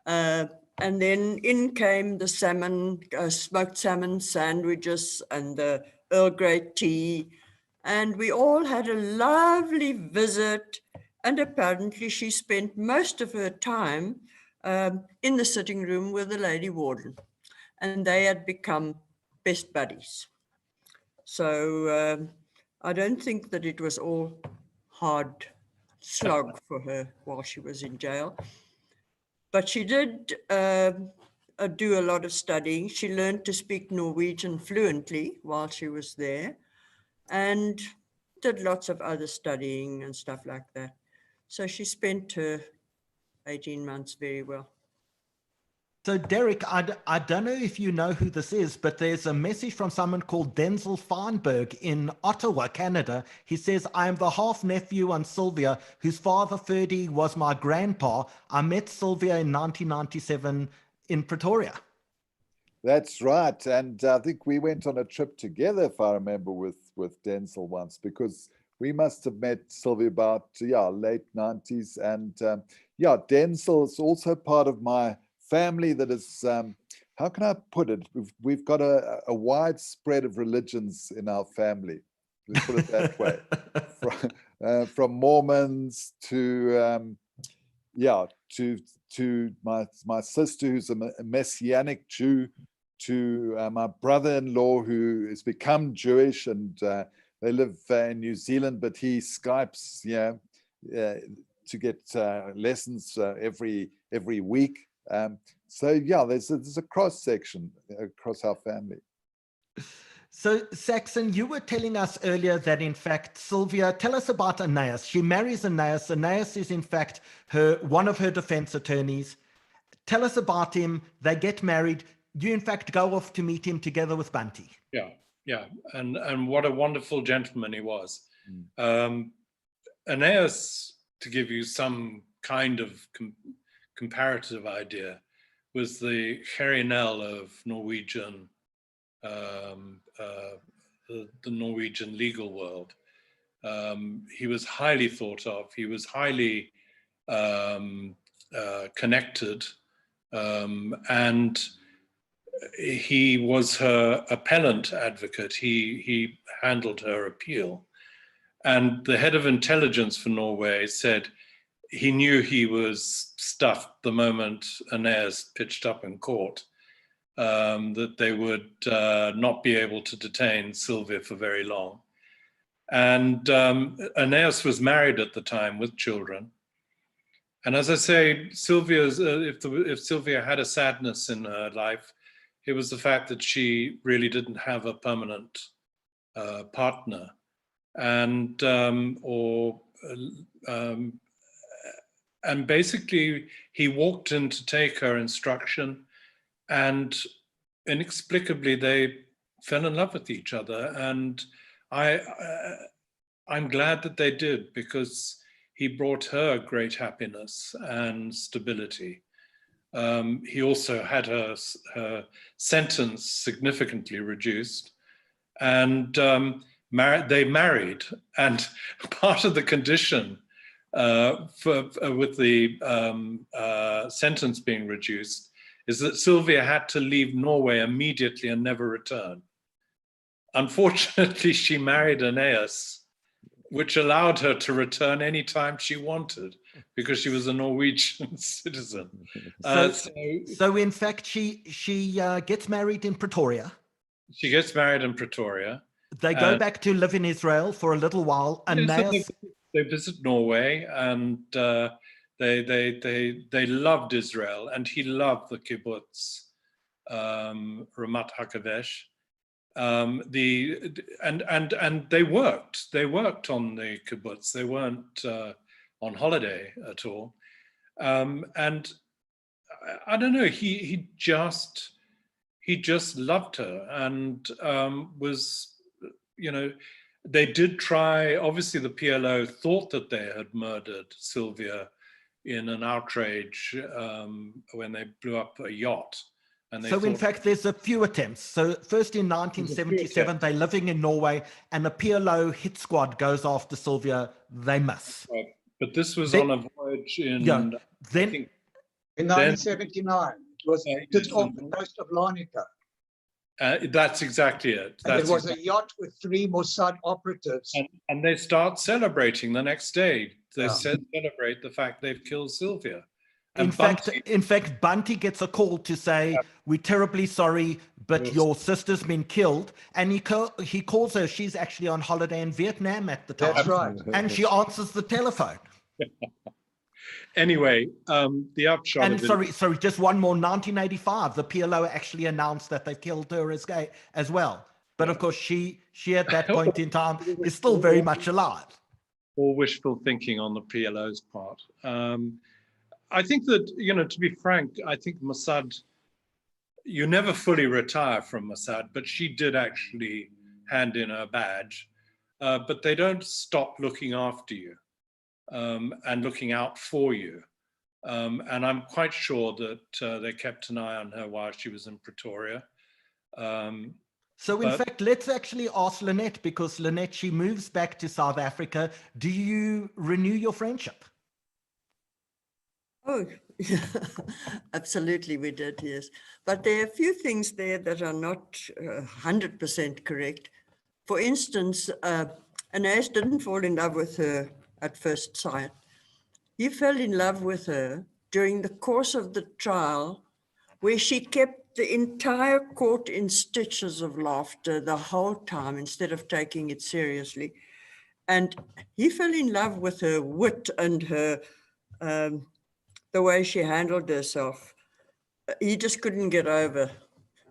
and then in came the salmon, smoked salmon sandwiches and the Earl Grey tea, and we all had a lovely visit, and apparently she spent most of her time in the sitting room with the lady warden, and they had become best buddies. So I don't think that it was all hard slog for her while she was in jail. But she did do a lot of studying. She learned to speak Norwegian fluently while she was there, and did lots of other studying and stuff like that. So she spent her 18 months very well. So Derek, I don't know if you know who this is, but there's a message from someone called Denzel Feinberg in Ottawa, Canada. He says, I am the half-nephew on Sylvia, whose father, Ferdy, was my grandpa. I met Sylvia in 1997 in Pretoria. That's right. And I think we went on a trip together, if I remember, with Denzel once, because we must have met Sylvia about, late 90s. And Denzel is also part of my family that is, how can I put it? We've got a wide spread of religions in our family. Let's put it that way. From Mormons to my sister who's a Messianic Jew, to my brother-in-law who has become Jewish, and they live in New Zealand, but he Skypes to get lessons every week. There's a cross section across our family. So, Saxon, you were telling us earlier that, in fact, Sylvia, tell us about Aeneas. She marries Aeneas. Aeneas is, in fact, one of her defense attorneys. Tell us about him. They get married. You, in fact, go off to meet him together with Bunty. Yeah. And what a wonderful gentleman he was. Aeneas, to give you some kind of comparative idea, was the Harry Nell of Norwegian the Norwegian legal world. He was highly thought of. He was highly connected, and he was her appellant advocate. He handled her appeal. And the head of intelligence for Norway said he knew he was stuffed the moment Aeneas pitched up in court. That they would not be able to detain Sylvia for very long. And Aeneas was married at the time with children. And as I say, if Sylvia had a sadness in her life, it was the fact that she really didn't have a permanent partner. And basically he walked in to take her instruction, and inexplicably they fell in love with each other. And I'm glad that they did, because he brought her great happiness and stability. He also had her sentence significantly reduced, and they married. And part of the condition with the sentence being reduced is that Sylvia had to leave Norway immediately and never return. Unfortunately, she married Aeneas, which allowed her to return anytime she wanted, because she was a Norwegian citizen. So in fact, she gets married in Pretoria. She gets married in Pretoria. They go back to live in Israel for a little while. Aeneas, they visit Norway, and they loved Israel, and he loved the kibbutz, Ramat HaKadesh. And they worked on the kibbutz. They weren't on holiday at all. And I don't know, he just loved her, and was, they did try, obviously the PLO thought that they had murdered Sylvia in an outrage when they blew up a yacht. And so in fact, there's a few attempts. So first in 1977, they're living in Norway, and a PLO hit squad goes after Sylvia. They miss. Right. But this was on a voyage in... in 1979. It was just off the coast of Larnaca. That's exactly it. And it was a yacht with 3 Mossad operatives. And they start celebrating the next day. They celebrate the fact they've killed Sylvia. In fact, Bunty gets a call to say, we're terribly sorry, but your sister's been killed. And he calls her. She's actually on holiday in Vietnam at the time. That's right. And she answers the telephone. Anyway, the upshot and of it... sorry, just one more. 1985, the PLO actually announced that they've killed her as well. But of course, she at that point in time is still very much alive. Or wishful thinking on the PLO's part. I think that, to be frank, I think Mossad, you never fully retire from Mossad, but she did actually hand in her badge. But they don't stop looking after you and looking out for you. And I'm quite sure that they kept an eye on her while she was in Pretoria. So in fact, let's actually ask Lynette, because Lynette, she moves back to South Africa. Do you renew your friendship? Oh, absolutely we did, yes. But there are a few things there that are not 100% correct. For instance, Anais didn't fall in love with her at first sight. He fell in love with her during the course of the trial, where she kept the entire court in stitches of laughter the whole time instead of taking it seriously. And he fell in love with her wit and her the way she handled herself. He just couldn't get over.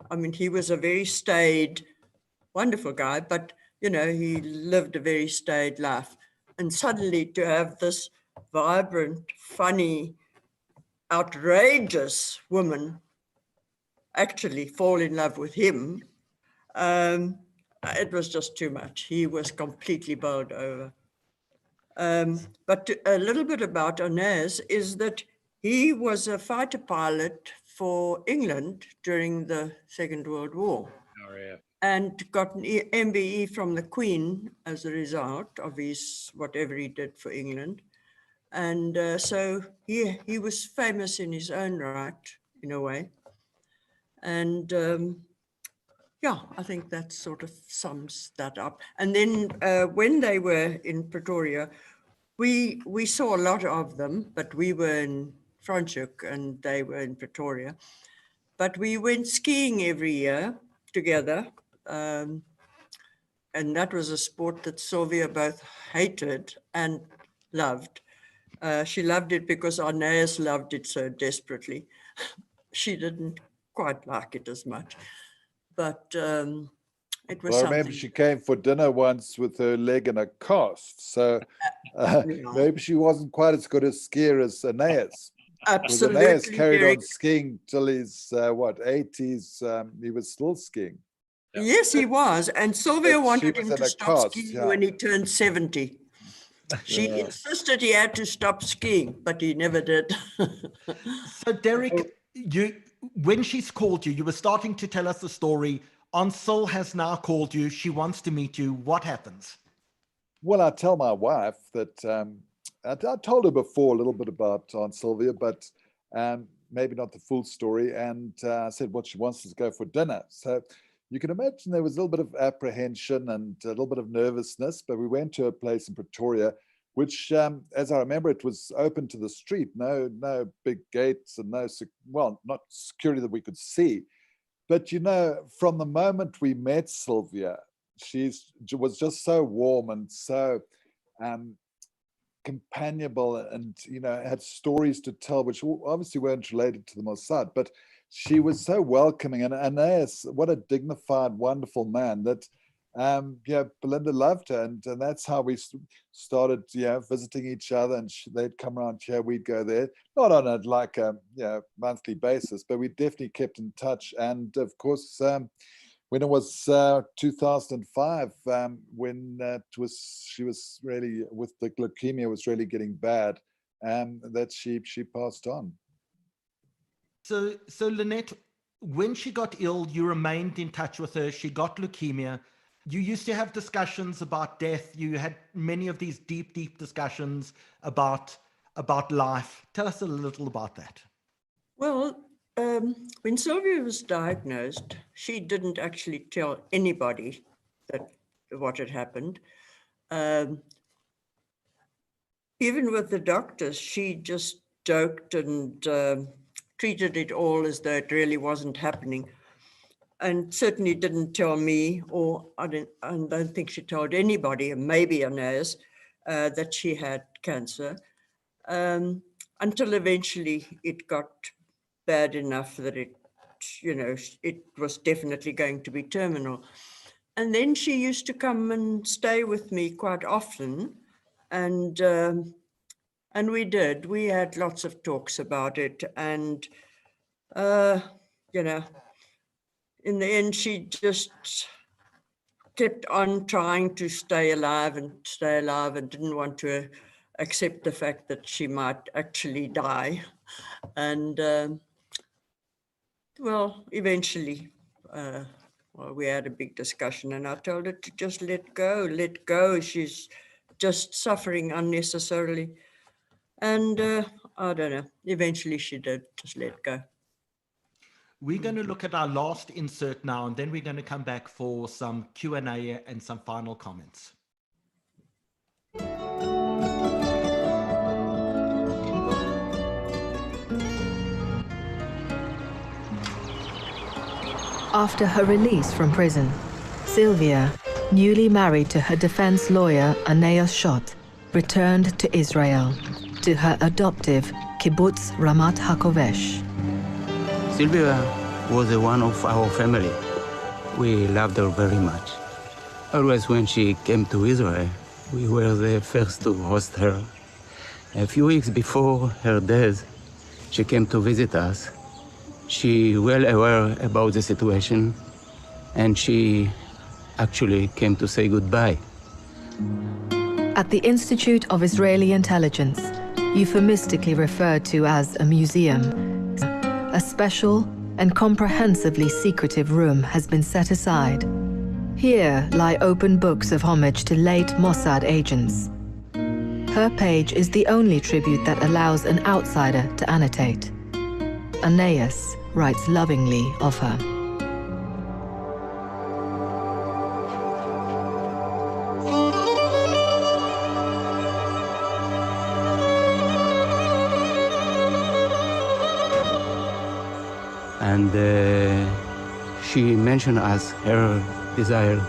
I mean, he was a very staid, wonderful guy, but, you know, he lived a very staid life. And suddenly to have this vibrant, funny, outrageous woman actually fall in love with him, it was just too much. He was completely bowled over. But a little bit about Anais is that he was a fighter pilot for England during the Second World War. Oh, yeah. And got an MBE from the Queen as a result of his whatever he did for England. And so he was famous in his own right, in a way. And yeah, I think that sort of sums that up. And then when they were in Pretoria, we saw a lot of them, but we were in Franschhoek and they were in Pretoria. But we went skiing every year together. And that was a sport that Sylvia both hated and loved. She loved it because Anais loved it so desperately. She didn't quite like it as much, but it was I remember she came for dinner once with her leg in a cast, so maybe she wasn't quite as good a skier as Anais. Absolutely. Anais carried on skiing till his, 80s, he was still skiing. Yeah. Yes, he was. And Sylvia wanted him to stop skiing when he turned 70. She insisted he had to stop skiing, but he never did. So Derek, when she's called you, you were starting to tell us the story. Ansel has now called you. She wants to meet you. What happens? Well, I tell my wife that I told her before a little bit about Aunt Sylvia, but maybe not the full story. And I said what she wants is to go for dinner. So you can imagine there was a little bit of apprehension and a little bit of nervousness, but we went to a place in Pretoria, which, as I remember, it was open to the street, no big gates and not security that we could see. But, you know, from the moment we met Sylvia, she was just so warm and so companionable and, you know, had stories to tell, which obviously weren't related to the Mossad, but she was so welcoming. And Anais, what a dignified, wonderful man that, Belinda loved her. And that's how we started, visiting each other, and they'd come around here, we'd go there, not on a monthly basis, but we definitely kept in touch. And of course, when it was 2005, when she was really with the leukemia was really getting bad, that she passed on. So Lynette, when she got ill, you remained in touch with her. She got leukemia. You used to have discussions about death. You had many of these deep discussions about life. Tell us a little about that. Well, when Sylvia was diagnosed, she didn't actually tell anybody what had happened. Even with the doctors, she just joked and treated it all as though it really wasn't happening, and certainly didn't tell me, or I don't think she told anybody, maybe Anais, that she had cancer, until eventually it got bad enough that it was definitely going to be terminal. And then she used to come and stay with me quite often, and we had lots of talks about it, and in the end she just kept on trying to stay alive and didn't want to accept the fact that she might actually die. And well, eventually, well, we had a big discussion, and I told her to just let go. She's just suffering unnecessarily. And I don't know, eventually she did just let go. We're going to look at our last insert now, and then we're going to come back for some Q&A and some final comments. After her release from prison, Sylvia, newly married to her defense lawyer Aeneas Schott, returned to Israel, to her adoptive kibbutz Ramat HaKovesh. Sylvia was one of our family. We loved her very much. Always when she came to Israel, we were the first to host her. A few weeks before her death, she came to visit us. She well aware about the situation, and she actually came to say goodbye. At the Institute of Israeli Intelligence, euphemistically referred to as a museum, a special and comprehensively secretive room has been set aside. Here lie open books of homage to late Mossad agents. Her page is the only tribute that allows an outsider to annotate. Aeneas writes lovingly of her. And she mentioned us her desire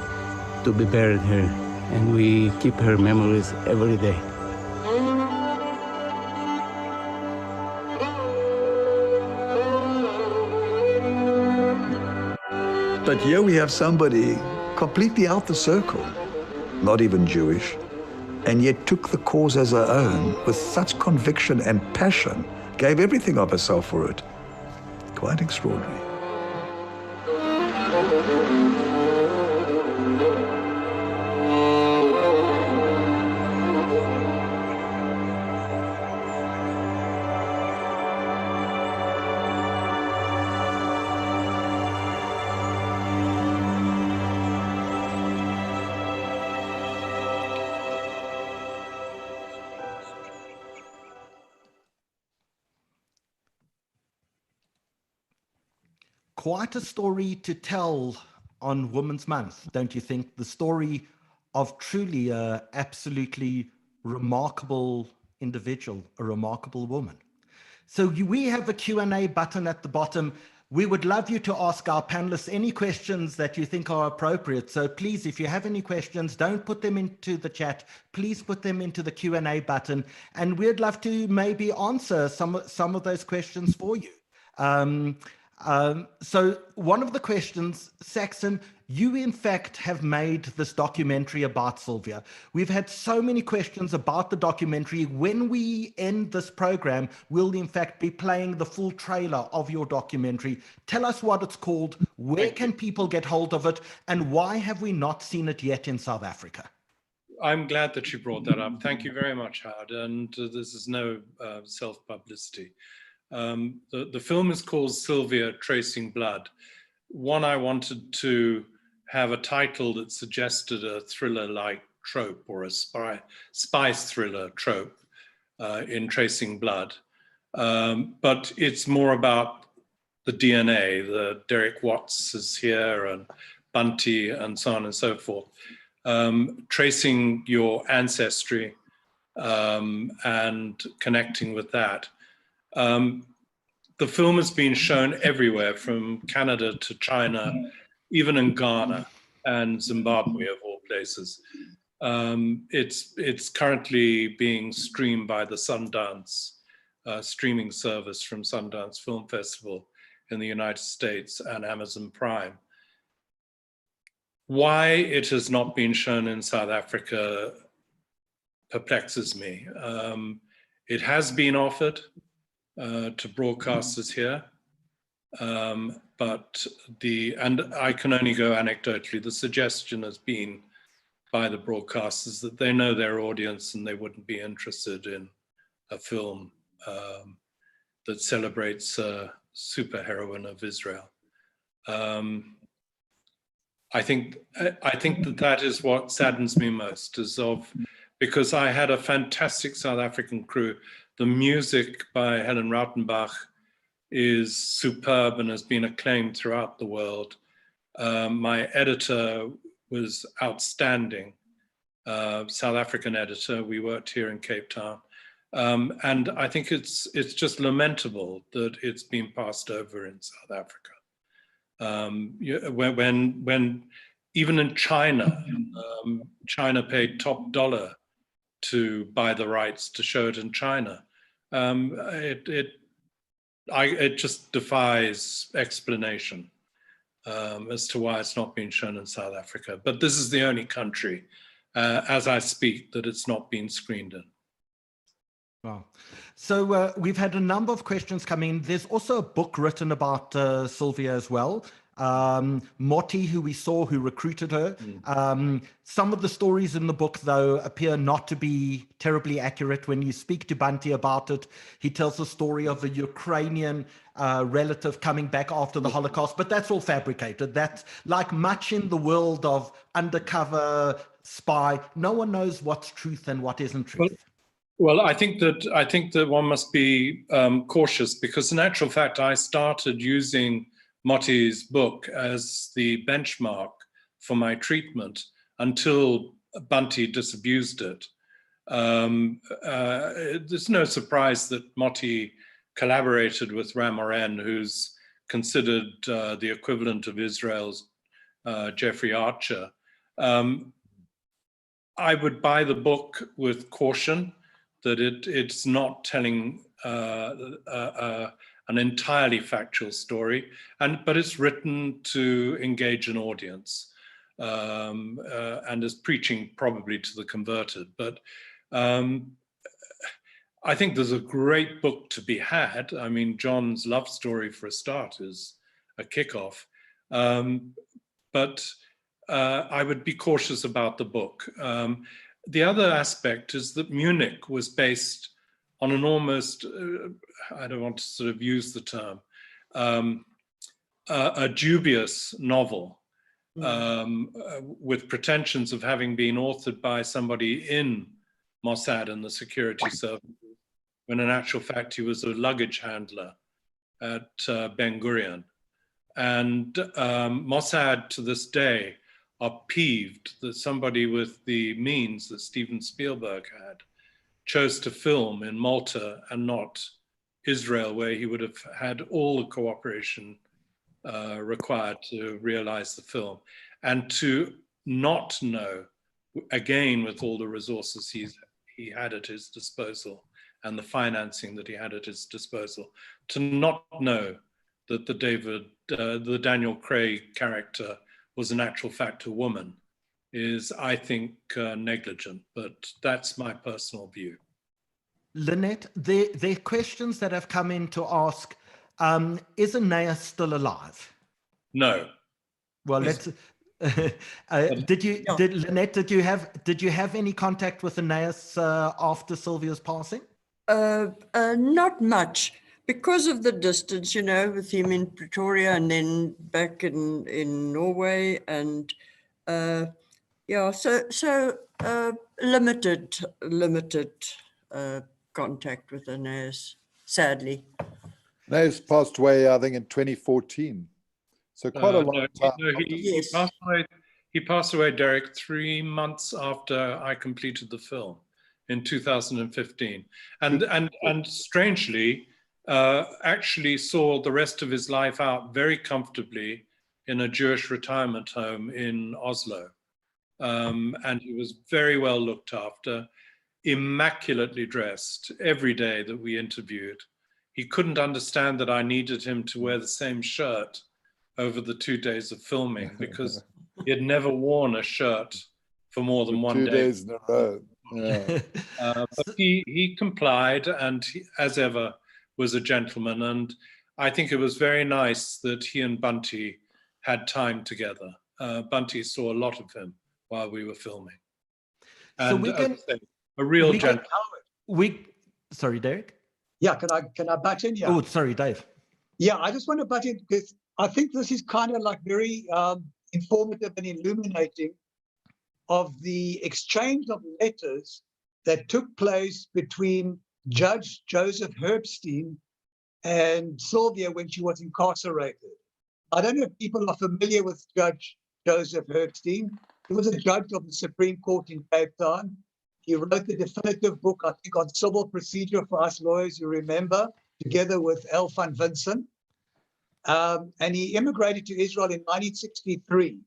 to be buried here, and we keep her memories every day. But here we have somebody completely out the circle, not even Jewish, and yet took the cause as her own with such conviction and passion, gave everything of herself for it. Quite extraordinary. Quite a story to tell on Women's Month, don't you think? The story of truly a absolutely remarkable individual, a remarkable woman. So we have a Q&A button at the bottom. We would love you to ask our panelists any questions that you think are appropriate. So please, if you have any questions, don't put them into the chat. Please put them into the Q&A button, and we'd love to maybe answer some of those questions for you. So one of the questions, Saxon, you in fact have made this documentary about Sylvia. We've had so many questions about the documentary. When we end this program, we'll in fact be playing the full trailer of your documentary. Tell us what it's called, where can people get hold of it, and why have we not seen it yet in South Africa? I'm glad that you brought that up. Thank you very much, Howard. And this is no self-publicity. The film is called Sylvia Tracing Blood. One, I wanted to have a title that suggested a thriller-like trope or a spy thriller trope in Tracing Blood. But it's more about the DNA, the Derek Watts is here and Bunty and so on and so forth. Tracing your ancestry and connecting with that. The film has been shown everywhere, from Canada to China, even in Ghana and Zimbabwe, of all places. It's currently being streamed by the Sundance streaming service from Sundance Film Festival in the United States and Amazon Prime. Why it has not been shown in South Africa perplexes me. It has been offered to broadcasters here, and I can only go anecdotally, the suggestion has been by the broadcasters that they know their audience and they wouldn't be interested in a film that celebrates a superheroine of Israel. I think that is what saddens me most, because I had a fantastic South African crew. The music by Helen Rautenbach is superb and has been acclaimed throughout the world. My editor was outstanding, South African editor. We worked here in Cape Town. And I think it's just lamentable that it's been passed over in South Africa. When even in China, China paid top dollar to buy the rights to show it in China. It just defies explanation as to why it's not been shown in South Africa. But this is the only country, as I speak, that it's not been screened in. Wow. So we've had a number of questions come in. There's also a book written about Sylvia as well. Motti, who we saw, who recruited her. Some of the stories in the book, though, appear not to be terribly accurate. When you speak to Bunty about it, he tells the story of a Ukrainian relative coming back after the Holocaust, but that's all fabricated. That's like much in the world of undercover spy. No one knows what's truth and what isn't truth. Well, I think that one must be cautious, because in actual fact, I started using Motti's book as the benchmark for my treatment until Bunty disabused it. There's no surprise that Motti collaborated with Ramoren, who's considered the equivalent of Israel's Jeffrey Archer. I would buy the book with caution, that it's not telling an entirely factual story, but it's written to engage an audience and is preaching probably to the converted. But I think there's a great book to be had. I mean, John's love story, for a start, is a kickoff. But I would be cautious about the book. The other aspect is that Munich was based on an almost, I don't want to sort of use the term, a dubious novel with pretensions of having been authored by somebody in Mossad and the security service, when in actual fact he was a luggage handler at Ben Gurion. And Mossad to this day are peeved that somebody with the means that Steven Spielberg had chose to film in Malta and not Israel, where he would have had all the cooperation required to realize the film. And to not know, again, with all the resources he had at his disposal and the financing that he had at his disposal, to not know that the Daniel Craig character was in actual fact a woman is, I think, negligent, but that's my personal view. Lynette, there are questions that have come in to ask, is Aeneas still alive? No. Well, let's. Lynette, did you have any contact with Aeneas after Sylvia's passing? Not much, because of the distance, you know, with him in Pretoria and then back in Norway, and yeah, so limited contact with Aeneas, sadly. Aeneas passed away, I think, in 2014. So quite a long time. He passed away, Derek, 3 months after I completed the film in 2015. And strangely, actually saw the rest of his life out very comfortably in a Jewish retirement home in Oslo. And he was very well looked after, immaculately dressed every day that we interviewed. He couldn't understand that I needed him to wear the same shirt over the 2 days of filming, because he had never worn a shirt for more than 1 day. 2 days in a row. Yeah. But he complied, and he, as ever, was a gentleman. And I think it was very nice that he and Bunty had time together. Bunty saw a lot of him while we were filming. And So we can, a real gentleman. Sorry, Derek? Yeah, can I butt in? Yeah. Oh, sorry, Dave. Yeah, I just want to butt in because I think this is kind of like very informative and illuminating of the exchange of letters that took place between Judge Joseph Herbstein and Sylvia when she was incarcerated. I don't know if people are familiar with Judge Joseph Herbstein. He was a judge of the Supreme Court in Cape Town. He wrote the definitive book, I think, on civil procedure for us lawyers, you remember, together with L. van Vincent. And he immigrated to Israel in 1963.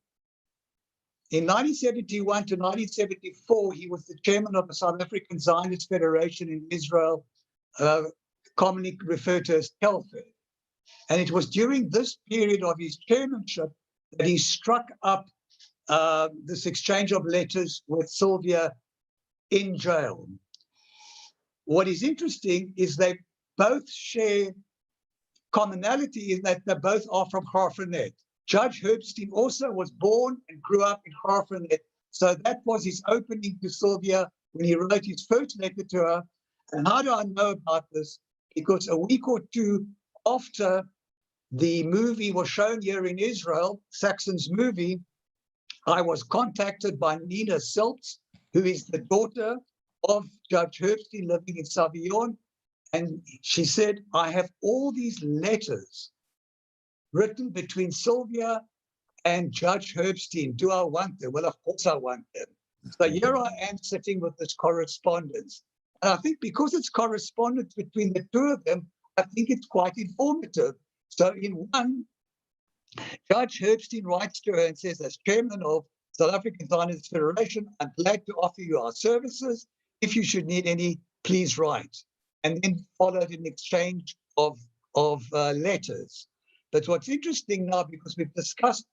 In 1971 to 1974, he was the chairman of the South African Zionist Federation in Israel, commonly referred to as Telfed. And it was during this period of his chairmanship that he struck up this exchange of letters with Sylvia in jail. What is interesting is they both share commonality in that they both are from Graaff-Reinet. Judge Herbstein also was born and grew up in Graaff-Reinet. So that was his opening to Sylvia when he wrote his first letter to her. And how do I know about this? Because a week or two after the movie was shown here in Israel, Saxon's movie, I was contacted by Nina Seltz, who is the daughter of Judge Herbstein living in Savillon. And she said, I have all these letters written between Sylvia and Judge Herbstein. Do I want them? Well, of course I want them. So here I am sitting with this correspondence. And I think because it's correspondence between the two of them, I think it's quite informative. So in one, Judge Herbstein writes to her and says, as chairman of South African Zionist Federation, I'm glad to offer you our services. If you should need any, please write. And then followed an exchange of letters. But what's interesting now, because we've discussed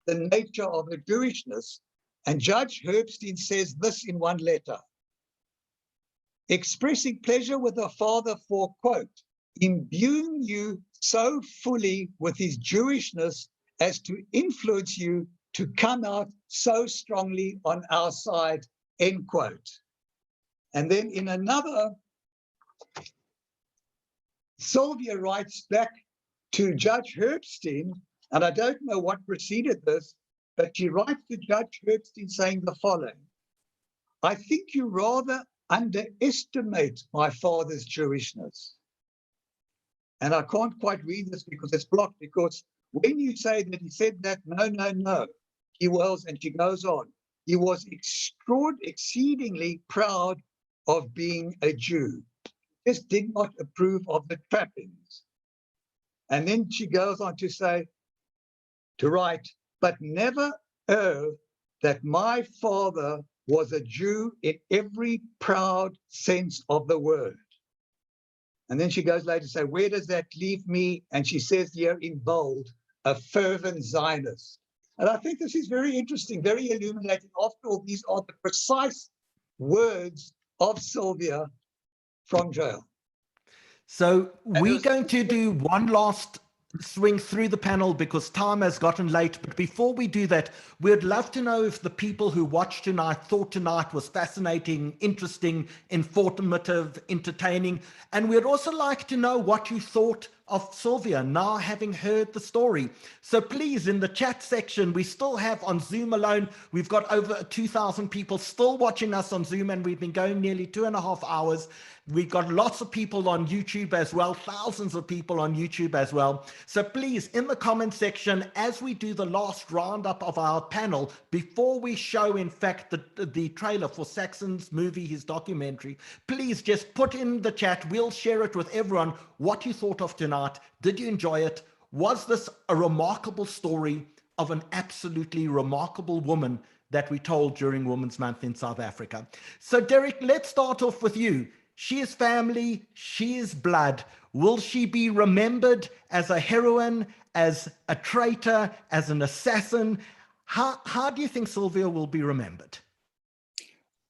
the nature of her Jewishness, and Judge Herbstein says this in one letter, expressing pleasure with her father for, quote, imbuing you so fully with his Jewishness as to influence you to come out so strongly on our side, end quote. And then in another, Sylvia writes back to Judge Herbstein, and I don't know what preceded this, but she writes to Judge Herbstein saying the following, I think you rather underestimate my father's Jewishness. And I can't quite read this because it's blocked, because when you say that he said that, no, he was, and she goes on, he was exceedingly proud of being a Jew. Just did not approve of the trappings. And then she goes on to say, to write, but never err that my father was a Jew in every proud sense of the word. And then she goes later to say, where does that leave me? And she says here in bold, a fervent Zionist. And I think this is very interesting, very illuminating. After all, these are the precise words of Sylvia from jail. So we're going to do one last swing through the panel because time has gotten late. But before we do that, we'd love to know if the people who watched tonight thought tonight was fascinating, interesting, informative, entertaining. And we'd also like to know what you thought of Sylvia now having heard the story. So please, in the chat section, we still have on Zoom alone, we've got over 2,000 people still watching us on Zoom, and we've been going nearly 2.5 hours. We've got lots of people on YouTube as well, thousands of people on YouTube as well. So please, in the comment section, as we do the last roundup of our panel, before we show, in fact, the trailer for Saxon's movie, his documentary, please just put in the chat, we'll share it with everyone, what you thought of tonight. Did you enjoy it? Was this a remarkable story of an absolutely remarkable woman that we told during Women's Month in South Africa? So Derek, let's start off with you. She is family, she is blood. Will she be remembered as a heroine, as a traitor, as an assassin? How do you think Sylvia will be remembered?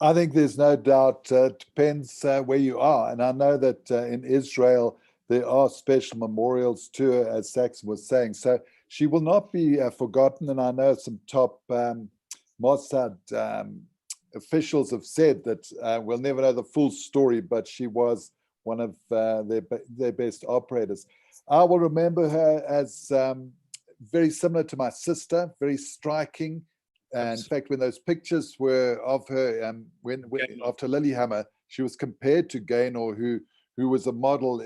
I think there's no doubt, depends where you are. And I know that in Israel, there are special memorials to her, as Saxon was saying. So she will not be forgotten. And I know some top Mossad officials have said that we'll never know the full story, but she was one of their best operators. I will remember her as very similar to my sister, very striking. And in fact, when those pictures were of her, after Lillehammer, she was compared to Gaynor, who was a model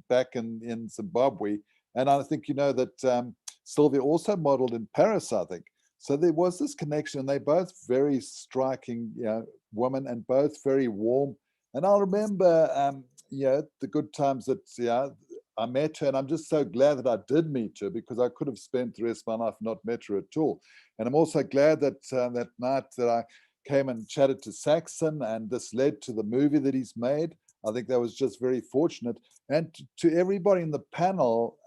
back in Zimbabwe. And I think, you know, that Sylvia also modeled in Paris, I think. So there was this connection, and they both very striking, you know, women, and both very warm. And I'll remember, you know, the good times that, yeah, I met her, and I'm just so glad that I did meet her, because I could have spent the rest of my life not met her at all. And I'm also glad that that night that I came and chatted to Saxon, and this led to the movie that he's made. I think that was just very fortunate. And to everybody in the panel,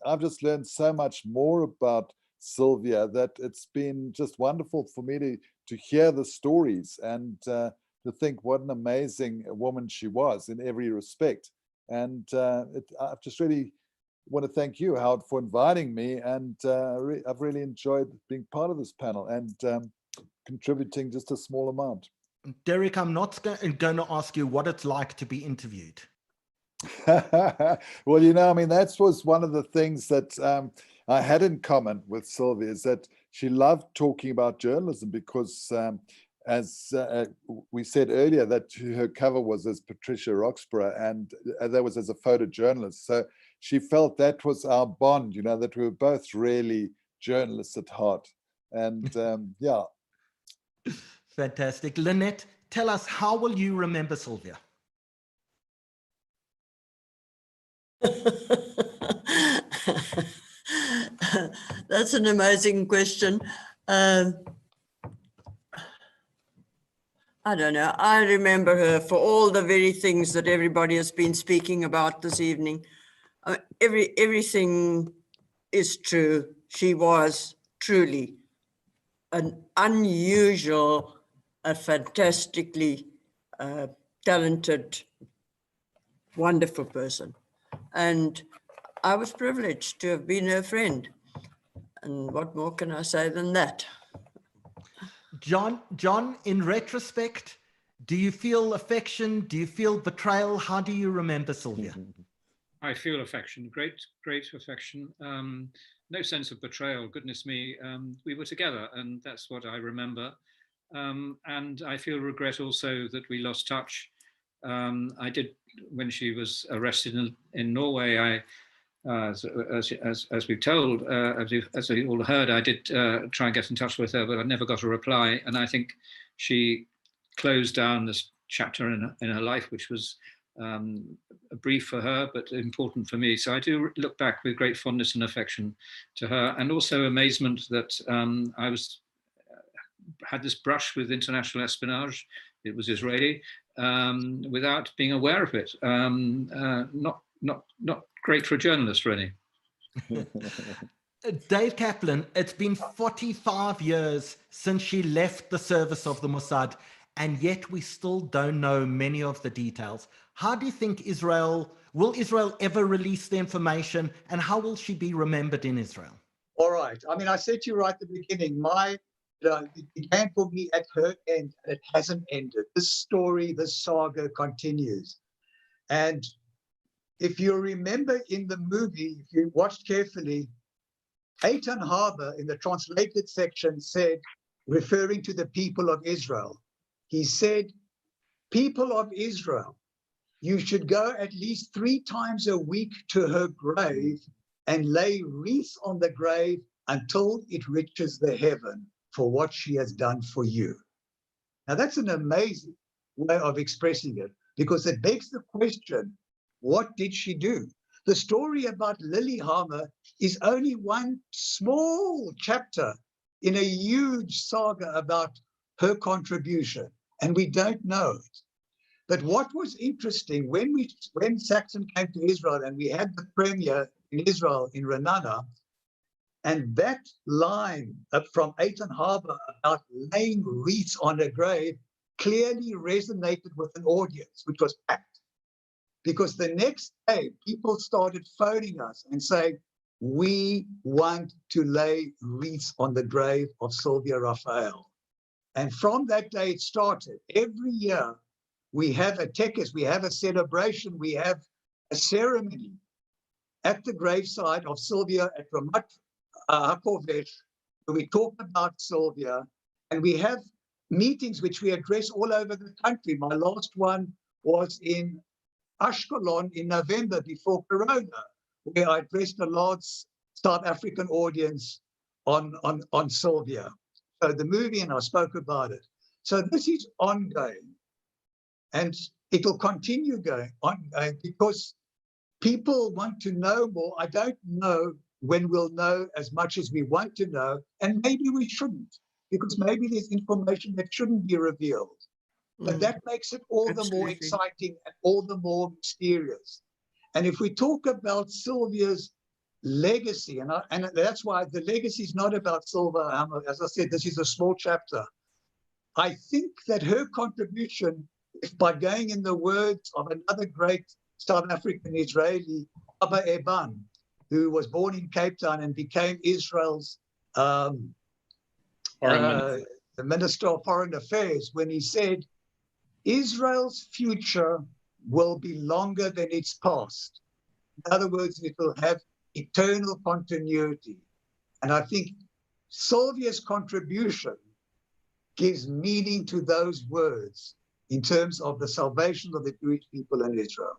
I've just learned so much more about Sylvia, that it's been just wonderful for me to hear the stories, and to think what an amazing woman she was in every respect. And I just really want to thank you, Howard, for inviting me, and I've really enjoyed being part of this panel and contributing just a small amount. Derek, I'm not going to ask you what it's like to be interviewed. Well, you know, I mean, that was one of the things that I had in common with Sylvia, is that she loved talking about journalism, because as we said earlier, that her cover was as Patricia Roxburgh, and that was as a photojournalist. So she felt that was our bond, you know, that we were both really journalists at heart. And yeah. Fantastic. Lynette, tell us, how will you remember Sylvia? That's an amazing question. I don't know. I remember her for all the very things that everybody has been speaking about this evening. Everything is true. She was truly an unusual, a fantastically talented, wonderful person. And I was privileged to have been her friend. And what more can I say than that? John, in retrospect, do you feel affection? Do you feel betrayal? How do you remember Sylvia? I feel affection, great affection. No sense of betrayal, goodness me. We were together, and that's what I remember. And I feel regret also that we lost touch. I did, when she was arrested in Norway, as we've told, as we all heard, I did try and get in touch with her, but I never got a reply. And I think she closed down this chapter in her life, which was brief for her, but important for me. So I do look back with great fondness and affection to her, and also amazement that I had this brush with international espionage. It was Israeli, without being aware of it. Not great for a journalist, really. Dave Kaplan, it's been 45 years since she left the service of the Mossad, and yet we still don't know many of the details. How do you think will Israel ever release the information, and how will she be remembered in Israel? All right. I mean, I said to you right at the beginning, it began for me at her end, and it hasn't ended. This story, this saga continues. And if you remember in the movie, if you watched carefully, Eitan Harbour in the translated section said, referring to the people of Israel, he said, people of Israel, you should go at least 3 times a week to her grave and lay wreaths on the grave until it reaches the heaven for what she has done for you. Now that's an amazing way of expressing it, because it begs the question, what did she do? The story about Lillehammer is only one small chapter in a huge saga about her contribution, and we don't know it. But what was interesting, when Saxon came to Israel and we had the premiere in Israel in Renana, and that line from Eitan Harbour about laying wreaths on a grave clearly resonated with an audience, which was packed. Because the next day, people started phoning us and saying, we want to lay wreaths on the grave of Sylvia Raphael. And from that day, it started. Every year, we have a tekes, we have a celebration, we have a ceremony at the graveside of Sylvia at Ramat Hakovesh, where we talk about Sylvia, and we have meetings which we address all over the country. My last one was in Ashkelon in November before Corona, where I addressed a large South African audience on Sylvia. So the movie, and I spoke about it. So this is ongoing, and it will continue going on because people want to know more. I don't know when we'll know as much as we want to know, and maybe we shouldn't, because maybe there's information that shouldn't be revealed. But that makes it all the more exciting and all the more mysterious. And if we talk about Sylvia's legacy, and that's why the legacy is not about Sylvia. As I said, this is a small chapter. I think that her contribution, if by going in the words of another great South African Israeli, Abba Eban, who was born in Cape Town and became Israel's the Minister of Foreign Affairs, when he said, Israel's future will be longer than its past. In other words, it will have eternal continuity. And I think Sylvia's contribution gives meaning to those words in terms of the salvation of the Jewish people in Israel.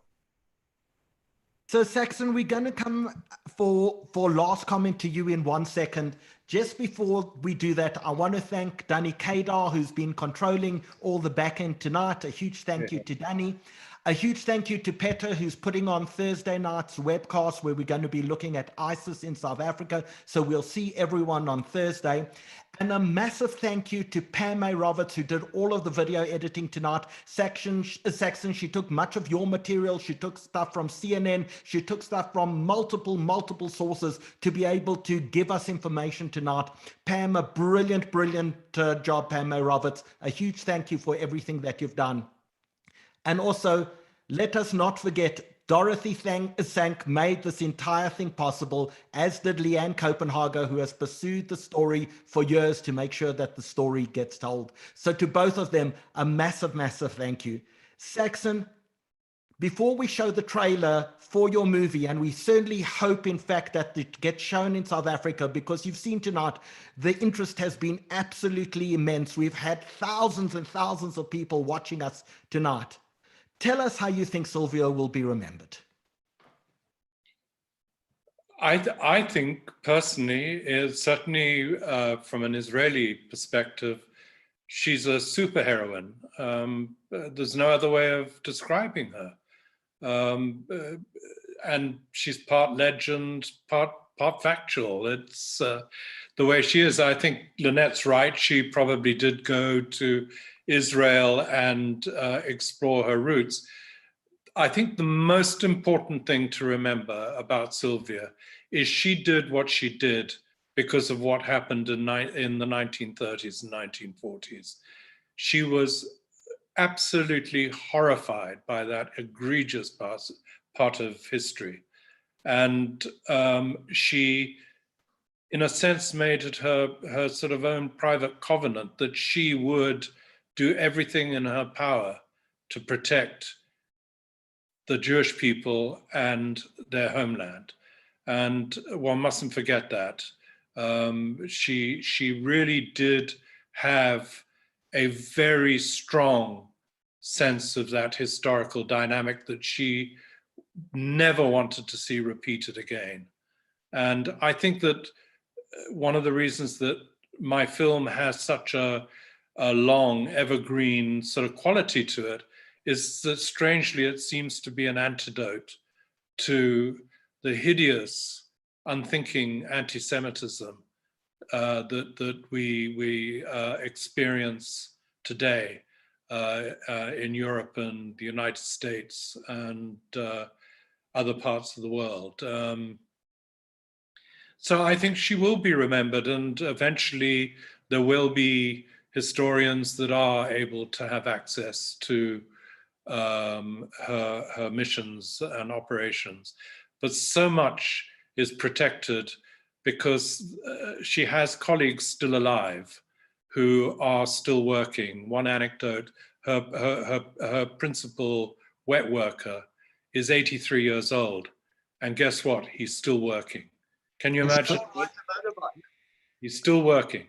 So Saxon, we're going to come for last comment to you in 1 second. Just before we do that, I want to thank Danny Kadar, who's been controlling all the back end tonight. A huge thank you to Danny. A huge thank you to Petter, who's putting on Thursday night's webcast, where we're going to be looking at ISIS in South Africa. So we'll see everyone on Thursday. And a massive thank you to Pam A. Roberts, who did all of the video editing tonight. Saxon, she took much of your material. She took stuff from CNN. She took stuff from multiple sources to be able to give us information tonight. Pam, a brilliant job, Pam A. Roberts. A huge thank you for everything that you've done. And also, let us not forget, Dorothy Sank made this entire thing possible, as did Leanne Copenhagen, who has pursued the story for years to make sure that the story gets told. So to both of them, a massive thank you. Saxon, before we show the trailer for your movie, and we certainly hope, in fact, that it gets shown in South Africa, because you've seen tonight, the interest has been absolutely immense. We've had thousands and thousands of people watching us tonight. Tell us how you think Sylvia will be remembered. I think personally, certainly from an Israeli perspective, she's a superheroine. There's no other way of describing her. And she's part legend, part factual. It's the way she is. I think Lynette's right. She probably did go to Israel and explore her roots. I think the most important thing to remember about Sylvia is she did what she did because of what happened in the 1930s and 1940s. She was absolutely horrified by that egregious part of history. And she, in a sense, made it her sort of own private covenant that she would do everything in her power to protect the Jewish people and their homeland. And one mustn't forget that. She really did have a very strong sense of that historical dynamic that she never wanted to see repeated again. And I think that one of the reasons that my film has such a long, evergreen sort of quality to it is that strangely it seems to be an antidote to the hideous, unthinking anti-Semitism that we experience today in Europe and the United States and other parts of the world. So I think she will be remembered, and eventually there will be historians that are able to have access to her missions and operations. But so much is protected because she has colleagues still alive who are still working. One anecdote, her principal wet worker is 83 years old. And guess what? He's still working. Can you imagine? He's still working.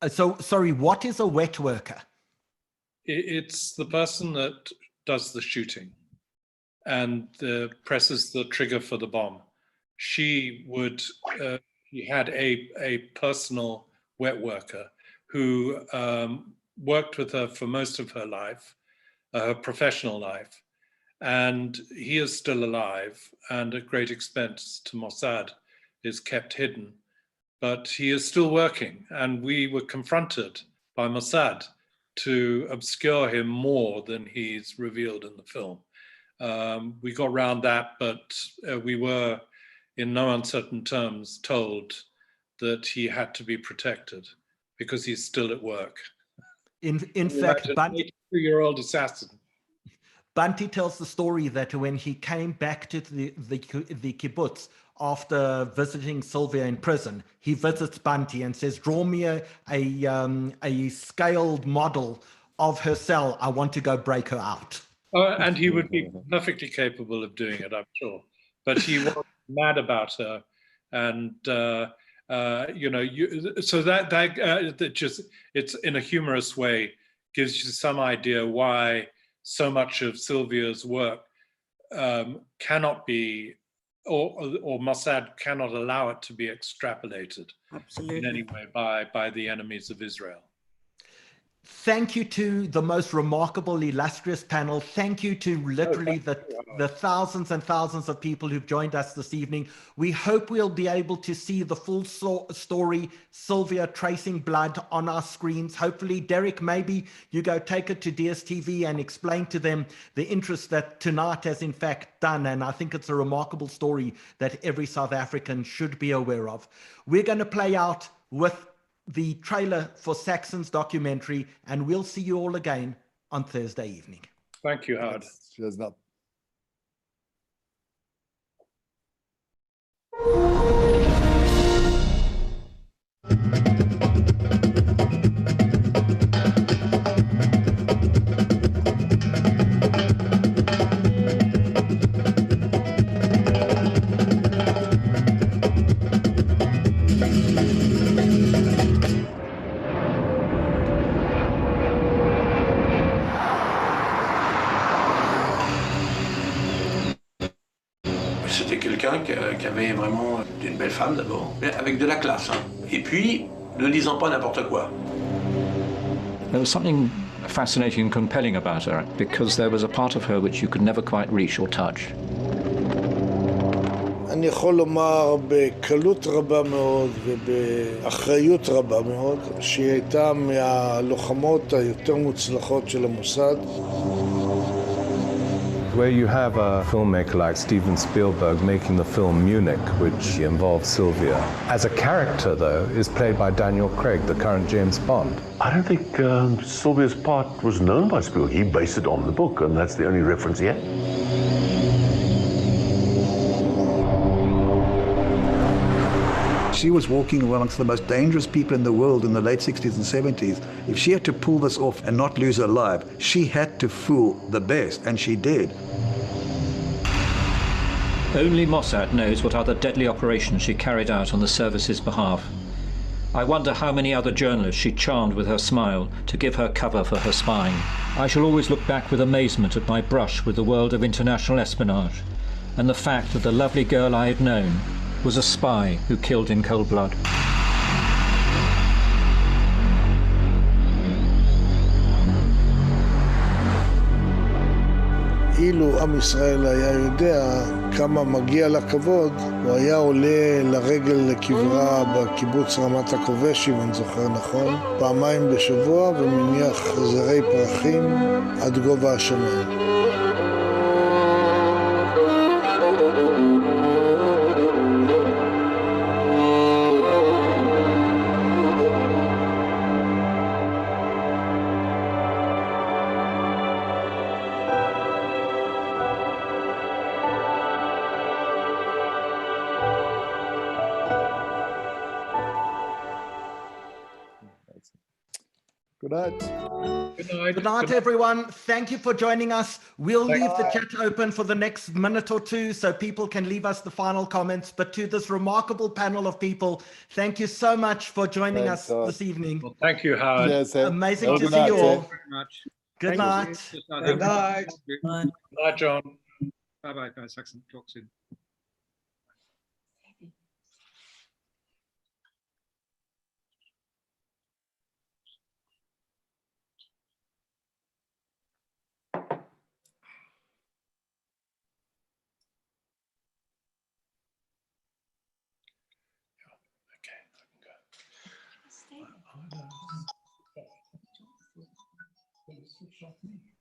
So, sorry, what is a wet worker? It's the person that does the shooting and presses the trigger for the bomb. She had a personal wet worker who worked with her for most of her life, her professional life. And he is still alive, and at great expense to Mossad is kept hidden. But he is still working, and we were confronted by Mossad to obscure him more than he's revealed in the film. We got around that, but we were in no uncertain terms told that he had to be protected because he's still at work. In fact, an 82-year-old assassin. Bunty tells the story that when he came back to the kibbutz after visiting Sylvia in prison, he visits Bunty and says, draw me a scaled model of her cell. I want to go break her out. And he would be perfectly capable of doing it, I'm sure. But he was mad about her. And, you know, so that just, it's in a humorous way, gives you some idea why so much of Sylvia's work cannot be, or Mossad cannot allow it to be extrapolated in any way by the enemies of Israel. Thank you to the most remarkable, illustrious panel. Thank you to literally the thousands and thousands of people who've joined us this evening. We hope we'll be able to see the full story, Sylvia tracing blood, on our screens. Hopefully, Derek, maybe you go take it to DSTV and explain to them the interest that Tonight has in fact done. And I think it's a remarkable story that every South African should be aware of. We're going to play out with the trailer for Saxon's documentary, and we'll see you all again on Thursday evening. Thank you, Howard. Cheers, not. C'était quelqu'un qui avait vraiment une belle femme d'abord, mais avec de la classe. Hein. Et puis, ne disant pas n'importe quoi. There was something fascinating and compelling about her because there was a part of her which you could never quite reach or touch. אני יכול לומר בקלות רבה מאוד ובאחריות רבה מאוד שהיא הייתה מהלוחמות היותר מוצלחות של המוסד. Where you have a filmmaker like Steven Spielberg making the film Munich, which involves Sylvia. As a character, though, is played by Daniel Craig, the current James Bond. I don't think Sylvia's part was known by Spielberg. He based it on the book, and that's the only reference he had. She was walking amongst the most dangerous people in the world in the late 60s and 70s. If she had to pull this off and not lose her life, she had to fool the best, and she did. Only Mossad knows what other deadly operations she carried out on the service's behalf. I wonder how many other journalists she charmed with her smile to give her cover for her spying. I shall always look back with amazement at my brush with the world of international espionage, and the fact that the lovely girl I had known was a spy who killed in cold blood. אילו עם ישראל היה יודע כמה מגיע לכבוד, הוא היה עולה לרגל לקברה בקיבוץ רמת הכובש, אם אני זוכר נכון, פעמיים בשבוע ומניח זרי פרחים עד גובה השמיים. night. Good night. Good night, everyone. Thank you for joining us. We'll leave the chat open for the next minute or two so people can leave us the final comments. But to this remarkable panel of people, thank you so much for joining us this evening. Well, thank you, Howard. Yes, Amazing to good see night, you all. Very much. Good night. Good night. Good night, John. Bye-bye, guys. Saxon. Talk soon. Switch off me.